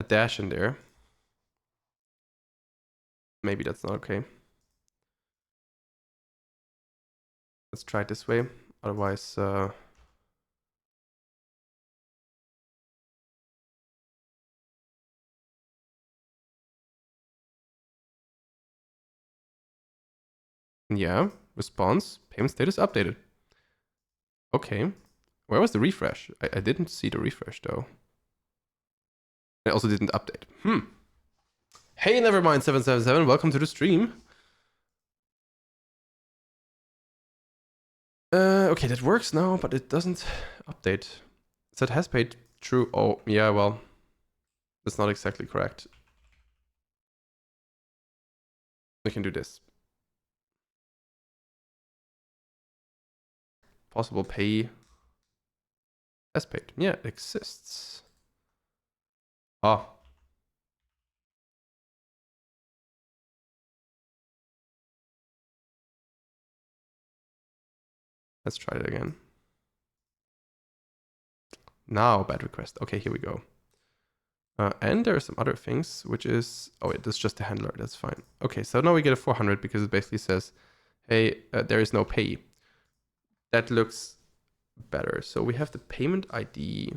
dash in there. Maybe that's not okay. Let's try it this way. Otherwise, yeah, response, payment status updated. Okay, where was the refresh? I didn't see the refresh though. I also didn't update. Hey, nevermind 777, welcome to the stream. Okay, that works now, but it doesn't update. It said has paid true. Oh, yeah, well, that's not exactly correct. We can do this. Possible pay has paid. Yeah, it exists. Ah. Let's try it again. Now, bad request. Okay, here we go. And there are some other things, which is, oh, wait, that's just a handler. That's fine. Okay, so now we get a 400 because it basically says, hey, there is no pay. That looks better. So we have the payment ID,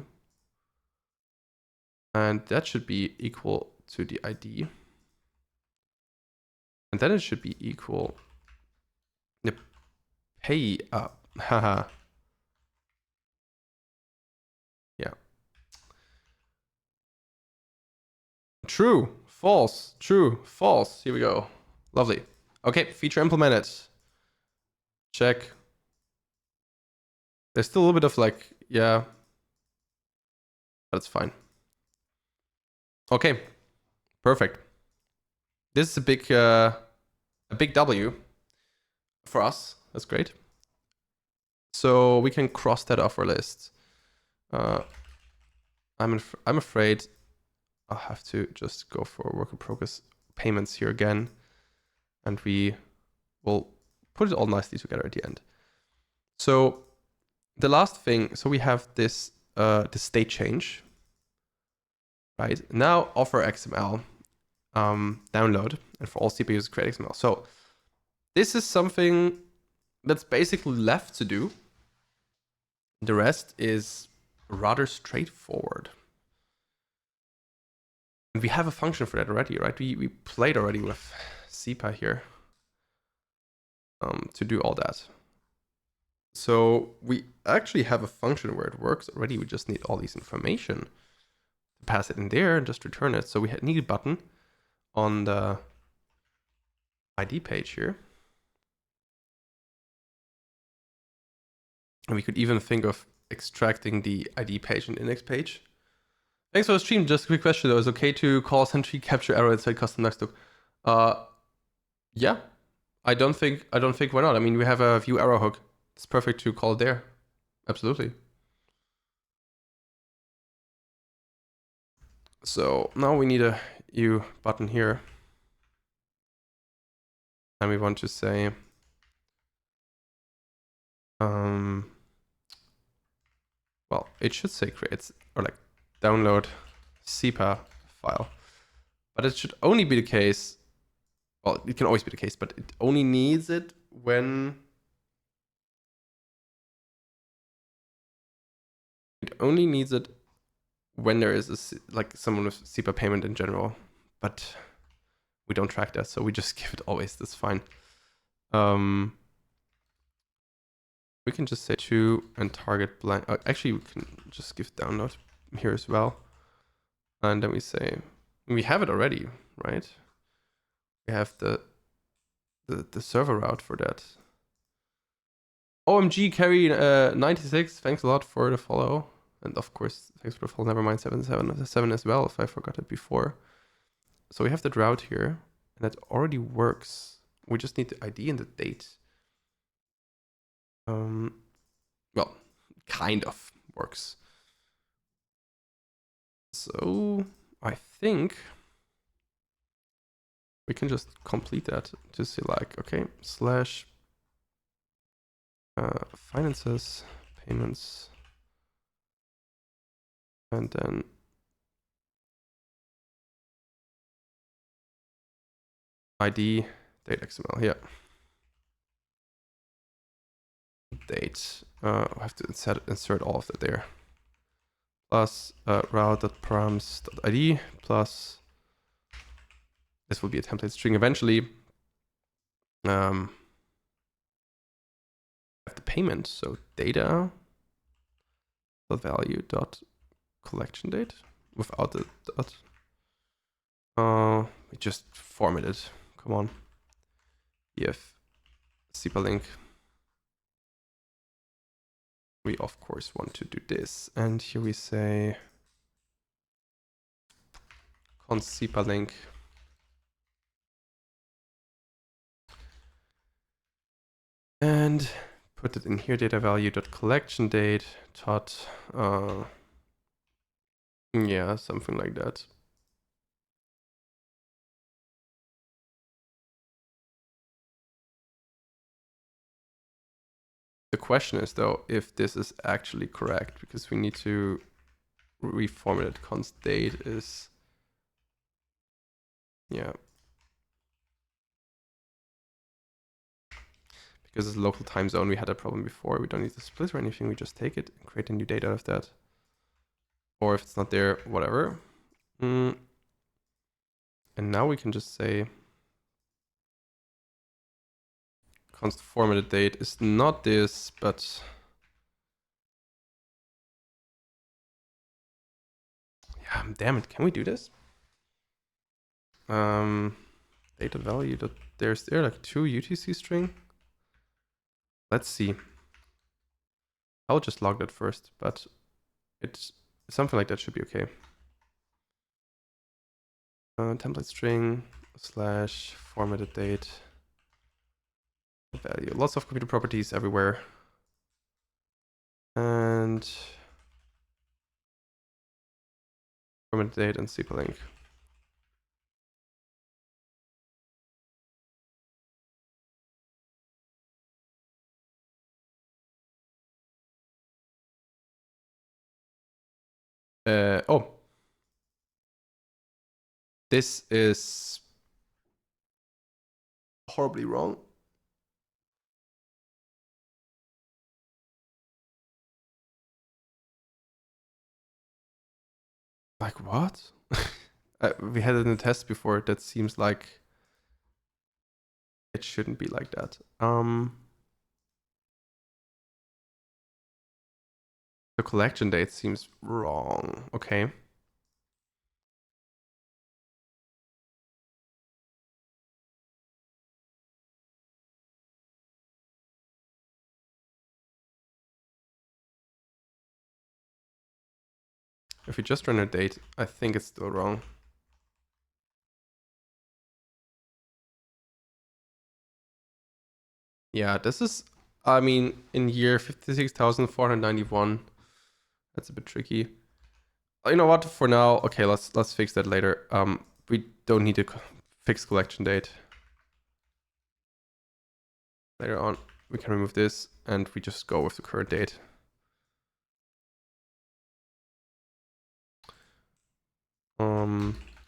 and that should be equal to the ID. And then it should be equal the pay up. Haha. Yeah. True, false, true, false. Here we go. Lovely. Okay, feature implemented. Check. There's still a little bit of like, yeah, but it's fine. Okay, perfect. This is a big W for us. That's great. So we can cross that off our list. I'm afraid I'll have to just go for work in progress payments here again, and we will put it all nicely together at the end. So the last thing, so we have this the state change, right? Now offer XML download, and for all CPUs create XML. So this is something that's basically left to do. The rest is rather straightforward. And we have a function for that already, right? We played already with CPA here to do all that. So we actually have a function where it works already. We just need all these information to pass it in there and just return it. So we need a button on the ID page here. And we could even think of extracting the ID page and index page. Thanks for the stream. Just a quick question though. Is it okay to call sentry capture error inside custom Nuxt? Yeah. I don't think why not. I mean, we have a view arrow hook. It's perfect to call it there. Absolutely. So now we need a U button here. And we want to say well, it should say creates or like download CPA file. But it should only be the case, well, it can always be the case, but it only needs it when there is like someone with CPA payment in general, but we don't track that, so we just give it always. That's fine. We can just say to and target blank. Actually, we can just give download here as well, and then we say we have it already, right? We have the server route for that. OMG carry 96. Thanks a lot for the follow. And of course, thanks for the follow, never mind 7 as well, if I forgot it before. So we have that route here, and that already works. We just need the ID and the date. Well, kind of works. So I think we can just complete that to say like, okay, slash finances, payments, and then ID, date XML, yeah. Date, I have to insert all of that there. Plus route.params.id plus, this will be a template string eventually. Have the payment, so data value dot collection date without the dot. We just format it. Come on. If cPalink. We of course want to do this, and here we say const cPalink. And put it in here, data value dot collection date dot yeah, something like that. The question is though if this is actually correct, because we need to reformat it. Const date is, yeah, because it's a local time zone. We had a problem before. We don't need to split or anything. We just take it and create a new date out of that. Or if it's not there, whatever. And now we can just say const formatted date is not this, but yeah, damn it. Can we do this? Data value that there's there like 2 UTC string. Let's see. I'll just log that first, but it's something like that should be okay. Template string slash formatted date value. Lots of computer properties everywhere. And formatted date and cPalink. Oh. This is horribly wrong. Like what? We had it in a test before. That seems like it shouldn't be like that. The collection date seems wrong. Okay. If we just run a date, I think it's still wrong. Yeah, this is, I mean, in year 56,491, that's a bit tricky. You know what? For now, okay, let's fix that later. We don't need to fix collection date. Later on, we can remove this, and we just go with the current date.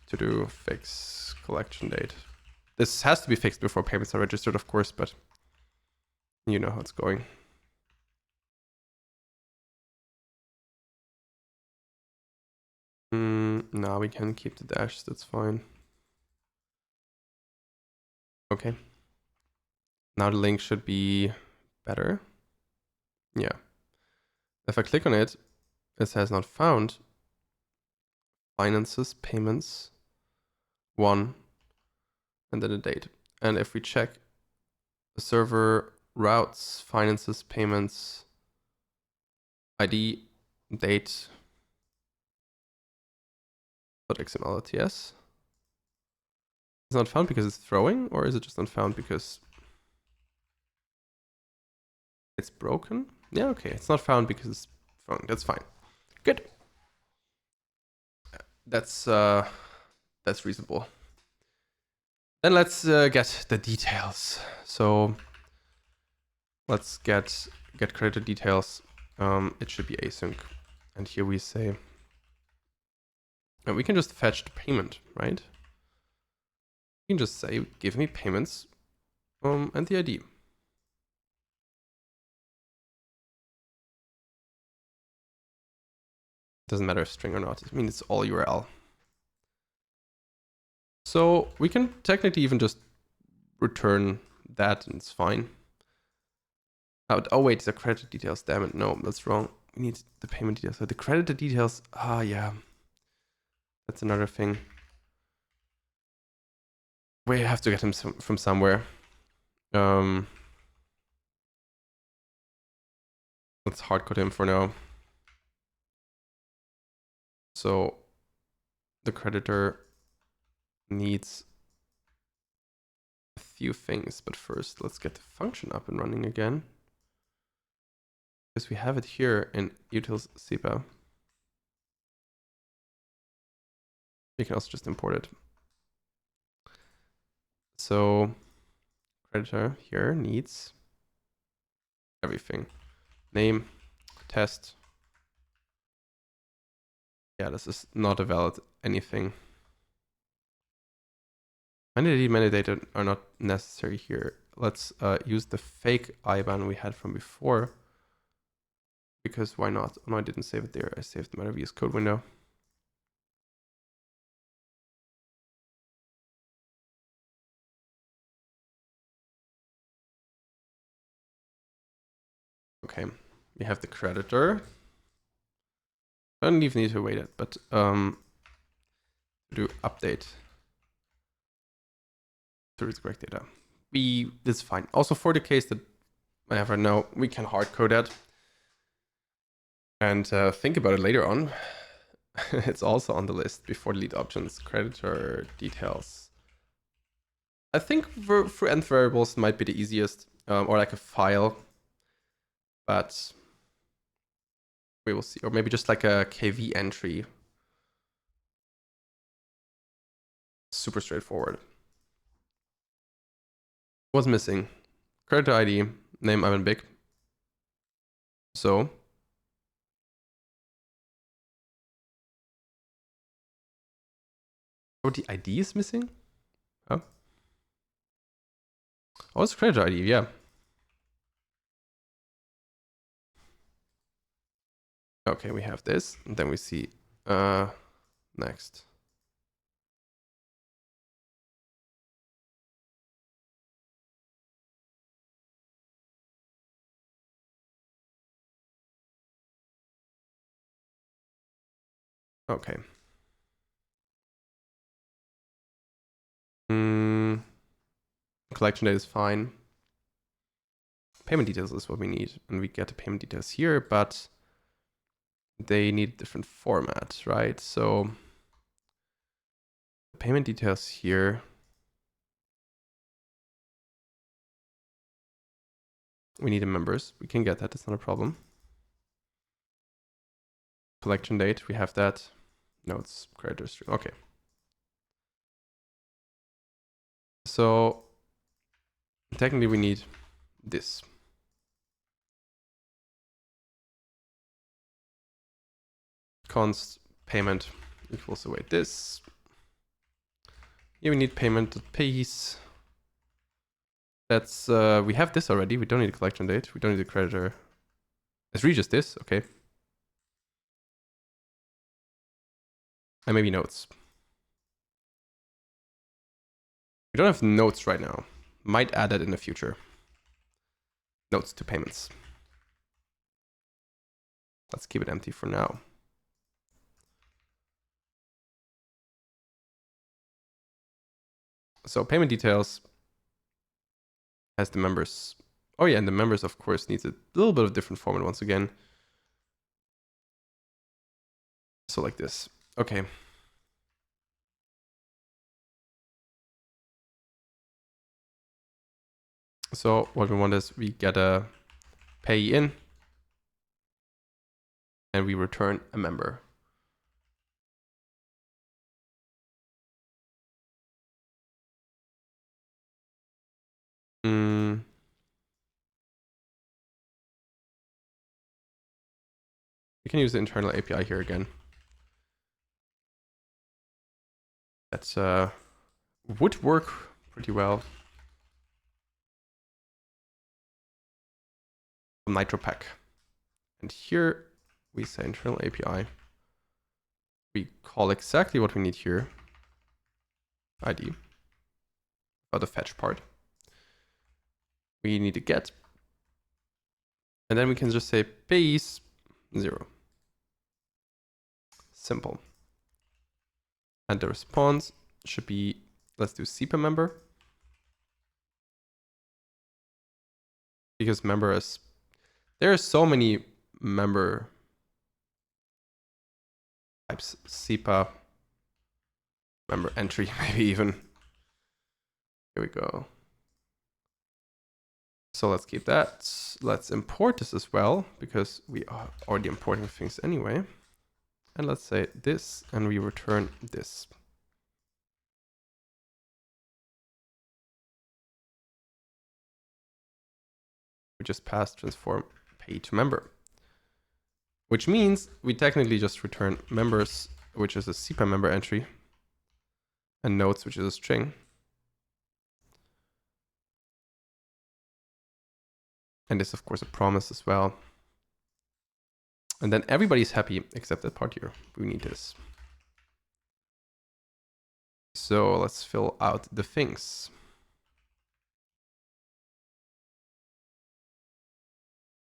To do fix collection date. This has to be fixed before payments are registered, of course, but you know how it's going. No, we can keep the dash, that's fine. Okay. Now the link should be better. Yeah. If I click on it, it says not found. Finances, payments, 1, and then the date. And if we check the server routes, finances, payments, ID, date.xml.ts. It's not found because it's throwing, or is it just not found because it's broken? Yeah, okay. It's not found because it's throwing. That's fine. Good. That's reasonable. Then let's get the details. So let's get creditor details. It should be async, and here we say, and we can just fetch the payment, right? You can just say, give me payments, and the ID. Doesn't matter if string or not. I mean, it's all URL. So we can technically even just return that, and it's fine. Oh wait, the credit details. Damn it, no, that's wrong. We need the payment details. So the creditor details. Ah, yeah, that's another thing. We have to get him from somewhere. Let's hardcode him for now. So the creditor needs a few things, but first let's get the function up and running again, because we have it here in utils SIPA. You can also just import it. So creditor here needs everything. Name, test. Yeah, this is not a valid anything. Entity metadata are not necessary here. Let's use the fake IBAN we had from before. Because why not? Oh no, I didn't save it there. I saved the MetaVS code window. Okay, we have the creditor. I don't even need to wait it, but do update to the correct data. This is fine. Also for the case that I never know, we can hard code that and think about it later on. It's also on the list before delete options, creditor details. I think for end variables might be the easiest, or like a file, but we will see. Or maybe just like a KV entry. Super straightforward. What's missing? Creditor ID, name Ivan Big. So the ID is missing? Oh. Oh, it's creditor ID, yeah. Okay, we have this, and then we see next. Okay. Collection date is fine. Payment details is what we need, and we get the payment details here, but they need different formats, right? So the payment details here. We need the members. We can get that. That's not a problem. Collection date. We have that. No, it's creditor stream. Okay. So technically we need this. Const payment equals await this. Here we need payment.payees. That's we have this already. We don't need a collection date. We don't need a creditor. Let's read just this. Okay. And maybe notes. We don't have notes right now. Might add that in the future. Notes to payments. Let's keep it empty for now. So payment details has the members. Oh yeah, and the members of course needs a little bit of different format once again. So like this. Okay. So what we want is we get a payee in and we return a member. We can use the internal API here again. That's would work pretty well. Nitro pack. And here we say internal API. We call exactly what we need here. ID. For the fetch part. We need to get. And then we can just say Payees 0. Simple. And the response should be, let's do SEPA member. Because member is, there are so many member types. SEPA, member entry, maybe even. Here we go. So let's keep that. Let's import this as well, because we are already importing things anyway. And let's say this, and we return this. We just pass transform pay to member, which means we technically just return members, which is a SEPA member entry, and notes, which is a string. And this, of course, a promise as well. And then everybody's happy except that part here. We need this. So let's fill out the things.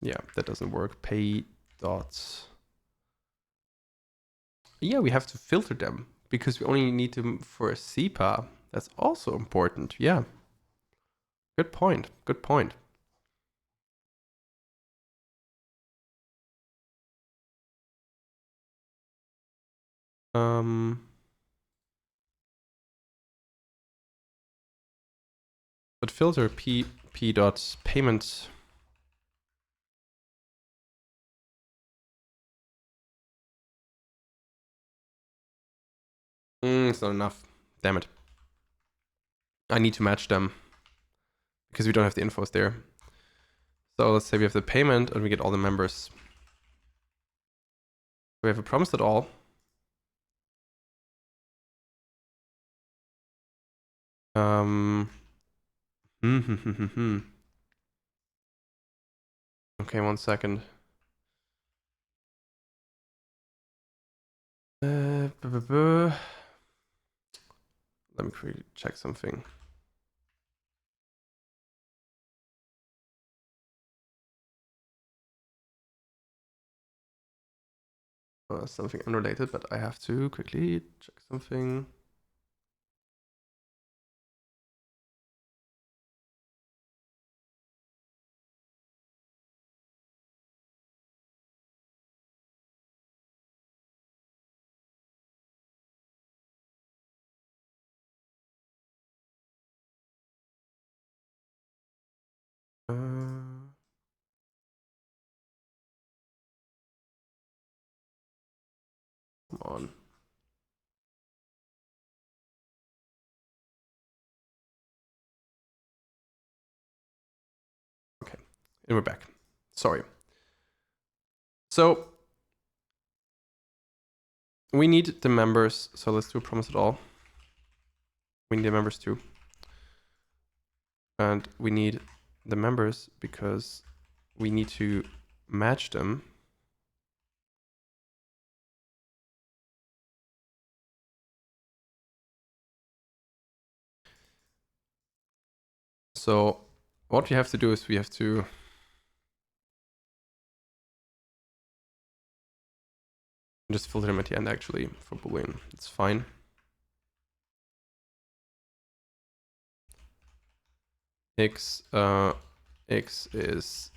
Yeah, that doesn't work. Pay dots. Yeah, we have to filter them because we only need them for a SEPA. That's also important. Yeah. Good point. Good point. But filter p dot payment. It's not enough. Damn it. I need to match them because we don't have the infos there. So let's say we have the payment and we get all the members. We have a promise at all. Okay, 1 second. Let me quickly check something. Something unrelated, but I have to quickly check something. Come on. Okay, and we're back. Sorry. So we need the members. So let's do a promise at all. We need the members too. And we need the members because we need to match them. So what we have to do is we have to just filter them at the end actually for Boolean. It's fine. X is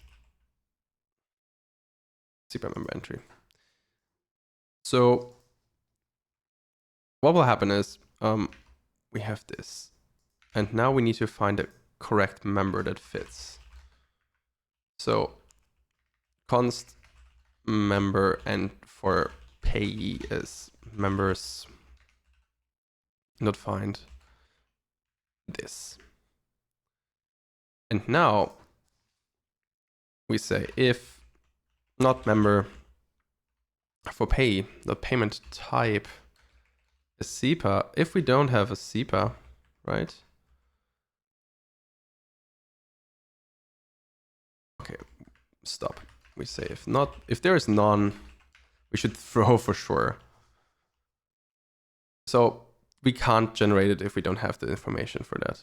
SEPA member entry. So what will happen is we have this. And now we need to find a correct member that fits. So const member, and for payee is members not find this. And now we say if not member for payee, the payment type is SEPA. If we don't have a SEPA, right? Okay, stop. We say if there is none, we should throw for sure. So we can't generate it if we don't have the information for that.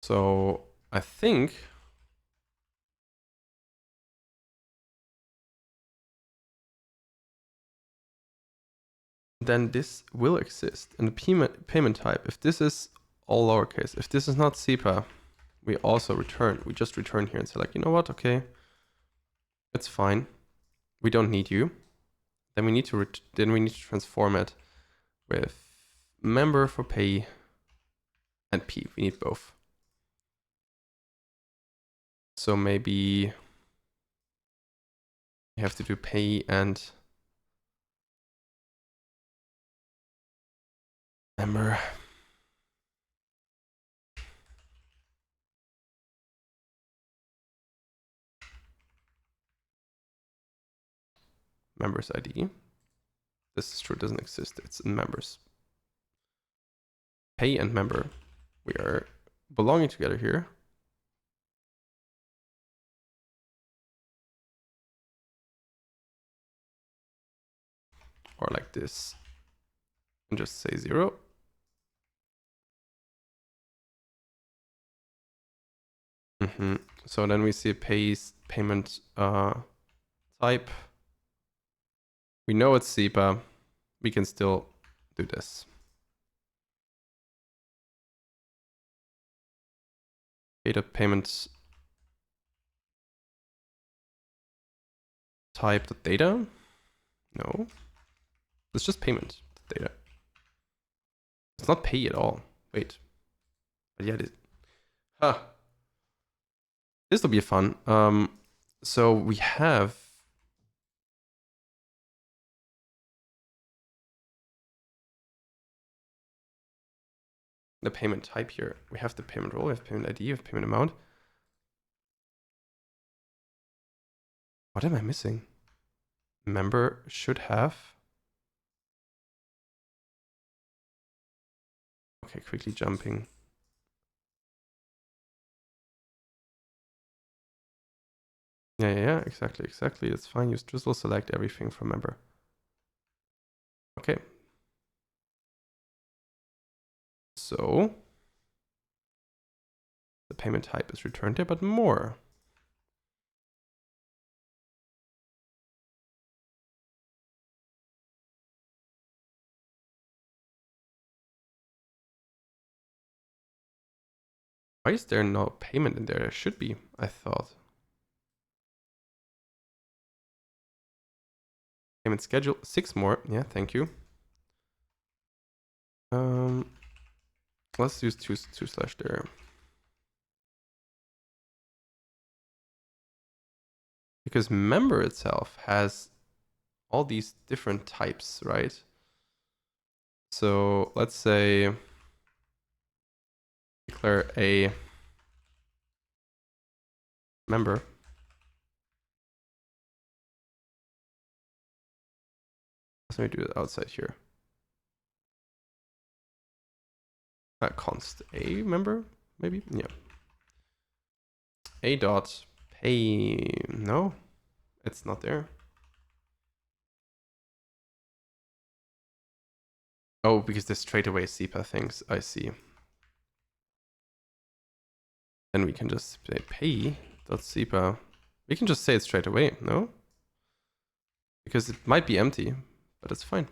So I think then this will exist in the payment type. If this is all lowercase, if this is not SEPA, we also return. We just return here and say like, you know what? Okay, it's fine. We don't need you. Then we need to transform it with member for pay and p. We need both. So maybe we have to do pay and member. Members ID. This is true, it doesn't exist. It's in members. Pay and member. We are belonging together here. Or like this. And just say 0. So then we see a Payees payment type. We know it's SEPA. We can still do this. Data payment type the data. No, it's just payment data. It's not pay at all. Wait, but yeah, it is. Huh. This will be fun. So we have the payment type here. We have the payment role, we have payment ID, we have payment amount. What am I missing? Member should have. Okay, quickly jumping. Yeah, exactly. It's fine. Use Drizzle, select everything from member. Okay. So the payment type is returned here, but more. Why is there no payment in there? There should be, I thought. Payment schedule, 6 more. Yeah, thank you. Let's use two slash there. Because member itself has all these different types, right? So let's say declare a member. Let me do it outside here. Const a member, maybe? Yeah. A dot pay. No, it's not there. Oh, because there's straight away SEPA things. I see. Then we can just say pay.SEPA. We can just say it straight away, no? Because it might be empty, but it's fine.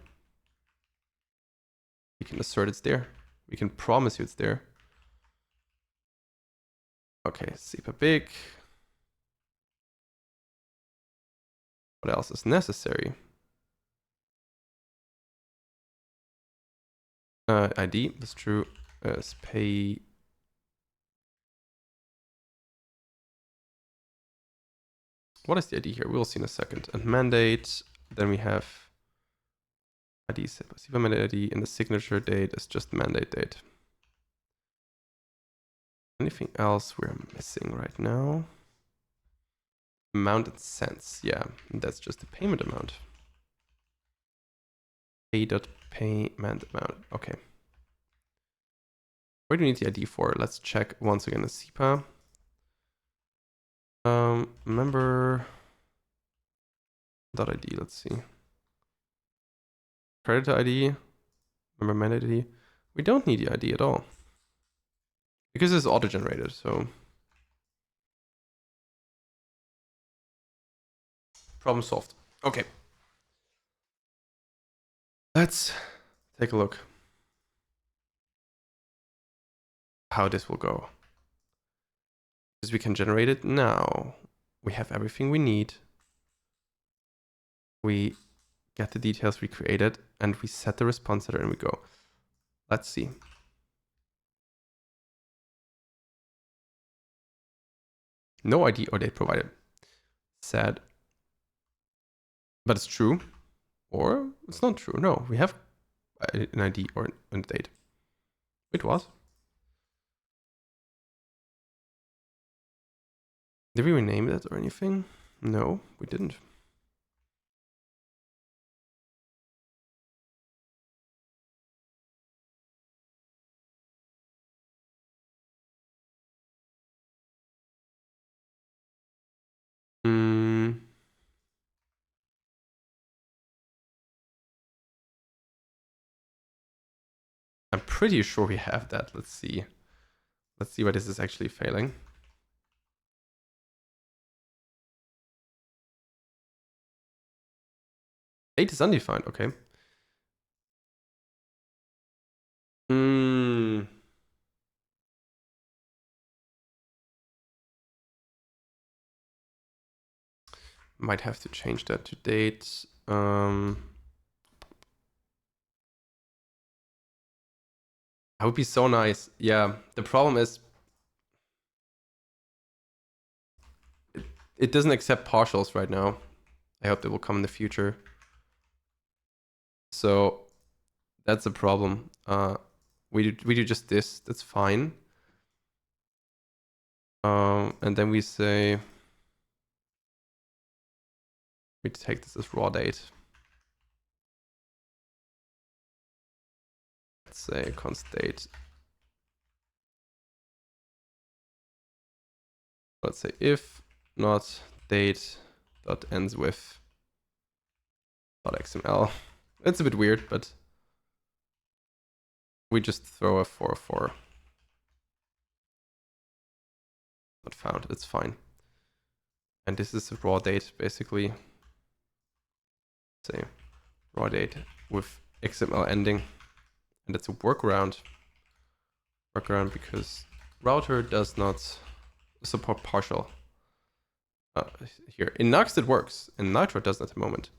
We can assert it's there. We can promise you it's there. Okay, super big. What else is necessary? ID, that's true. Pay. What is the ID here? We'll see in a second. And mandate. Then we have ID set by SIPA mandate ID, and the signature date is just mandate date. Anything else we're missing right now? Amount and cents. Yeah, that's just the payment amount. Pay.payment amount. Okay. Where do we need the ID for? Let's check once again the SIPA. Member .id, let's see. Creditor ID, member mandate ID. We don't need the ID at all. Because it's auto-generated, so. Problem solved. Okay. Let's take a look how this will go. Because we can generate it now. We have everything we need. We get the details we created and we set the response header and we go. Let's see. No ID or date provided. Sad. But it's true. Or it's not true. No, we have an ID or a date. It was. Did we rename that or anything? No, we didn't. I'm pretty sure we have that. Let's see. Let's see why this is actually failing. Date is undefined, okay. Might have to change that to date. That would be so nice. Yeah, the problem is it doesn't accept partials right now. I hope that will come in the future. So that's a problem. We do just this. That's fine. And then we say we take this as raw date. Let's say const date. Let's say if not date dot ends with .xml. It's a bit weird, but we just throw a 404. Not found. It's fine. And this is a raw date, basically. Say raw date with XML ending, and it's a workaround. Workaround because router does not support partial. Here in Nuxt it works, in Nitro it doesn't at the moment.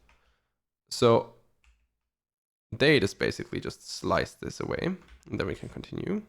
So date is basically just slice this away, and then we can continue.